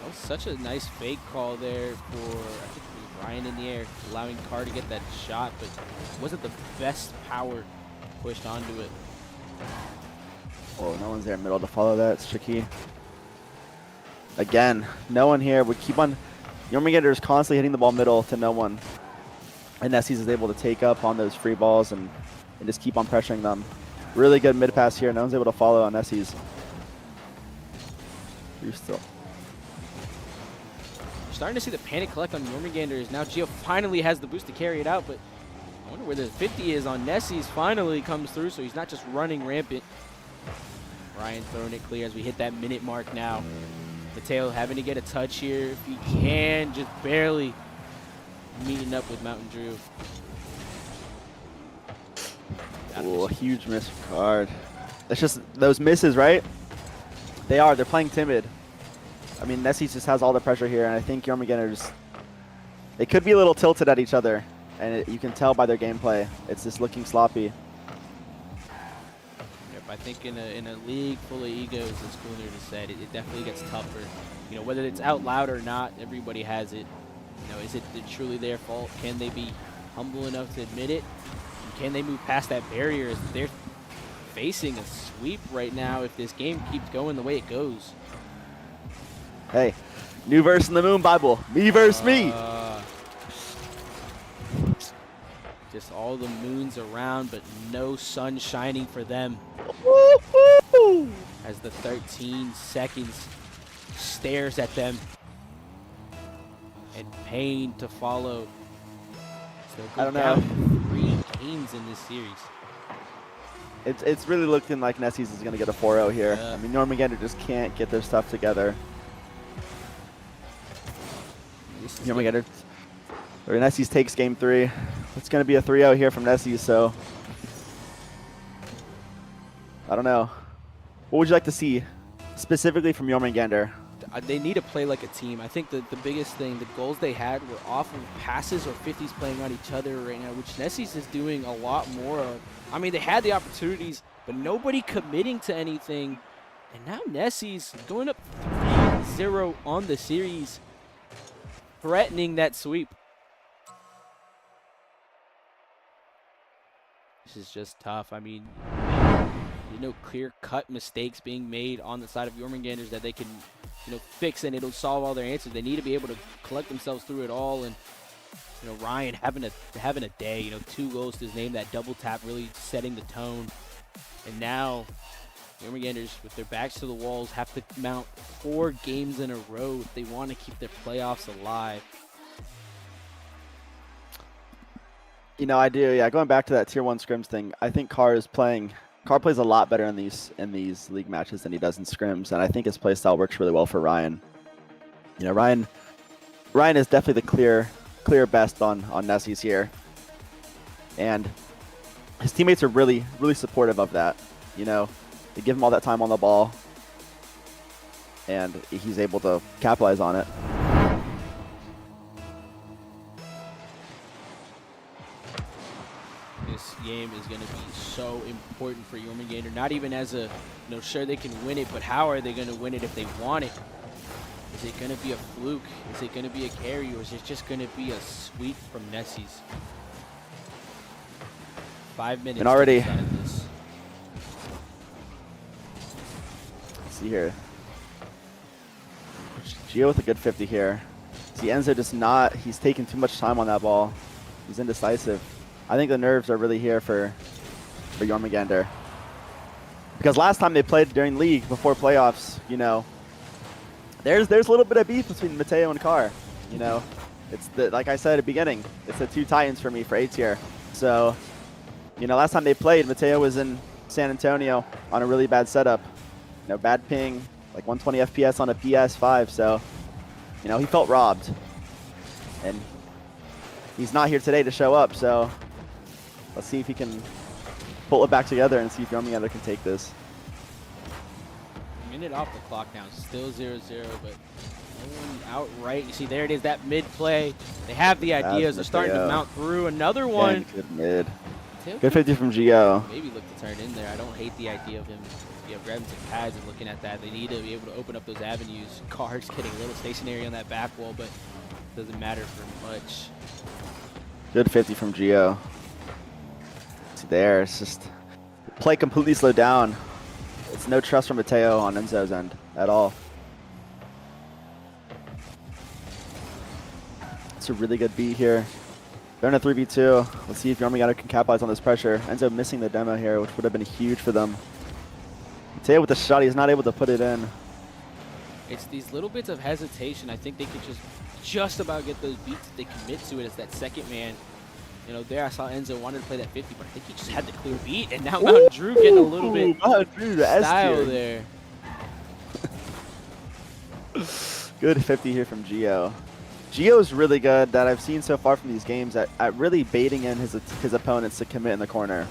That was such a nice fake call there for, I think it was Ryan in the air, allowing Carr to get that shot, but wasn't the best power pushed onto it. Oh, no one's there in middle to follow that. It's tricky. Again, no one here. We keep on... Jormungandr is constantly hitting the ball middle to no one. And Nessies is able to take up on those free balls and just keep on pressuring them. Really good mid pass here. No one's able to follow on Nessies. You're still... Starting to see the panic collect on Jormungandr as now Gio finally has the boost to carry it out, but I wonder where the 50 is on Nessies. Finally comes through, so he's not just running rampant. Ryan throwing it clear as we hit that minute mark now. Mateo having to get a touch here if he can, just barely meeting up with Mountain Drew. Oh, a huge miss from Card. It's just those misses, right? They are. They're playing timid. I mean, Nessies just has all the pressure here, and I think Jormungandr just... They could be a little tilted at each other, and you can tell by their gameplay. It's just looking sloppy. Yep, I think in a league full of egos, as Cooler just said, it definitely gets tougher. You know, whether it's out loud or not, everybody has it. You know, is it truly their fault? Can they be humble enough to admit it? And can they move past that barrier? As they're facing a sweep right now if this game keeps going the way it goes. Hey, new verse in the Moon Bible. Me versus me. Just all the moons around, but no sun shining for them. As the 13 seconds stares at them. And pain to follow. So I don't know. 3 games in this series. It's really looking like Nessies is going to get a 4-0 here. I mean, Jormungandr just can't get their stuff together. Jormungandr, or Nessies takes game 3. It's going to be a 3-0 here from Nessies, so I don't know. What would you like to see specifically from Jormungandr? They need to play like a team. I think the biggest thing, the goals they had were off of passes or 50s playing on each other right now, which Nessies is doing a lot more of. I mean, they had the opportunities, but nobody committing to anything. And now Nessies going up 3-0 on the series, threatening that sweep. This is just tough. I mean, there's no clear-cut mistakes being made on the side of Jormungandr that they can fix and it'll solve all their answers. They need to be able to collect themselves through it all. And Ryan having a day. 2 goals to his name. That double tap really setting the tone. And now Jormunganders, with their backs to the walls, have to mount 4 games in a row if they want to keep their playoffs alive. I do. Yeah, going back to that Tier 1 scrims thing, I think Carr plays a lot better in these league matches than he does in scrims, and I think his play style works really well for Ryan. Ryan is definitely the clear best on Nessies here, and his teammates are really, really supportive of that. They give him all that time on the ball, and he's able to capitalize on it. This game is going to be so important for Jormungandr. Not even as a, sure they can win it, but how are they going to win it if they want it? Is it going to be a fluke? Is it going to be a carry? Or is it just going to be a sweep from Nessies? 5 minutes. And already, to decide this. Let's see here. Gio with a good 50 here. See, Enzo just not, he's taking too much time on that ball. He's indecisive. I think the nerves are really here for Jormungandr. Because last time they played during league before playoffs, there's a little bit of beef between Mateo and Carr. It's like I said at the beginning, it's the 2 titans for me for A tier. So, last time they played, Mateo was in San Antonio on a really bad setup. Bad ping, like 120 FPS on a PS5. So, he felt robbed. And he's not here today to show up. So, let's see if he can pull it back together and see if Jormungandr can take this. Minute off the clock now, still 0-0, but no one outright. You see, there it is, that mid play. They have the ideas. They're starting to mount through. Another one. Yeah, good mid. Mateo Good 50 from Gio. Maybe look to turn in there. I don't hate the idea of him grabbing some pads and looking at that. They need to be able to open up those avenues. Carr's getting a little stationary on that back wall, but doesn't matter for much. Good 50 from Gio. See there, it's just play completely slowed down. It's no trust from Mateo on Enzo's end at all. It's a really good beat here. They're in a 3v2. Let's see if Jormungandr can capitalize on this pressure. Enzo missing the demo here, which would have been huge for them. Mateo with the shot, he's not able to put it in. It's these little bits of hesitation. I think they could just about get those beats if they commit to it as that second man. There I saw Enzo wanted to play that 50, but I think he just had the clear beat, and now Mountain Drew getting a little bit Drew, the style there. Good 50 here from Gio. Gio's really good that I've seen so far from these games at really baiting in his opponents to commit in the corner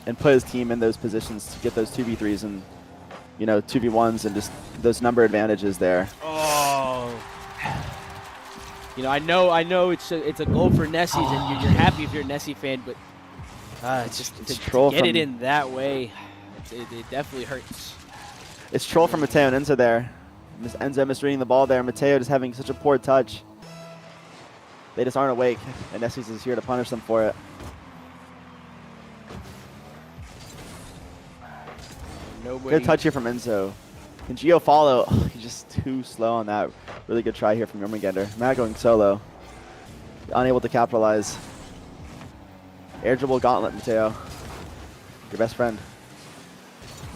and put his team in those positions to get those 2v3s and 2v1s and just those number advantages there. Oh. I know it's a goal for Nessies, and you're happy if you're a Nessie fan, but it's just to get it in that way, it definitely hurts. It's troll from Mateo and Enzo there. Enzo misreading the ball there. Mateo just having such a poor touch. They just aren't awake, and Nessies is here to punish them for it. Good touch here from Enzo. Can Gio follow? Oh, he's just too slow on that. Really good try here from Jormungandr. Matt going solo. Unable to capitalize. Air dribble gauntlet, Mateo. Your best friend.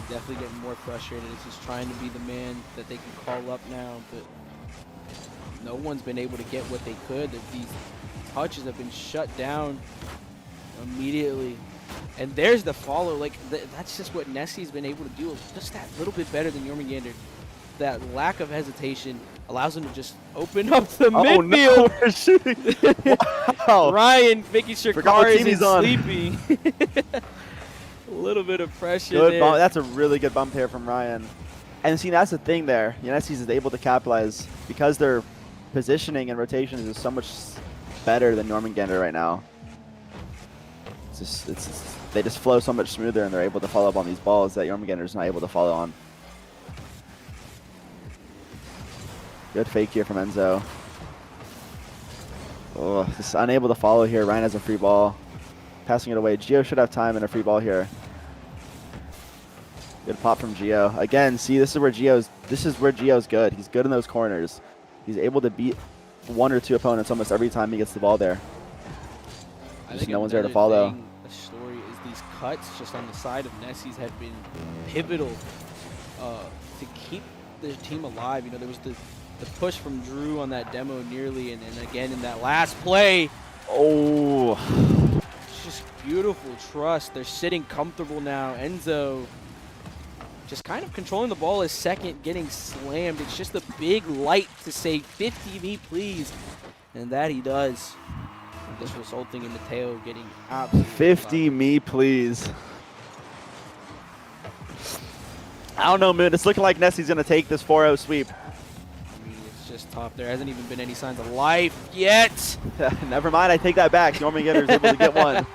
Definitely getting more frustrated. He's just trying to be the man that they can call up now, but no one's been able to get what they could. These touches have been shut down immediately. And there's the follow. That's just what Nessie's been able to do. Just that little bit better than Jormungandr. That lack of hesitation allows him to just open up the midfield. No, we're shooting. Wow. Ryan making sure Carr isn't on. sleeping. A little bit of pressure Good there. bump. That's a really good bump here from Ryan. And see, that's the thing there. Nessies is able to capitalize because their positioning and rotation is so much better than Jormungandr right now. They just flow so much smoother, and they're able to follow up on these balls that Jormungandr is not able to follow on. Good fake here from Enzo. Oh, just unable to follow here. Ryan has a free ball. Passing it away. Gio should have time and a free ball here. Good pop from Gio. Again, see, this is where Gio's good. He's good in those corners. He's able to beat 1 or 2 opponents almost every time he gets the ball there. I Just think no one's there to another follow. thing, a story is these cuts just on the side of Nessies have been pivotal to keep the team alive. You know, there was the push from Drew on that demo nearly, and then again in that last play. Oh, It's just beautiful trust. They're sitting comfortable now. Enzo just kind of controlling the ball is second, getting slammed. It's just a big light to say 50 me please, and that he does. This resulting in Mateo getting absolutely 50 me, please. I don't know, Moon. It's looking like Nessie's going to take this 4-0 sweep. I mean, it's just tough. There hasn't even been any signs of life yet. Never mind, I take that back. Jormungandr's able to get one. A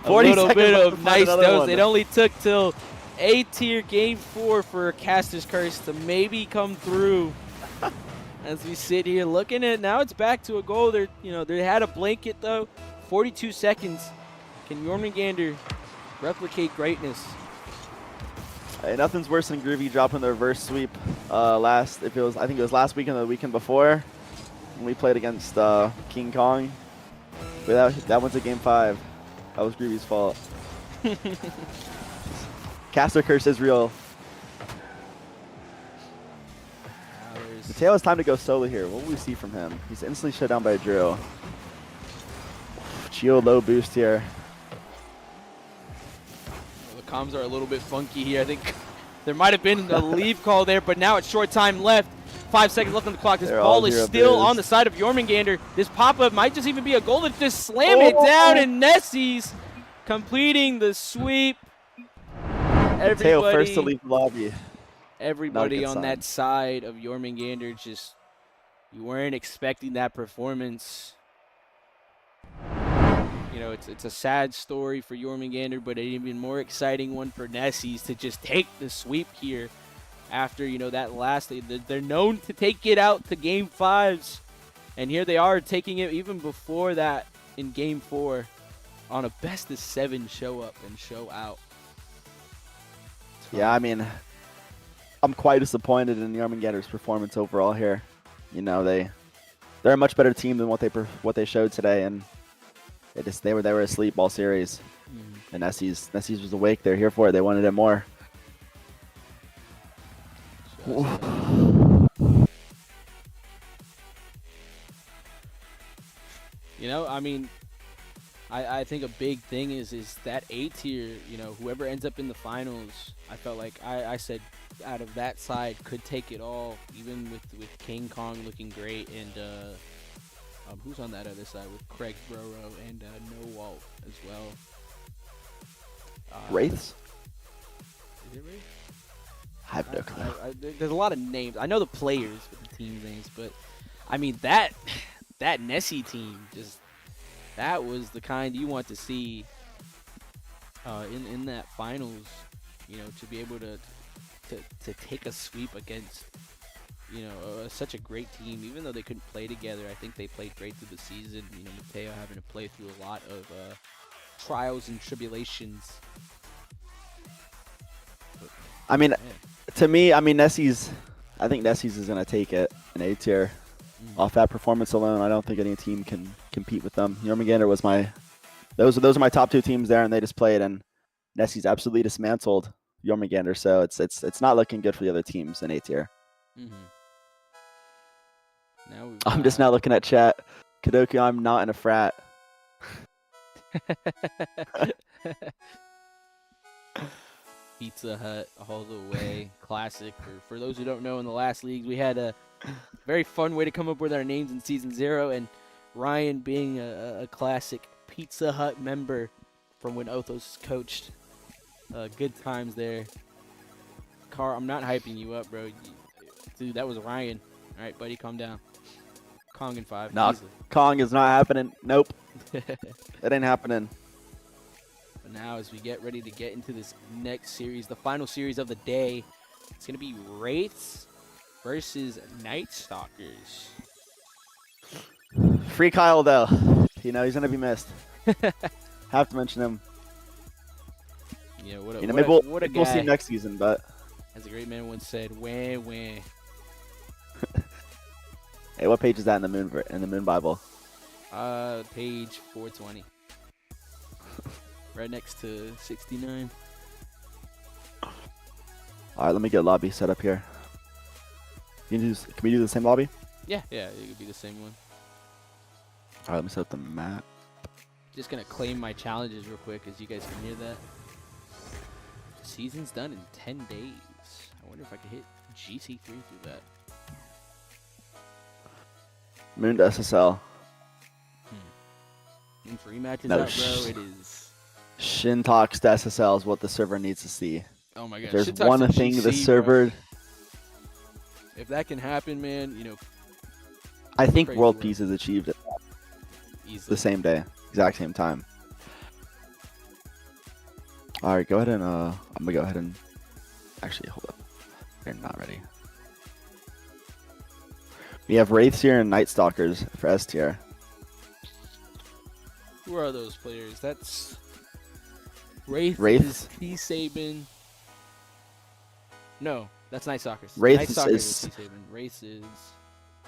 40 little seconds bit left of to find nice another dose. one. It only took till A tier game 4 for Caster's Curse to maybe come through. As we sit here looking at now, it's back to a goal. They had a blanket though. 42 seconds. Can Jormungandr replicate greatness? Hey, nothing's worse than Groovy dropping the reverse sweep I think it was last weekend or the weekend before when we played against King Kong. But that went to game 5. That was Groovy's fault. Caster Curse is real. Mateo, it's time to go solo here. What will we see from him? He's instantly shut down by Drew. Gio low boost here. The comms are a little bit funky here. I think there might have been a leave call there, but now it's short time left. 5 seconds left on the clock. This They're ball all is zero still biz. on the side of Jormungandr. This pop-up might just even be a goal to just slam it down, and Nessies completing the sweep. Mateo first to leave the lobby. Everybody Not a on good that side of Jormungandr just, you weren't expecting that performance. You know, it's a sad story for Jormungandr, but an even more exciting one for Nessies to just take the sweep here after, that last, they're known to take it out to game 5s. And here they are taking it even before that in game 4 on a best of 7 show up and show out. Yeah, I mean, I'm quite disappointed in Jormungandr's performance overall here. They're a much better team than what they showed today, and they were asleep all series. And Nessies was awake. They're here for it. They wanted it more. I think a big thing is that A tier, whoever ends up in the finals, I felt like I said out of that side could take it all, even with King Kong looking great, and who's on that other side with Craig Broro and No Walt as well. Wraiths? Is it Wraith? I have no clue. There's a lot of names. I know the players with the team names, but I mean that Nessie team that was the kind you want to see in that finals. To be able to take a sweep against such a great team. Even though they couldn't play together, I think they played great through the season. Mateo having to play through a lot of trials and tribulations. I mean, to me, Nessies. I think Nessies is gonna take it in A tier. Off that performance alone, I don't think any team can compete with them. Jormungandr was those are my top 2 teams there, and they just played, and Nessies absolutely dismantled Jormungandr. So it's not looking good for the other teams in A tier. Now I'm just now looking at chat. Kadoku, I'm not in a frat. Pizza Hut all the way. Classic. For those who don't know, in the last leagues, we had a very fun way to come up with our names in Season 0, and Ryan being a classic Pizza Hut member from when Othos coached. Good times there. Car, I'm not hyping you up, bro. Dude, that was Ryan. All right, buddy, calm down. Kong in 5. No, easily. Kong is not happening. Nope. It ain't happening. But now, as we get ready to get into this next series, the final series of the day, it's going to be Wraiths versus Night Stalkers. Free Kyle, though. He's going to be missed. Have to mention him. Yeah, what a Maybe we'll guy. see him next season, but As a great man once said, wah, wah. Hey, what page is that in the Moon Bible? Page 420. Right next to 69. All right, let me get lobby set up here. Can we do the same lobby? Yeah, it could be the same one. All right, let me set up the map. Just gonna claim my challenges real quick, as you guys can hear that. Season's done in 10 days. I wonder if I could hit GC3 through that. Moon to SSL. In 3 matches No, out, bro, it is. Shin talks to SSL is what the server needs to see. Oh my god. If there's shit talks one to thing the GC, server, bro. If that can happen, man, you know, I think Crazy world work. peace is achieved at easily. the same day, exact same time. All right, go ahead and I'm gonna go ahead and actually hold up. They're not ready. We have Wraiths here and Night Stalkers for S tier. Who are those players? That's Wraith. Wraith. Is T-Sabin. No, that's Night Stalkers. Wraith Night Stalkers is- is T-Sabin. Wraith is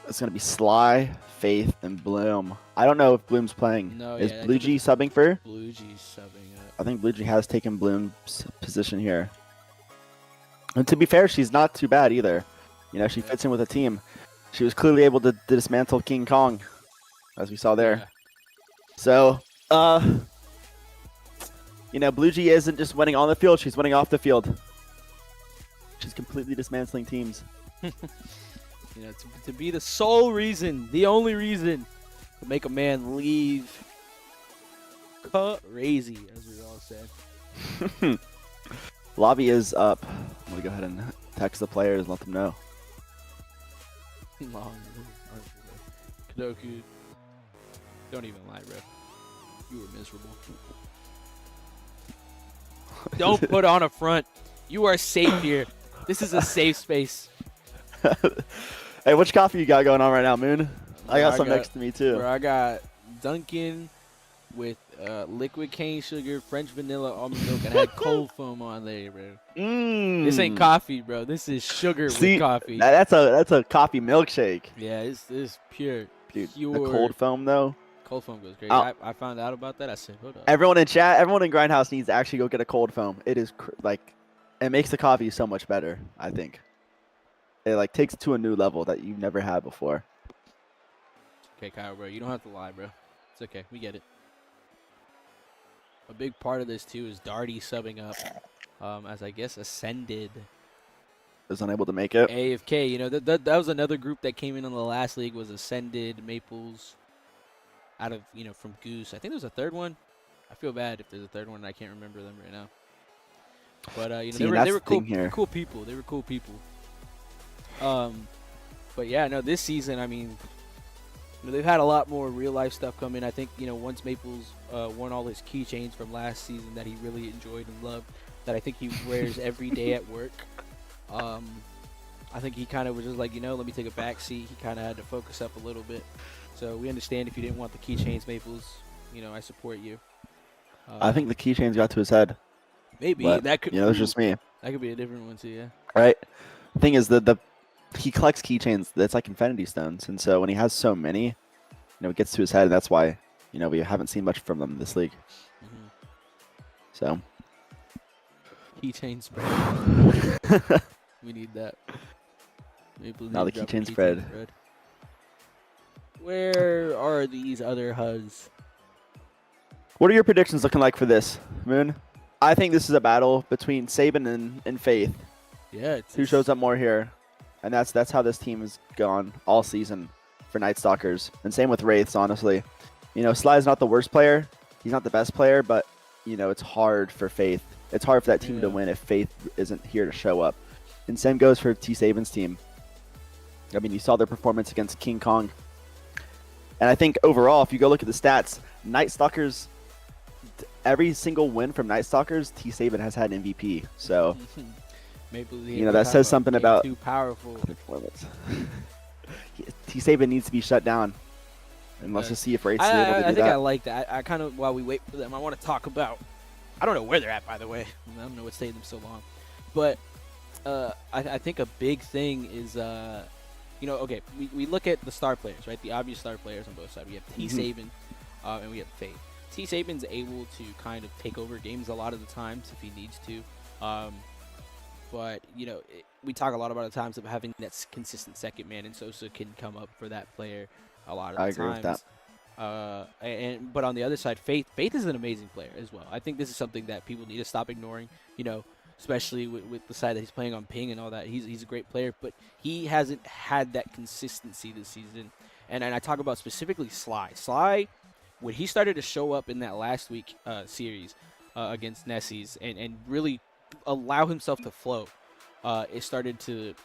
It's gonna be Sly, Faith, and Bloom. I don't know if Bloom's playing. No, Is yeah, I Blue think G subbing for? Blue G subbing up. I think Blue G has taken Bloom's position here. And to be fair, she's not too bad either. You know, she fits in with the team. She was clearly able to dismantle King Kong, as we saw there. Yeah. So, you know, Blue G isn't just winning on the field, she's winning off the field. She's completely dismantling teams. You know, to be the sole reason, the only reason to make a man leave. Crazy, as we all said. Lobby is up. I'm going to go ahead and text the players and let them know. Long. Kadoku. Don't even lie, bro. You were miserable. Don't put on a front. You are safe here. This is a safe space. Hey, which coffee you got going on right now, Moon? I Bro, got some next to me, too. Bro, I got Dunkin' with liquid cane sugar, French vanilla, almond milk, and I had cold foam on there, bro. This ain't coffee, bro. This is sugar See, with coffee. That's a coffee milkshake. Yeah, it's pure. Dude, pure. the cold foam, though. Cold foam goes crazy. Oh. I found out about that. I said, hold up. Everyone in chat, everyone in Grindhouse needs to actually go get a cold foam. It is, it makes the coffee so much better, I think. It, takes it to a new level that you've never had before. Okay, Kyle, bro, you don't have to lie, bro. It's okay. We get it. A big part of this, too, is Darty subbing up, as I guess Ascended. Was unable to make it. AFK, you know, that was another group that came in on the last league, was Ascended, Maples, out of, you know, from Goose. I think there's a third one. I feel bad if there's a third one and I can't remember them right now. But, you know, See, they that's were the cool, thing here. cool people. They were cool people. But, yeah, no, this season, I mean, you know, they've had a lot more real-life stuff come in. I think, you know, once Maples won all his keychains from last season that he really enjoyed and loved, that I think he wears every day at work, I think he kind of was just like, you know, let me take a back seat. He kind of had to focus up a little bit. So we understand if you didn't want the keychains, Maples. You know, I support you. I think the keychains got to his head. Maybe But, that could. you know, it's just me. That could be a different one too. Yeah. Right? The thing is, he collects keychains that's like Infinity Stones. And so when he has so many, you know, it gets to his head. And that's why, you know, we haven't seen much from them this league. So. Keychain spread. We need that. Maples Now need the to drop a keychain spread. Where are these other HUDs? What are your predictions looking like for this, Moon? I think this is a battle between Sabin and Faith. Yeah, it's Who shows up more here? And that's how this team has gone all season for Night Stalkers. And same with Wraiths, honestly. You know, Sly's not the worst player. He's not the best player, but, you know, it's hard for Faith. It's hard for that team to win if Faith isn't here to show up. And same goes for T-Sabin's team. I mean, you saw their performance against King Kong. And I think overall, if you go look at the stats, Night Stalkers, every single win from Night Stalkers, T-Sabin has had an MVP. So, Maples, you know, that says something about too powerful. performance. T-Sabin needs to be shut down. And let's just see if Wraiths is able to do I think that. I like that. I kind of, while we wait for them, I want to talk about, I don't know where they're at, by the way. I don't know what stayed them so long. But I think a big thing is, okay, we look at the star players, right? The obvious star players on both sides. We have T. Saban, and we have Faith. T. Saban's able to kind of take over games a lot of the times if he needs to. But, we talk a lot about the times of having that consistent second man, and Sosa can come up for that player a lot of the times. I agree with that. But on the other side, Faith is an amazing player as well. I think this is something that people need to stop ignoring, especially with the side that he's playing on ping and all that. He's a great player, but he hasn't had that consistency this season. And I talk about specifically Sly. Sly, when he started to show up in that last week series against Nessies and really allow himself to float, it started to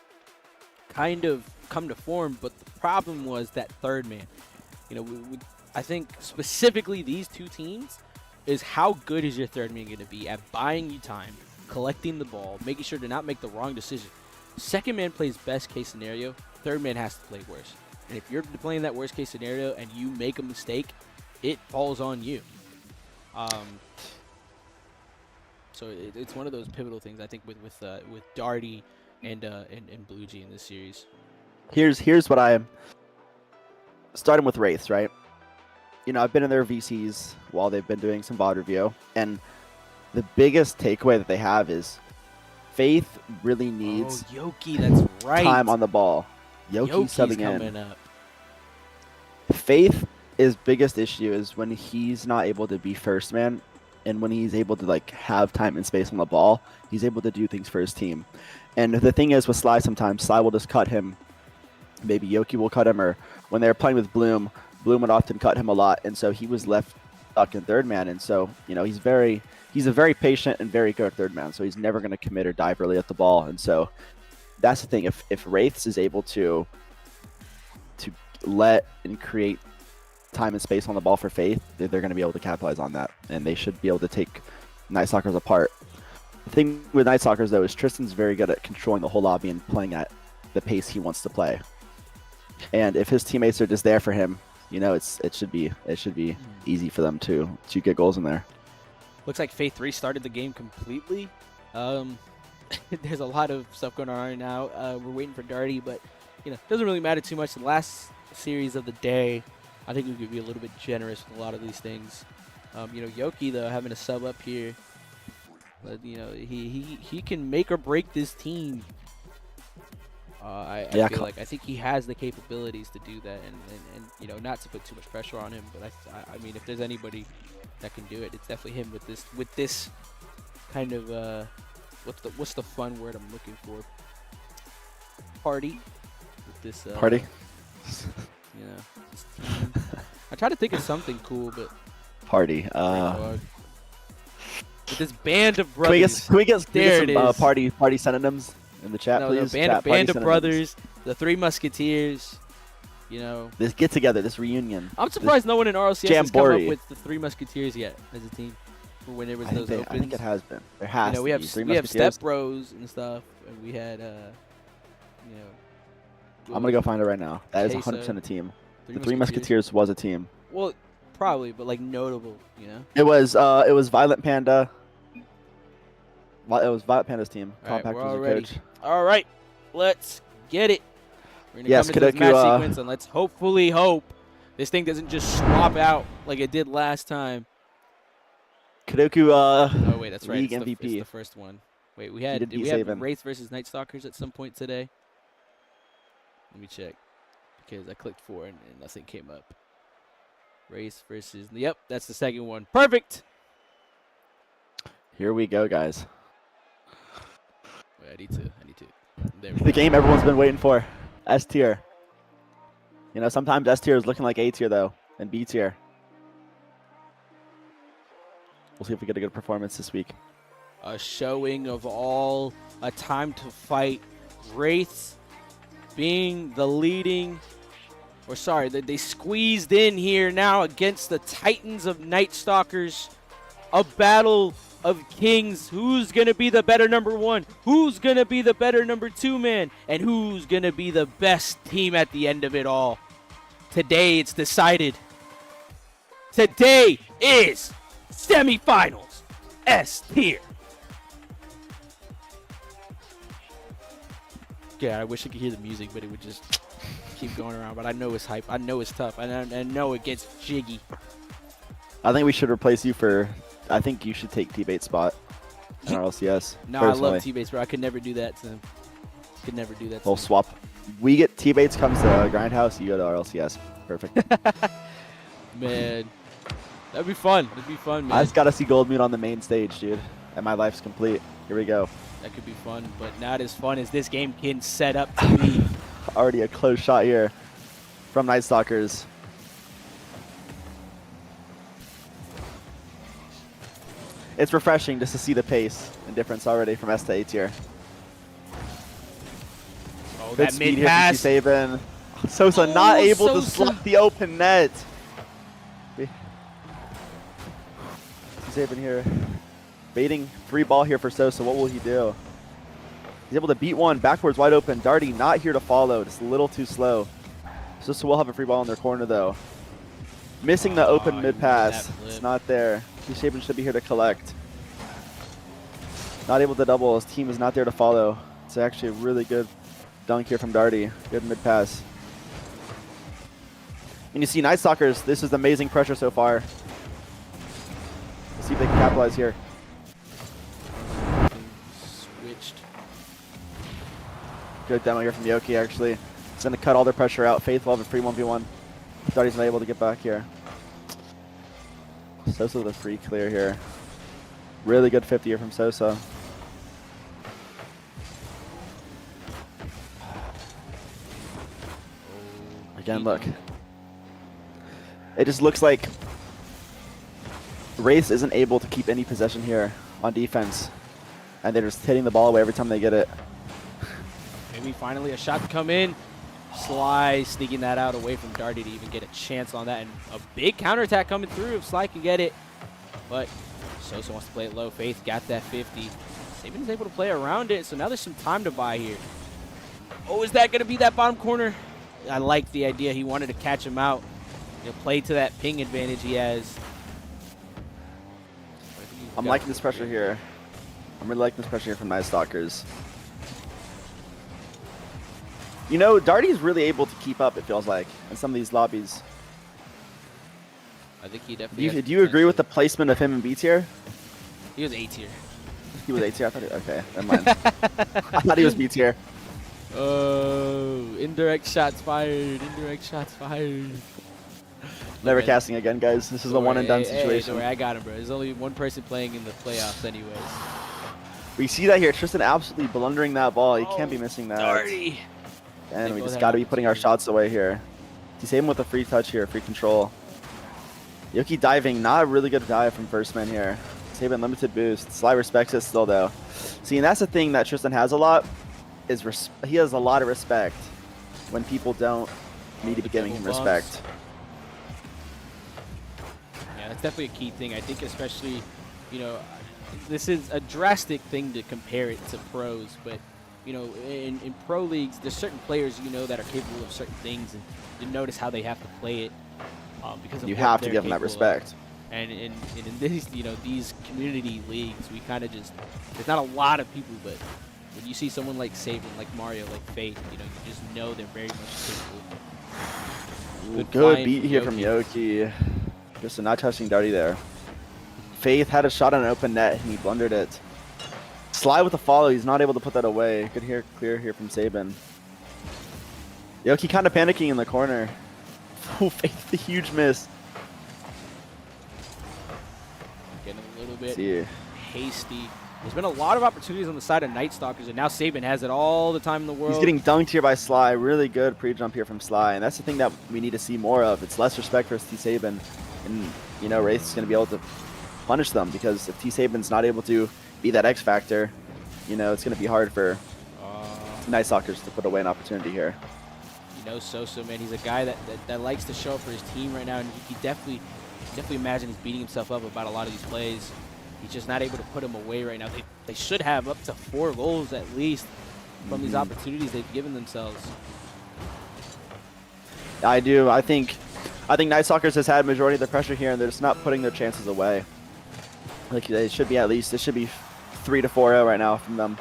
kind of come to form. But the problem was that third man. I think specifically these two teams is how good is your third man going to be at buying you time, collecting the ball, making sure to not make the wrong decision. Second man plays best case scenario. Third man has to play worse. And if you're playing that worst case scenario and you make a mistake, it falls on you. So it's one of those pivotal things I think with Darty and Blue G in this series. Here's what I am starting with Wraiths, right? I've been in their VCs while they've been doing some VOD review, and the biggest takeaway that they have is Faith really needs Yoki, that's right. time on the ball. Yoki's subbing coming in. Up. Faith's biggest issue is when he's not able to be first man, and when he's able to have time and space on the ball, he's able to do things for his team. And the thing is with Sly, sometimes Sly will just cut him. Maybe Yoki will cut him, or when they were playing with Bloom would often cut him a lot, and so he was left stuck in third man. And so he's a very patient and very good third man, so he's never going to commit or dive early at the ball. And so that's the thing. If Wraiths is able to let and create time and space on the ball for Faith, they're going to be able to capitalize on that, and they should be able to take Night Stalkers apart. The thing with Night Stalkers though is Tristan's very good at controlling the whole lobby and playing at the pace he wants to play. And if his teammates are just there for him, it should be easy for them to get goals in there. Looks like Faith restarted the game completely. There's a lot of stuff going on right now. We're waiting for Darty, but it doesn't really matter too much. The last series of the day, I think we could be a little bit generous with a lot of these things. Yoki though having a sub up here, but he can make or break this team. I think he has the capabilities to do that, and not to put too much pressure on him, but I mean if there's anybody that can do it, it's definitely him with this kind of what's the fun word I'm looking for? Party. With this party. This team. I try to think of something cool, but party. With this band of brothers. Can we get some party synonyms in the chat, please? Band of brothers, the Three Musketeers. This get together, this reunion. I'm surprised no one in RLCS has come up with the Three Musketeers yet as a team. For when there was those opens. I think it has been. There has to we have be. we have Step Bros and stuff, and we had I'm gonna go find it right now. That is Queso, 100% a team. The Three Musketeers was a team. Well, probably, but notable, It was Violent Panda. It was Violent Panda's team. All right, Compact we're was all the ready. coach. All right, let's get it. We're gonna Yes, come into this match Kadeku, sequence, and let's hopefully hope this thing doesn't just swap out like it did last time. Kadeku, Oh wait, that's right. league It's MVP. the first one. Wait, did we save have him. Wraith versus Night Stalkers at some point today? Let me check, because I clicked for it and nothing came up. Wraith versus, yep, that's the second one. Perfect. Here we go, guys. Wait, I need to. There we The go. game everyone's been waiting for. S tier. Sometimes S tier is looking like A tier though, and B tier. We'll see if we get a good performance this week. A showing of all a time to fight. Wraiths being the leading, they squeezed in here now against the Titans of Night Stalkers. A battle of kings. Who's going to be the better number one? Who's going to be the better number two man? And who's going to be the best team at the end of it all? Today it's decided. Today is semifinals S tier. Yeah, I wish I could hear the music, but it would just keep going around. But I know it's hype. I know it's tough. I know it gets jiggy. I think we should replace you for. I think you should take T-Bait's spot in our LCS. No, I love personally. T-Bates, bro. I could never do that to him. Could never do that to We'll him. swap. We get T-Bates comes to Grindhouse, you go to our LCS. Perfect. Man, that'd be fun. That'd be fun, man. I just got to see Goldmoon on the main stage, dude. And my life's complete. Here we go. That could be fun, but not as fun as this game can set up to be. Already a close shot here from Night Stalkers. It's refreshing just to see the pace and difference already from S to A tier. Oh, Good that speed mid here pass. from T-Saban. Sosa Oh, not able to Sosa. slot the open net. T-Saban here. Baiting free ball here for Sosa. What will he do? He's able to beat one. Backwards wide open. Darty not here to follow. Just a little too slow. Sosa will have a free ball in their corner though. Missing the open Oh, mid he pass. made that flip. It's not there. T-Saban should be here to collect. Not able to double. His team is not there to follow. It's actually a really good dunk here from Darty. Good mid pass. And you see Night Stalkers, this is amazing pressure so far. Let's see if they can capitalize here. Switched. Good demo here from Yoki actually. It's going to cut all their pressure out. Faith will have a free 1v1. Darty's not able to get back here. Sosa with a free clear here. Really good 50 here from Sosa. Again, look. It just looks like Wraith isn't able to keep any possession here on defense. And they're just hitting the ball away every time they get it. Maybe finally a shot to come in. Sly sneaking that out away from Darty to even get a chance on that. And a big counterattack coming through if Sly can get it. But Sosa wants to play it low. Faith got that 50. Saban is able to play around it, so now there's some time to buy here. Oh, is that going to be that bottom corner? I like the idea. He wanted to catch him out. You know, play to that ping advantage he has. I'm liking this pressure here. I'm really liking this pressure here from Night Stalkers. You know, Darty's really able to keep up, it feels like, in some of these lobbies. I think he definitely. Do you agree with the placement of him in B tier? He was A tier. He was A tier? I thought okay, never mind. I thought he was B tier. Oh, indirect shots fired. Indirect shots fired. Never Okay. casting again, guys. This is a Don't one and done worry, hey, situation. don't worry, I got him, bro. There's only one person playing in the playoffs, anyways. We see that here. Tristan absolutely blundering that ball. He can't be missing that. Darty. And They we both just had got to be putting our opportunity. shots away here. He's aiming with a free touch here, free control. Yoki diving, not a really good dive from first man here. Saban limited boost. Sly respects it still though. See, and that's the thing that Tristan has a lot, is he has a lot of respect when people don't need to be giving him Double respect. Yeah, that's definitely a key thing. I think especially, you know, this is a drastic thing to compare it to pros, but, you know, in pro leagues, there's certain players, you know, that are capable of certain things, and you notice how they have to play it because of You what have to they're give him that capable of. respect. And in these, you know, these community leagues, we kind of just, there's not a lot of people, but when you see someone like Saban, like Mario, like Faith, you know, you just know they're very much capable. Good flying beat from here from Yoki. Tristan not touching Darty there. Faith had a shot on an open net and he blundered it. Sly with the follow, he's not able to put that away. Good clear here from Saban. Yoki kind of panicking in the corner. Oh, Faith, the huge miss. Getting a little bit See, hasty. There's been a lot of opportunities on the side of Night Stalkers, and now Saban has it all the time in the world. he's getting dunked here by Sly. Really good pre-jump here from Sly, and that's the thing that we need to see more of. It's less respect for T-Saban, and you know, Wraith's going to be able to punish them because if T-Saban's not able to be that X factor, you know, it's going to be hard for Night Stalkers to put away an opportunity here. You know, Sosa, man, he's a guy that likes to show up for his team right now, and he definitely imagine he's beating himself up about a lot of these plays. He's just not able to put them away right now. They should have up to 4 goals at least from these opportunities they've given themselves. I do. I think Night Stalkers has had majority of the pressure here, and they're just not putting their chances away. Like it should be at least. It should be 3 to 4-0 right now from them.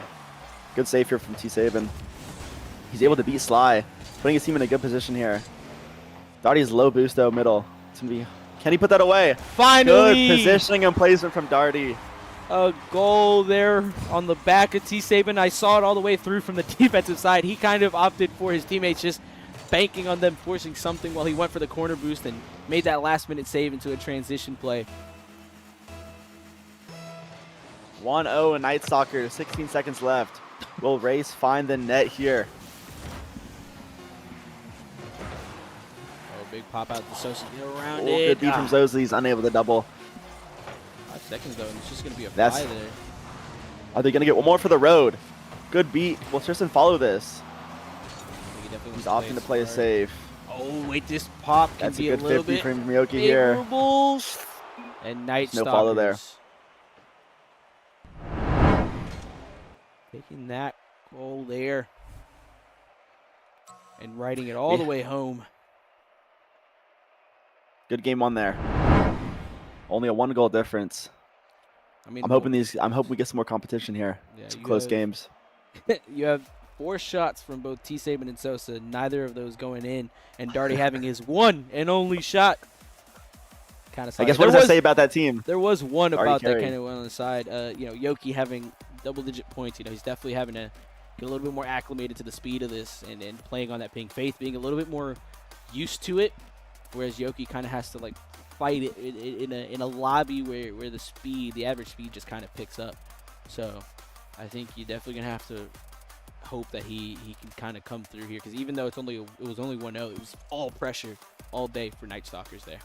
Good save here from T-Saban. He's able to beat Sly, putting his team in a good position here. Darty's low boost though, middle. It's gonna be. Can he put that away? Finally! Good positioning and placement from Darty. A goal there on the back of T. Saban. I saw it all the way through from the defensive side. He kind of opted for his teammates just banking on them forcing something while he went for the corner boost and made that last-minute save into a transition play. 1-0 Night Stalker, 16 seconds left. Will Race find the net here? Oh, big pop out to Sosa. Get around Oh, it. good beat from Zosa. He's unable to double. 5 seconds, though, and it's just going to be a That's- fly there. Are they going to get one more for the road? Good beat. Will Tristan follow this? He definitely He's wants opting to play it smart. safe. Oh, wait, this pop can That's a be good a little 50 bit from Miyoki here. favorable. And Night No follow there. Stalkers taking that goal there and riding it all the Yeah. way home. Good game on there. Only a 1-goal difference. I mean, I'm hoping we get some more competition here. yeah, Some you close have- games. You have 4 shots from both T. Saban and Sosa, neither of those going in, and Darty having his one and only shot. Kind of. I guess what does that say about that team? There was one Darty about that carried. kind of went on the side. Yoki having double-digit points. He's definitely having to get a little bit more acclimated to the speed of this and playing on that ping. Faith being a little bit more used to it, whereas Yoki kind of has to like fight it in a lobby where the average speed just kind of picks up. So I think you're definitely gonna have to hope that he can kind of come through here, because even though it was only 1-0, it was all pressure all day for Night Stalkers there.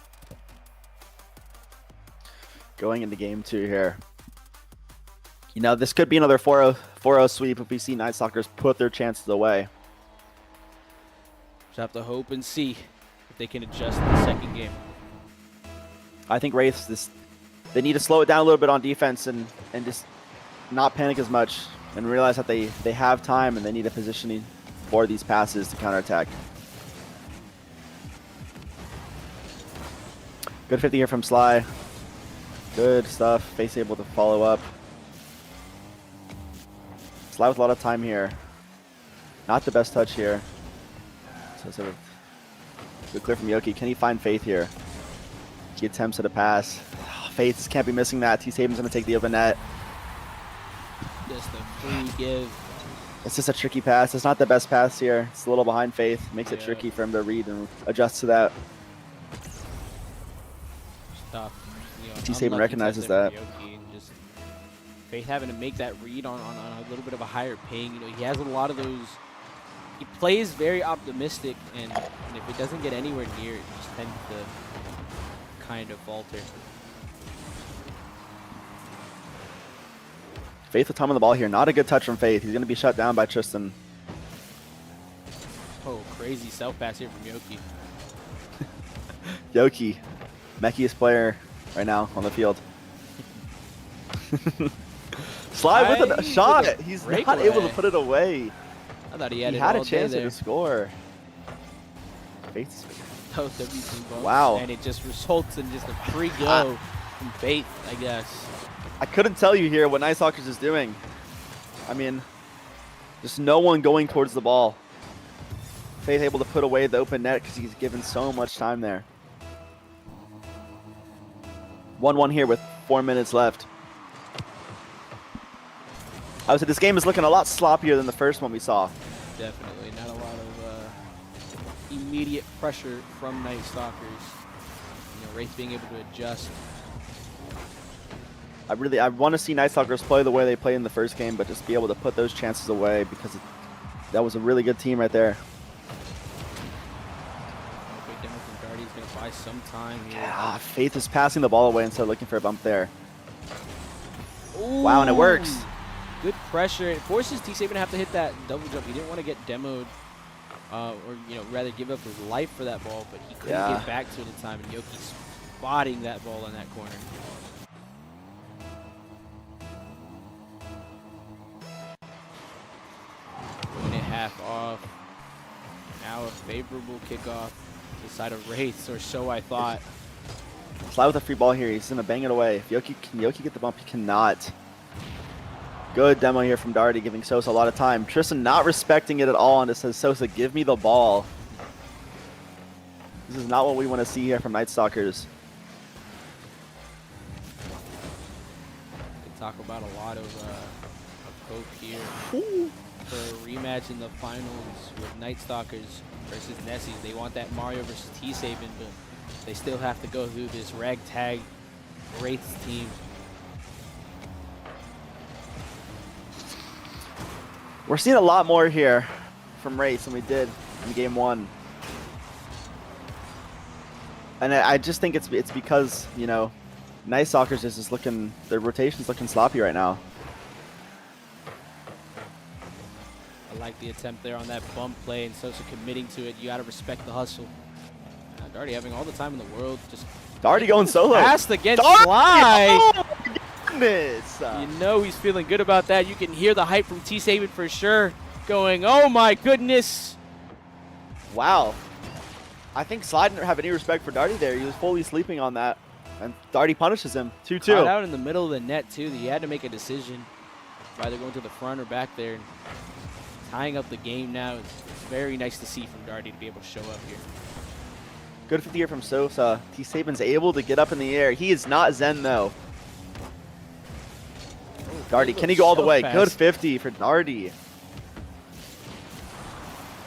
Going into game 2 here. You know, this could be another 4-0 sweep if we see Night Stalkers put their chances away. Just have to hope and see if they can adjust in the second game. I think Wraiths, they need to slow it down a little bit on defense and just not panic as much and realize that they have time and they need a positioning for these passes to counterattack. Good 50 here from Sly. Good stuff. Face able to follow up. Sly with a lot of time here. Not the best touch here. So sort of good clear from Yoki. Can he find Faith here? He attempts at a pass. Faith can't be missing that. T. Saban's going to take the open net. Just a free give. It's just a tricky pass. It's not the best pass here. It's a little behind Faith. Makes it Yeah. tricky for him to read and adjust to that. Tough. T. Saban unlucky recognizes touch there that. for Yoki, and just Faith having to make that read on a little bit of a higher ping. He has a lot of those. He plays very optimistic, and if it doesn't get anywhere near it, just tends to kind of falter. Faith with time on the ball here. Not a good touch from Faith. He's going to be shut down by Tristan. Oh, crazy self pass here from Yoki. Yoki, mechiest player right now on the field. Slide with a Nice shot. with a He's not breakaway. able to put it away. I thought he He had had it a all chance day to there. score. Faith's That was WC bumps, Wow. and it just results in just a free go from Faith, I guess. I couldn't tell you here what Night Stalkers is doing. I mean, just no one going towards the ball. Faith able to put away the open net because he's given so much time there. 1-1 here with 4 minutes left. I would say this game is looking a lot sloppier than the first one we saw. Definitely not a lot of immediate pressure from Night Stalkers. Wraith being able to adjust. I want to see Night Stalkers play the way they played in the first game, but just be able to put those chances away because that was a really good team right there. Big demo from Darty's going to buy some time here. Faith is passing the ball away instead of looking for a bump there. Wow, and it works. Good pressure. It forces T. Saban to have to hit that double jump. He didn't want to get demoed, or rather give up his life for that ball, but he couldn't Yeah. get back to it in time, and Yoki's spotting that ball in that corner. Doing it half off. Now a favorable kickoff to the side of Wraiths, or so I thought. Slide with a free ball here. He's going to bang it away. If Yoki, can Yoki get the bump? He cannot. Good demo here from Darty, giving Sosa a lot of time. Tristan not respecting it at all and just says, Sosa, give me the ball. This is not what we want to see here from Night Stalkers. We talk about a lot of hope here for a rematch in the finals with Night Stalkers versus Nessies. They want that Mario versus T-Saban, but they still have to go through this ragtag Wraiths team. We're seeing a lot more here from Wraiths than we did in game 1. And I just think it's because, you know, Night Stalkers is just looking, their rotation's looking sloppy right now. I like the attempt there on that bump play and Sosa committing to it. You got to respect the hustle. Darty having all the time in the world. Just Darty going solo. fast against Darty! Sly. Oh my goodness! You know he's feeling good about that. You can hear the hype from T-Saban for sure. Going, oh my goodness. Wow. I think Sly didn't have any respect for Darty there. He was fully sleeping on that. And Darty punishes him. 2-2. Caught out in the middle of the net too. He had to make a decision. Either going to the front or back there. And tying up the game now. It's very nice to see from Darty to be able to show up here. Good 50 here from Sosa. T-Saban's able to get up in the air. He is not Zen though. Darty, can he go all the way? Good 50 for Darty.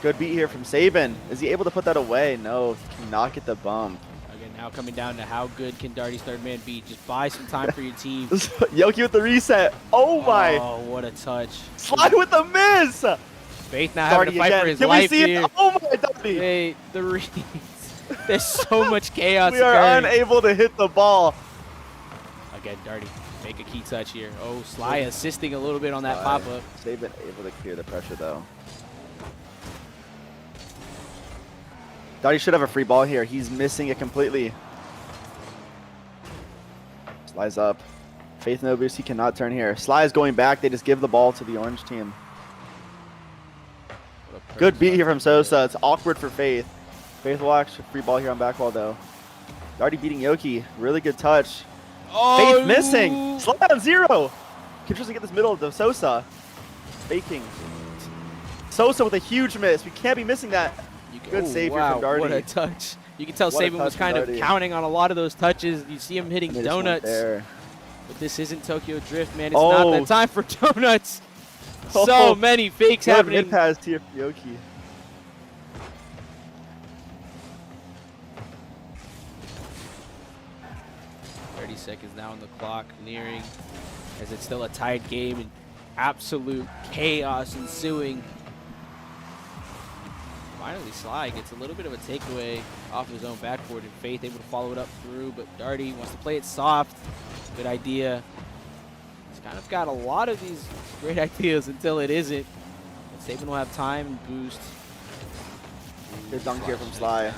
Good beat here from Saban. Is he able to put that away? No, he cannot get the bump. Again, now coming down to how good can Darty's third man be. Just buy some time for your team. Yoki with the reset. Oh my. Oh, what a touch. Slide with the miss. Faith now having to fight for his Can life we see here. it? Oh my, Darty. Hey, the reads. There's so much chaos. We are occurring. unable to hit the ball. Again, Darty, make a key touch here. Oh, Sly assisting a little bit on that pop-up. Saban able to clear the pressure though. Darty should have a free ball here. He's missing it completely. Sly's up. Faith no boost. He cannot turn here. Sly is going back. They just give the ball to the orange team. Good beat here from Sosa. It's awkward for Faith. Faith will actually free ball here on back wall though. Darty beating Yoki. Really good touch. Oh, Faith missing. Sly on 0. Can Tristan get this middle to Sosa? Faking. Sosa with a huge miss. We can't be missing that. Good save here wow, from Darty. What a touch. You can tell What a Saban was touch kind from of Darty. counting on a lot of those touches. You see him hitting They just weren't donuts. there. But this isn't Tokyo Drift, man. It's not the time for donuts. Oh. So many fakes Good happening. mid pass here for Yoki. Seconds now on the clock, nearing as it's still a tied game and absolute chaos ensuing. Finally, Sly gets a little bit of a takeaway off his own backboard, and Faith able to follow it up through, but Darty wants to play it soft. Good idea. He's kind of got a lot of these great ideas until it isn't. But Saban will have time and boost. Good dunk here from Sly.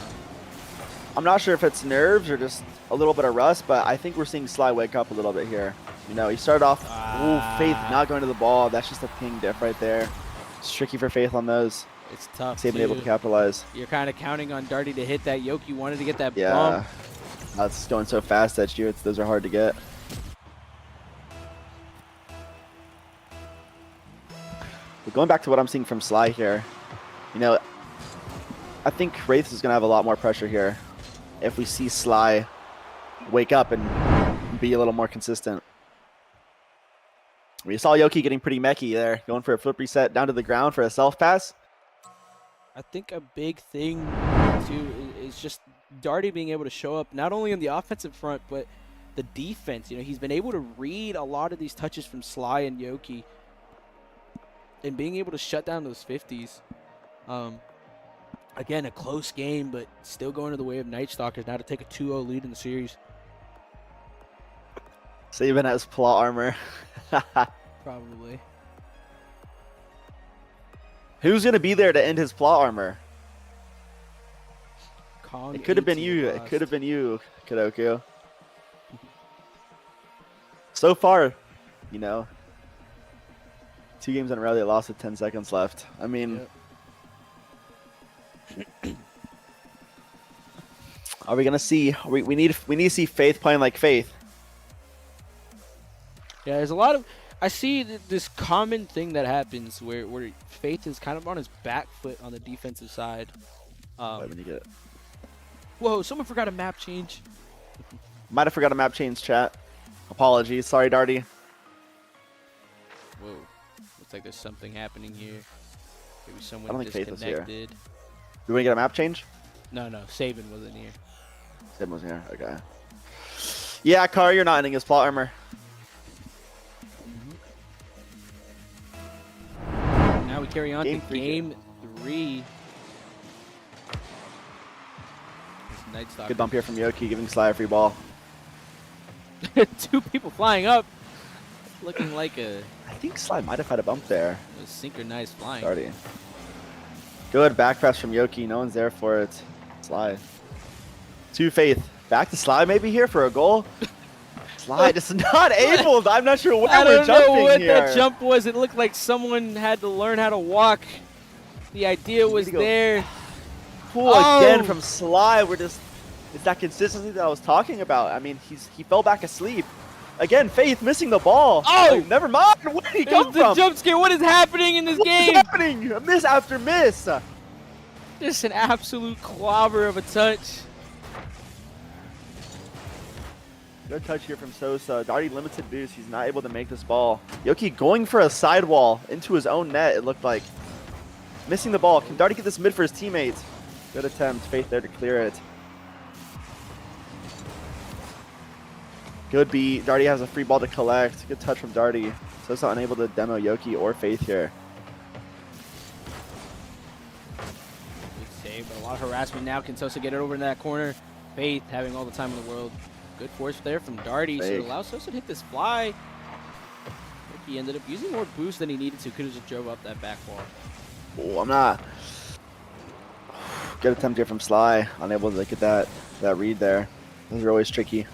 I'm not sure if it's nerves or just a little bit of rust, but I think we're seeing Sly wake up a little bit here. You know, he started off, ooh, Faith not going to the ball. That's just a ping diff right there. It's tricky for Faith on those. It's tough. Saban able to capitalize. You're kind of counting on Darty to hit that. Yoki wanted to get that Yeah, bump. that's going so fast at you. Those are hard to get. But going back to what I'm seeing from Sly here, you know, I think Wraiths is going to have a lot more pressure here if we see Sly wake up and be a little more consistent. We saw Yoki getting pretty mechy there, going for a flip reset down to the ground for a self pass. I think a big thing, too, is just Darty being able to show up not only on the offensive front, but the defense. You know, he's been able to read a lot of these touches from Sly and Yoki and being able to shut down those 50s. Again, a close game, but still going to the way of Night Stalkers now to take a 2-0 lead in the series. Saban has plot armor. Probably. Who's going to be there to end his plot armor? Kong It could have been 18 you. lost. It could have been you, Kadoku. So far, you know, 2 games in a row they lost with 10 seconds left. I mean, Yep. are we gonna see? We need to see Faith playing like Faith. Yeah, there's a lot of. I see this common thing that happens where Faith is kind of on his back foot on the defensive side. Wait, when you get it. Whoa, someone forgot a map change. Might have forgot a map change, chat. Apologies. Sorry, Darty. Whoa, looks like there's something happening here. Maybe I someone don't think Faith was here. disconnected. Do we get a map change? No, Saban wasn't here. Sim was here. Okay. Yeah, Car, you're not ending his plot armor. Now we carry on Game to three. game 3. This Night Stalker. Good bump here from Yoki, giving Sly a free ball. 2 people flying up. Looking like a I think Sly might have had a bump there. synchronized flying. Darty. Good back press from Yoki. No one's there for it. Sly. 2 Faith. Back to Sly maybe here for a goal. Sly just not able. I'm not sure where I we're don't jumping know what here. that jump was. It looked like someone had to learn how to walk. The idea was to go- there. Cool again from Sly. We're just, it's that consistency that I was talking about. I mean, he fell back asleep. Again, Faith missing the ball. Oh! Never mind. Where did he There's come the from? jump scare. What is happening in this What is game? happening? Miss after miss. Just an absolute clobber of a touch. Good touch here from Sosa. Darty limited boost. He's not able to make this ball. Yoki going for a sidewall into his own net, it looked like. Missing the ball. Can Darty get this mid for his teammates? Good attempt. Faith there to clear it. Good beat. Darty has a free ball to collect. Good touch from Darty. Sosa unable to demo Yoki or Faith here. Good save, but a lot of harassment now. Can Sosa get it over in that corner? Faith having all the time in the world. Good force there from Darty. So it Fake. allows Sosa to hit this fly. He ended up using more boost than he needed to. Could have just drove up that back wall. Oh, I'm not. Good attempt here from Sly. Unable to get that read there. Those are always tricky.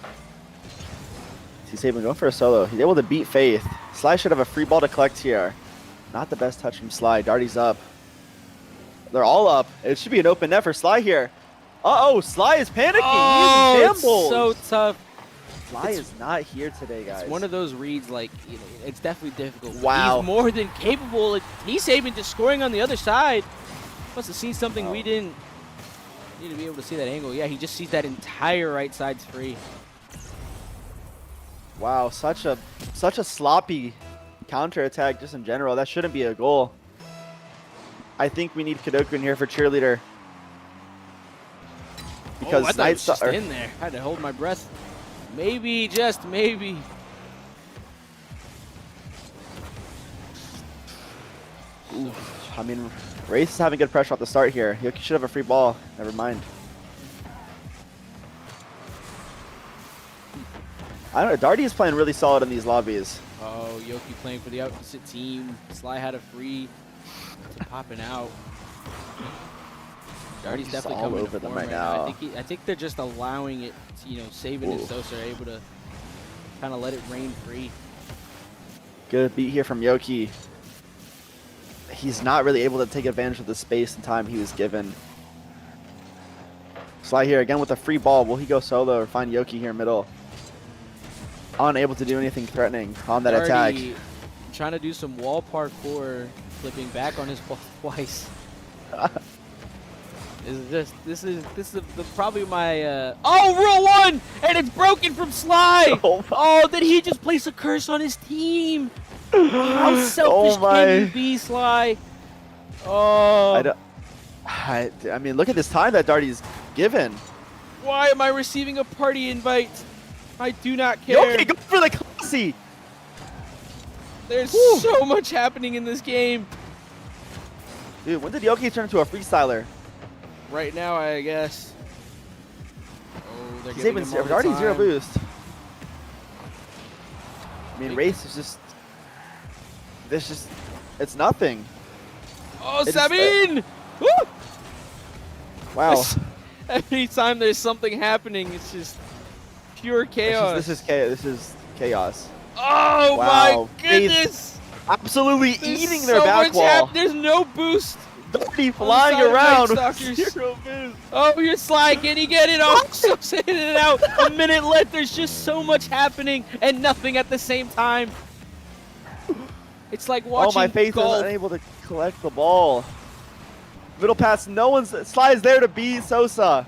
He's Saban going for a solo. He's able to beat Faith. Sly should have a free ball to collect here. Not the best touch from Sly. Darty's up. They're all up. It should be an open net for Sly here. Uh-oh, Sly is panicking. Oh, He is in it's shambles. so tough. Sly is not here today, guys. It's one of those reads, like, you know, it's definitely difficult. Wow. He's more than capable. He's Saban just scoring on the other side. Must have seen something we didn't need to be able to see that angle. Yeah, he just sees that entire right side's free. Wow, such a sloppy counterattack just in general. That shouldn't be a goal. I think we need Kadoku in here for cheerleader. Because I thought it was just Night in there. I had to hold my breath. Maybe, just maybe. I mean, Wraith is having good pressure off the start here. Yoki should have a free ball. Never mind. I don't know. Darty is playing really solid in these lobbies. Oh, Yoki playing for the opposite team. Sly had a free to popping out. Darty's He's definitely all coming over to them form right now. I think they're just allowing it. To, you know, Saban and Ooh. Sosa are able to kind of let it rain free. Good beat here from Yoki. He's not really able to take advantage of the space and time he was given. Sly here again with a free ball. Will he go solo or find Yoki here middle? Unable to do anything threatening on that attack. Darty trying to do some wall parkour, flipping back on his ball twice. This is probably my rule one, and it's broken from Sly. Oh Oh, did he just place a curse on his team? How selfish can you be, Sly? Oh, I mean, look at this time that Darty's given. why am I receiving a party invite? I do not care. Yoki, go for the classy. There's Whew. so much happening in this game. Dude, when did Yoki turn into a freestyler? Right now, I guess. Oh, they're He's giving even him all the Darty zero time. boost. I mean, Wraith is just. It's nothing. Oh, It's- Sabine! Woo! Wow. Every time there's something happening, it's just pure chaos. This is chaos. Oh Wow. my goodness! Absolutely There's eating so their back much wall. There's no boost. Darty flying side of around. Night with Stalkers. zero boost. Oh, you're Sly. Can he get it? Oh, so hitting it out. A minute left. There's just so much happening and nothing at the same time. It's like Oh, watching my Faith is golf. unable to collect the ball. Middle pass, no one's. Sly is there to middle pass, no one's. Sly is there to beat Sosa.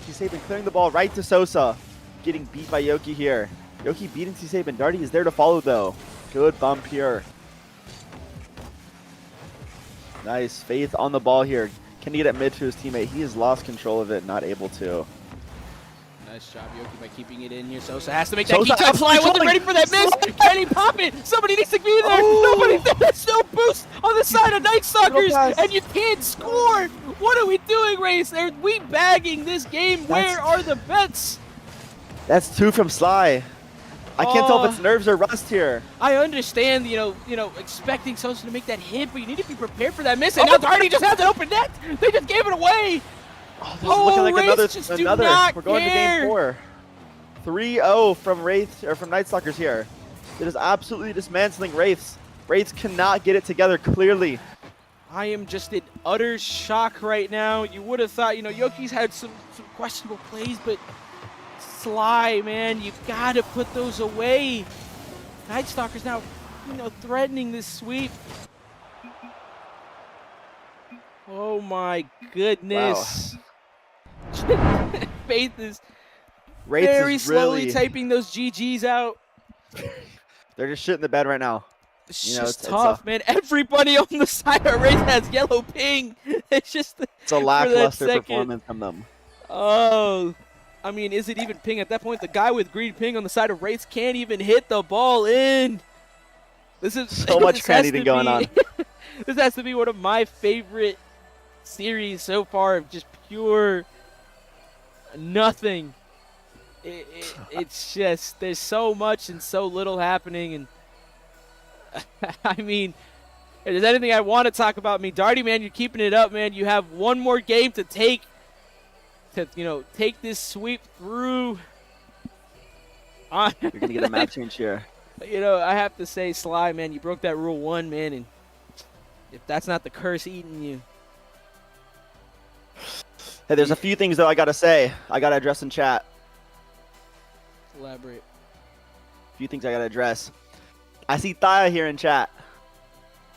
T-Saban clearing the ball right to Sosa. Getting beat by Yoki here. Yoki beating T-Saban. Darty is there to follow though. Good bump here. Nice. Faith on the ball here. Can he get it mid to his teammate? He has lost control of it, not able to. Nice job, Yoki, by keeping it in here. Sosa has to make that Sosa key touch. Sly absolutely wasn't ready for that miss. trolling. Can he pop it? Somebody needs to be there. Oh. Nobody's there. There's no boost on the side of Night Stalkers, pass. and you can't score. What are we doing, Race? Are we bagging this game? Where are the bets? That's 2 from Sly. I can't tell if Oh. it's nerves or rust here. I understand, expecting Sosa to make that hit, but you need to be prepared for that miss. And now Darty just has an open net. They just gave it away. Oh, this is looking like Wraith just do not We're going care. to game 4. 3-0 from Wraith or from Night Stalkers here. It is absolutely dismantling Wraiths. Wraiths cannot get it together clearly. I am just in utter shock right now. You would have thought, Yoki's had some questionable plays, but Sly, man, you gotta put those away. Night Stalkers now, threatening this sweep. Oh my goodness. Faith is Wraiths very is slowly really, typing those GGs out. they're just shit in the bed right now. It's You know, just it's tough, man. Everybody on the side of Wraith has yellow ping. It's just It's a lackluster second. performance from them. Oh, I mean, is it even ping at that point? The guy with green ping on the side of Wraiths can't even hit the ball in. This is So much this has fan eating to going be- on. This has to be one of my favorite series so far of just pure nothing. It's just there's so much and so little happening, and I mean, if there's anything I want to talk about, Darty, man, you're keeping it up, man. You have one more game to take. Take this sweep through. You're going to get a map change here. I have to say, Sly, man, you broke that rule 1, man, and if that's not the curse eating you. Hey, there's a few things, though, I got to say. I got to address in chat. Elaborate. A few things I got to address. I see Thaya here in chat.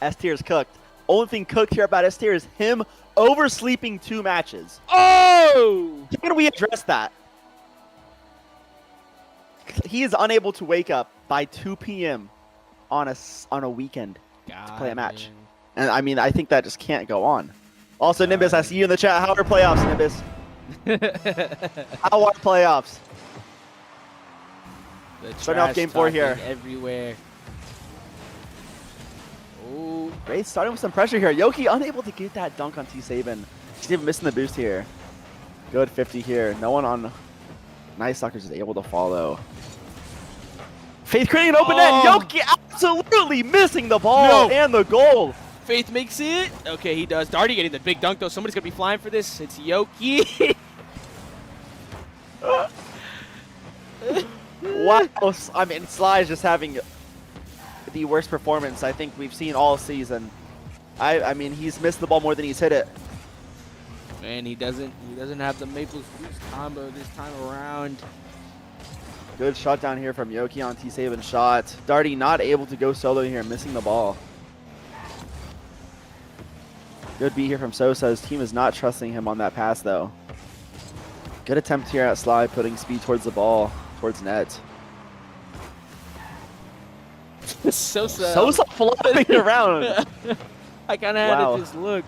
S-tier is cooked. Only thing cooked here about S-tier is him oversleeping 2 matches. Oh! How do we address that? He is unable to wake up by 2 p.m. on a weekend to play a match. And I mean, I think that just can't go on. Also, Nimbus, I see you in the chat. How are playoffs, Nimbus? How are playoffs? Starting off game 4 here. Everywhere. Oh, Great, starting with some pressure here. Yoki unable to get that dunk on T-Saban. He's even missing the boost here. Good 50 here. No one on Night Stalkers is able to follow. Faith creating an open net. Yoki absolutely missing the ball and the goal. Faith makes it. Okay, he does. Darty getting the big dunk, though. Somebody's going to be flying for this. It's Yoki. Wow. I mean, Sly is just having the worst performance I think we've seen all season. I mean, he's missed the ball more than he's hit it. Man, he doesn't have the Maples boost combo this time around. Good shot down here from Yoki on T-Saban shot. Darty not able to go solo here, missing the ball. Good beat here from Sosa. His team is not trusting him on that pass, though. Good attempt here at Sly, putting speed towards the ball, towards net. Sosa flopping around. I kind of had Wow. to just look.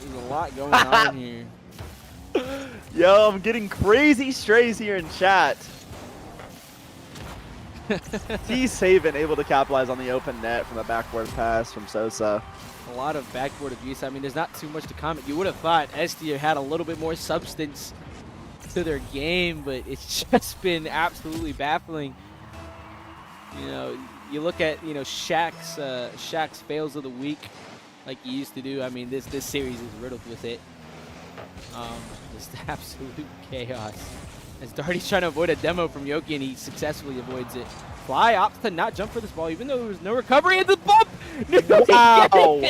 There's a lot going on here. Yo, I'm getting crazy strays here in chat. T-Saban able to capitalize on the open net from the backboard pass from Sosa. A lot of backboard abuse. I mean, there's not too much to comment. You would have thought S-tier had a little bit more substance to their game, but it's just been absolutely baffling. You look at Shaq's fails of the week, like you used to do. I mean, this series is riddled with it. Just absolute chaos. As Darty's trying to avoid a demo from Yoki, and he successfully avoids it. Fly opts to not jump for this ball, even though there was no recovery at the bump. Wow.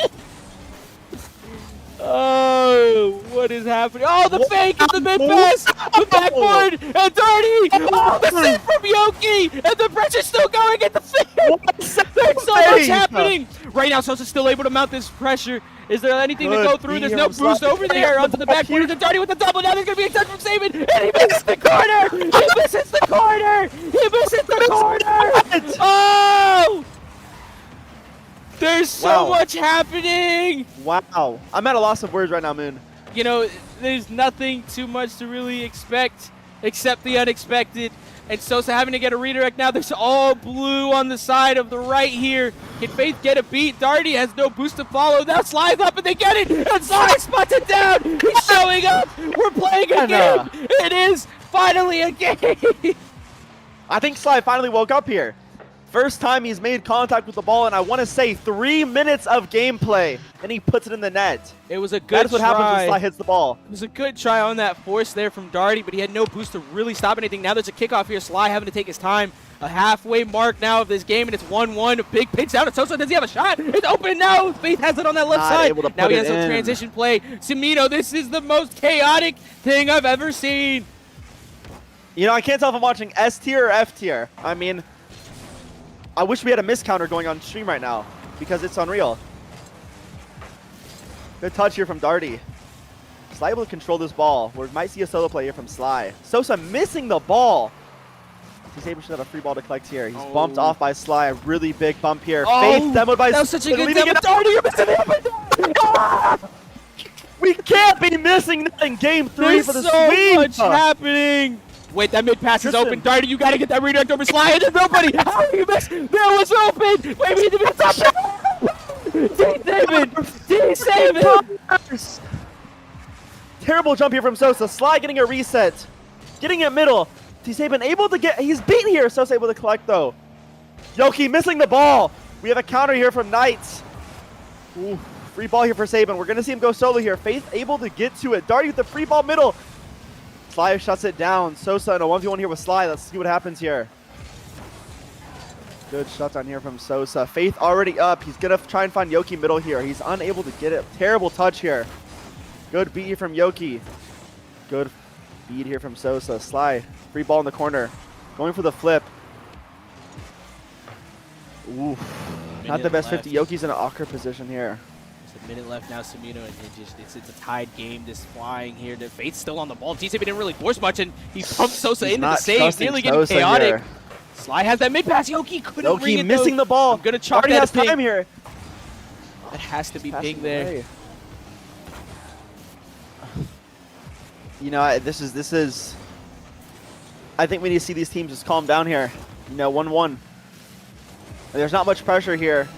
Oh, what is happening? Oh, the What? fake is the mid pass, the backboard, and Darty. Oh, the save from Yoki, and the pressure's still going at the fake. There's so much Fake. happening. Right now, Sosa's still able to mount this pressure. Is there anything to Good go through? There's no DM boost slide. over there. Onto the backboard, and Darty with the double. Now there's going to be a touch from Saban, and he misses the corner. He misses the corner. He misses the corner. Oh! There's so Wow. much happening. Wow. I'm at a loss of words right now, Moon. You know, there's nothing too much to really expect except the unexpected. And Sosa having to get a redirect now. There's all blue on the side of the right here. Can Faith get a beat? Darty has no boost to follow. Now Sly's up and they get it. And Sly spots it down. He's showing up. We're playing a game. It is finally a game. I think Sly finally woke up here. First time he's made contact with the ball, and I want to say 3 minutes of gameplay, and he puts it in the net. It was a good That's what happens when Sly hits the ball. It was a good try on that force there from Darty, but he had no boost to really stop anything. Now there's a kickoff here. Sly having to take his time. A halfway mark now of this game, and it's 1-1. A big pinch down to Sosa. Does he have a shot? It's open now. Faith has it on that left Not side. able to Now put he it has some in. transition play. Semino, this is the most chaotic thing I've ever seen. You know, I can't tell if I'm watching S tier or F tier. I mean, I wish we had a miss counter going on stream right now because it's unreal. Good touch here from Darty. Sly able to control this ball. We might see a solo play here from Sly. Sosa missing the ball. He's able to have a free ball to collect here. He's bumped off by Sly. A really big bump here. Faith demoed by that was such a good leaving demo. it- Darty, you're missing it. We can't be missing that in game 3 There's for the so sweep. much happening. Wait, that mid pass is Tristan. open. Darty, you gotta get that redirect over Sly. And there's nobody. How do you miss? There was open. Wait, we need to be a top shot. D-Saban. Terrible jump here from Sosa. Sly getting a reset. Getting it middle. D-Saban able to get. He's beaten here. Sosa able to collect though. Yoki missing the ball. We have a counter here from Knights. Ooh, free ball here for Saban. We're going to see him go solo here. Faith able to get to it. Darty with the free ball middle. Sly shuts it down. Sosa in a 1v1 here with Sly. Let's see what happens here. Good shot down here from Sosa. Faith already up. He's going to try and find Yoki middle here. He's unable to get it. Terrible touch here. Good beat here from Yoki. Good beat here from Sosa. Sly, free ball in the corner. Going for the flip. Ooh, not the best 50. Yoki's in an awkward position here. There's a minute left now, Semino, and it's a tied game. This flying here. The Faith's still on the ball. D-Saban didn't really force much, and he pumped Sosa He's into the not save. trusting Nearly getting Sosa chaotic. here. Sly has that mid pass. Yoki couldn't bring Yoki it missing though. the ball. I'm gonna chalk Already that has as ping. time here. That has to be Passing ping there. away. You know, this is. I think we need to see these teams just calm down here. You know, 1-1. There's not much pressure here.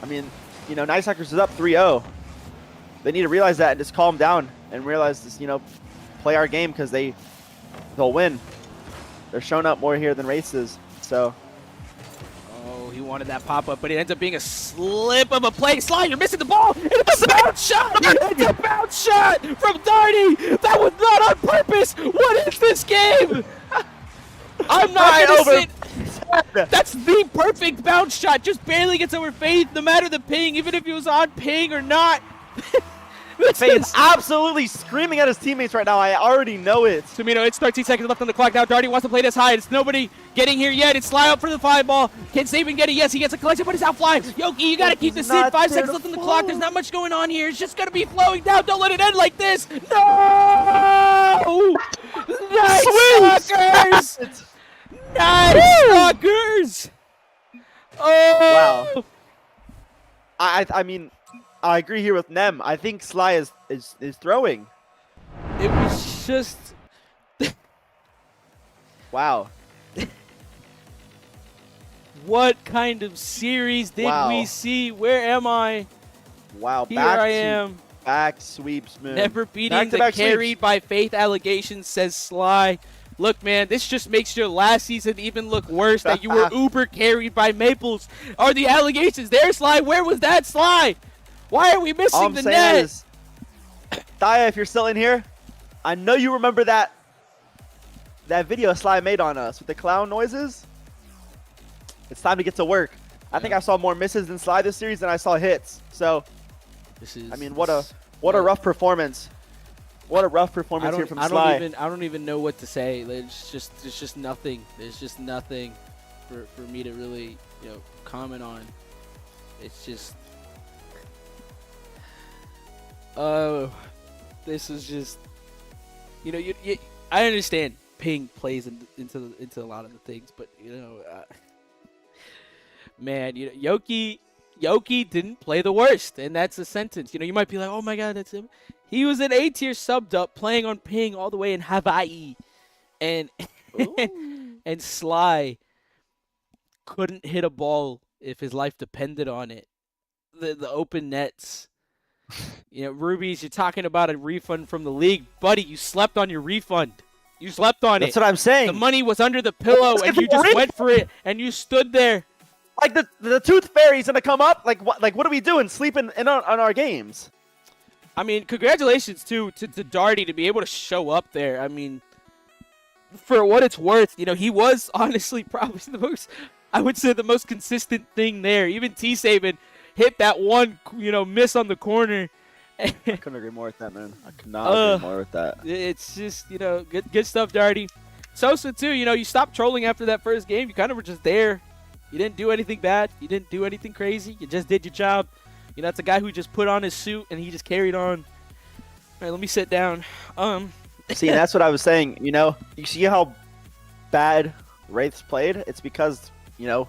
I mean, you know, Night Suckers is up 3-0. They need to realize that and just calm down and realize this. You know, play our game because they'll win. They're showing up more here than races. So. Oh, he wanted that pop-up, but it ends up being a slip of a play. Sly, you're missing the ball. It's a bounce shot. It's a bounce shot from Darty. That was not on purpose. What is this game? I'm not Right going to over. sit. That's the perfect bounce shot. Just barely gets over Faith, no matter the ping, even if he was on ping or not. This Faith is- absolutely screaming at his teammates right now. I already know it. Semino, it's 13 seconds left on the clock now. Darty wants to play this high. It's nobody getting here yet. It's Sly up for the 5 ball. Can Saban get it? Yes, he gets a collection, but it's out flying. Yoki, you got to keep this in. Not 5 there seconds to left on the clock. flow. There's not much going on here. It's just going to be flowing down. Don't let it end like this. No! Nice Suckers! Nice Suckers! Oh! Wow. I mean, I agree here with Nem. I think Sly is throwing. It was just... Wow. What kind of series did Wow. we see? Where am I? Wow. Here I am. Back sweeps, Moon. Never beating the Back-to-back carried sweeps. by Faith allegations, says Sly. Look, man, this just makes your last season even look worse that you were uber carried by Maples. Are the allegations there, Sly? Where was that, Sly? Why are we All missing I'm the saying net? is, Thaya, if you're still in here, I know you remember that video Sly made on us with the clown noises. It's time to get to work. I think I saw more misses than Sly this series than I saw hits. So, This is, I mean, what What a rough performance. What a rough performance here from Sly. I don't even know what to say. There's just nothing. There's just nothing for me to really, comment on. It's just, this is just, I understand ping plays into a lot of the things, but man, Yoki didn't play the worst, and that's a sentence. You might be like, oh my god, that's him. He was an A tier subbed up playing on ping all the way in Hawaii, and and Sly couldn't hit a ball if his life depended on it. The open nets. Rubies, you're talking about a refund from the league. Buddy, you slept on your refund. You slept on it. That's what I'm saying. The money was under the pillow, and you just went for it, and you stood there. Like the Tooth Fairy's gonna come up? Like what are we doing? Sleeping on our games? I mean, congratulations to Darty to be able to show up there. I mean, for what it's worth, he was honestly probably the most consistent thing there. Even T-Saban hit that one, miss on the corner. I couldn't agree more with that, man. I could not agree more with that. It's just, good stuff, Darty. Sosa, too, you stopped trolling after that first game. You kind of were just there. You didn't do anything bad. You didn't do anything crazy. You just did your job. That's a guy who just put on his suit and he just carried on. All right, let me sit down. See, that's what I was saying. You see how bad Wraiths played? It's because, look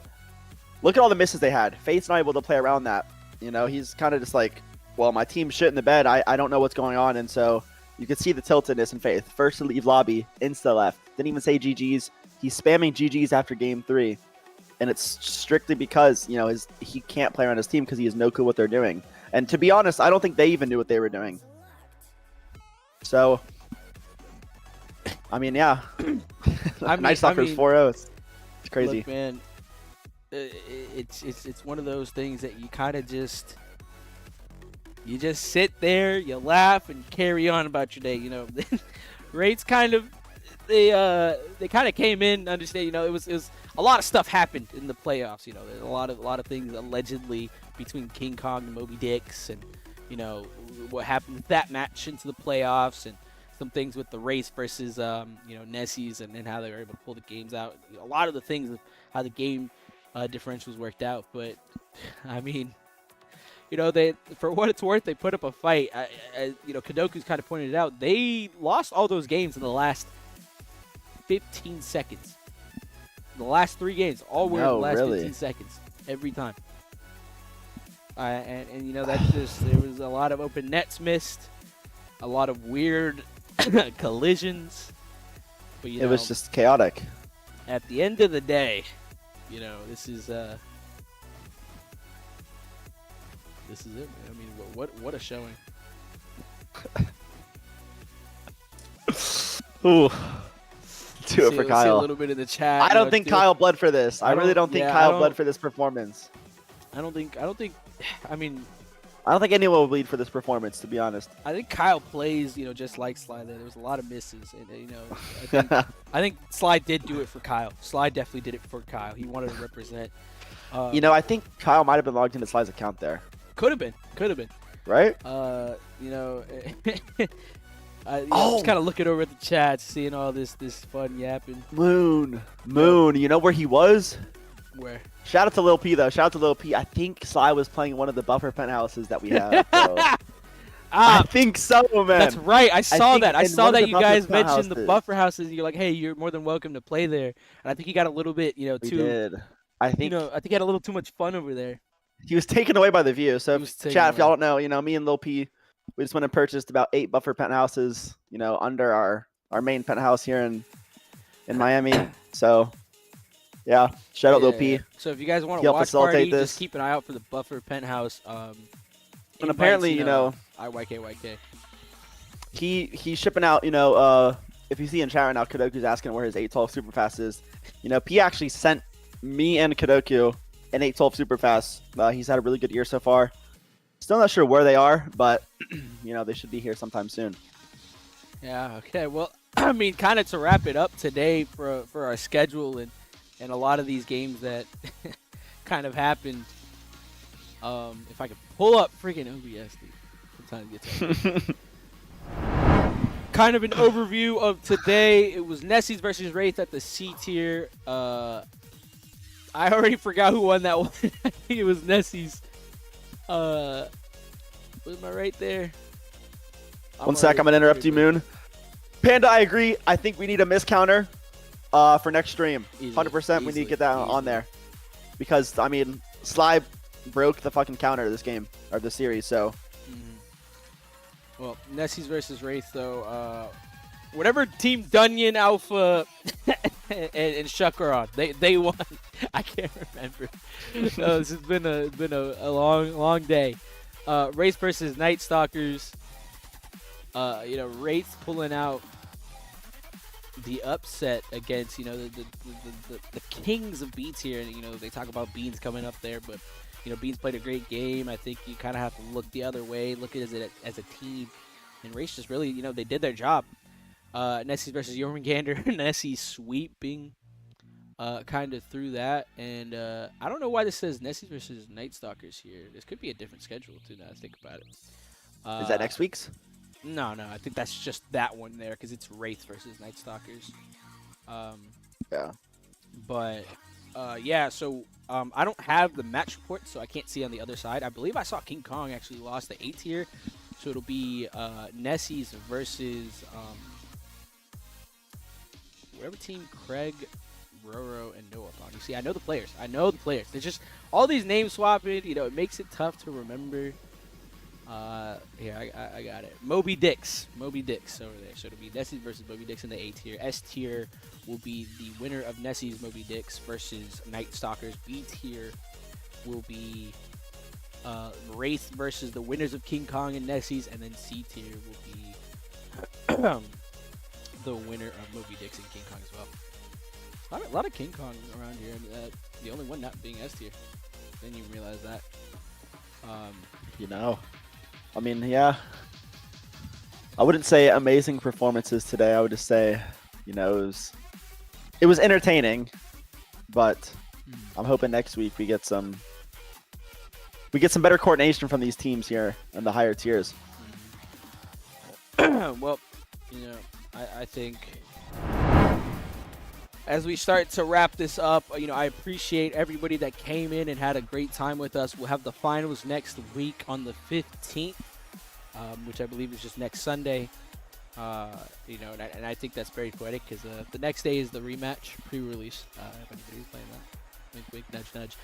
at all the misses they had. Faith's not able to play around that. He's kind of just like, well, my team's shit in the bed. I don't know what's going on. And so you could see the tiltedness in Faith. First to leave lobby, insta left. Didn't even say GG's. He's spamming GG's after game 3. And it's strictly because, he can't play around his team because he has no clue what they're doing. And to be honest, I don't think they even knew what they were doing. So, I mean, yeah. Night Stalker's 4-0. It's crazy. Look, man, it's one of those things that you kind of just sit there, you laugh, and carry on about your day. Rates kind of they kind of came in, understand. It was a lot of stuff happened in the playoffs. There's a lot of things allegedly between King Kong and Moby Dix, and what happened with that match into the playoffs, and some things with the race versus Nessies, and how they were able to pull the games out. A lot of the things of how the game differentials worked out, but I mean, they, for what it's worth, they put up a fight. Kadoku's kind of pointed it out. They lost all those games in the last 15 seconds. The last 3 games, all were in the last 15 seconds every time. And that's just, there was a lot of open nets missed, a lot of weird collisions. But it was just chaotic. At the end of the day, this is it. Man. I mean, what a showing. Ooh. Do it for Kyle. See a little bit in the chat. I don't think Kyle bled for this. I really don't think Kyle bled for this performance. I don't think. I mean, I don't think anyone will bleed for this performance, to be honest. I think Kyle plays, just like Sly. There was a lot of misses, and I think Sly did do it for Kyle. Sly definitely did it for Kyle. He wanted to represent. I think Kyle might have been logged into Sly's account there. Could have been. Right? Just kind of looking over at the chat, seeing all this fun yapping. Moon. You know where he was? Where? Shout out to Lil P, though. Shout out to Lil P. I think Sly was playing one of the buffer penthouses that we have. So. I think so, man. That's right. I saw that. I saw that you guys mentioned the buffer houses. You're like, hey, you're more than welcome to play there. And I think he got a little bit, too. We did. I think he had a little too much fun over there. He was taken away by the view. So, chat, if y'all don't know, me and Lil P, we just went and purchased about 8 buffer penthouses, under our main penthouse here in Miami. So, yeah, shout out Lil P. So if you guys want to watch party, just keep an eye out for the buffer penthouse. And apparently, IYK. He's shipping out. If you see in chat right now, Kadoku's asking where his 812 Superfast is. P actually sent me and Kadoku an 812 Superfast. He's had a really good year so far. Still not sure where they are, but they should be here sometime soon. Yeah. Okay. Well, I mean, kind of to wrap it up today for our schedule and a lot of these games that kind of happened. If I could pull up freaking OBS, dude. Sometimes it gets hard. Kind of an overview of today. It was Nessies versus Wraith at the C tier. I already forgot who won that one. I think it was Nessies. Was I right there? One sec, I'm gonna interrupt you, Moon. Panda, I agree. I think we need a miscounter for next stream. 100%. We need to get that on there because I mean, Sly broke the fucking counter this game or this series. So. Well, Nessies versus Wraith, though. Whatever Team Dunyan, Alpha, and Shuck are on, they won. I can't remember. No, this has been a long day. Wraith versus Night Stalkers. Wraith pulling out the upset against the kings of Beats here, and they talk about Beans coming up there, but. Beans played a great game. I think you kind of have to look the other way, look at it as a team. And Wraith just really, they did their job. Nessies versus Jormungandr. Nessie sweeping kind of through that. And I don't know why this says Nessies versus Night Stalkers here. This could be a different schedule, too, now that I think about it. Is that next week's? No. I think that's just that one there because it's Wraith versus Night Stalkers. Yeah. But, yeah, so... I don't have the match report, so I can't see on the other side. I believe I saw King Kong actually lost the A tier, so it'll be Nessies versus whatever team Craig, Roro, and Noah on. You see, I know the players. It's just all these names swapping. It makes it tough to remember. Here, I got it. Moby Dix over there. So it'll be Nessies versus Moby Dix in the A tier. S tier will be the winner of Nessies Moby Dix versus Night Stalkers. B tier will be Wraith versus the winners of King Kong and Nessies, and then C tier will be the winner of Moby Dix and King Kong as well. A lot of King Kong around here. The only one not being S tier. Didn't even realize that. I mean, yeah. I wouldn't say amazing performances today. I would just say, it was entertaining, but I'm hoping next week we get some better coordination from these teams here in the higher tiers. Well, I think as we start to wrap this up, I appreciate everybody that came in and had a great time with us. We'll have the finals next week on the 15th, which I believe is just next Sunday. And I think that's very poetic because the next day is the rematch pre-release. If anybody's playing that, wink, wink, nudge, nudge.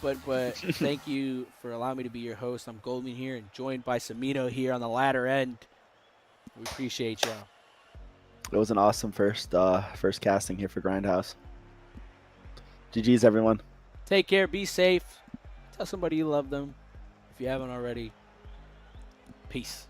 But thank you for allowing me to be your host. I'm Goldman here and joined by Samino here on the latter end. We appreciate y'all. It was an awesome first casting here for Grindhouse. GG's, everyone. Take care. Be safe. Tell somebody you love them if you haven't already. Peace.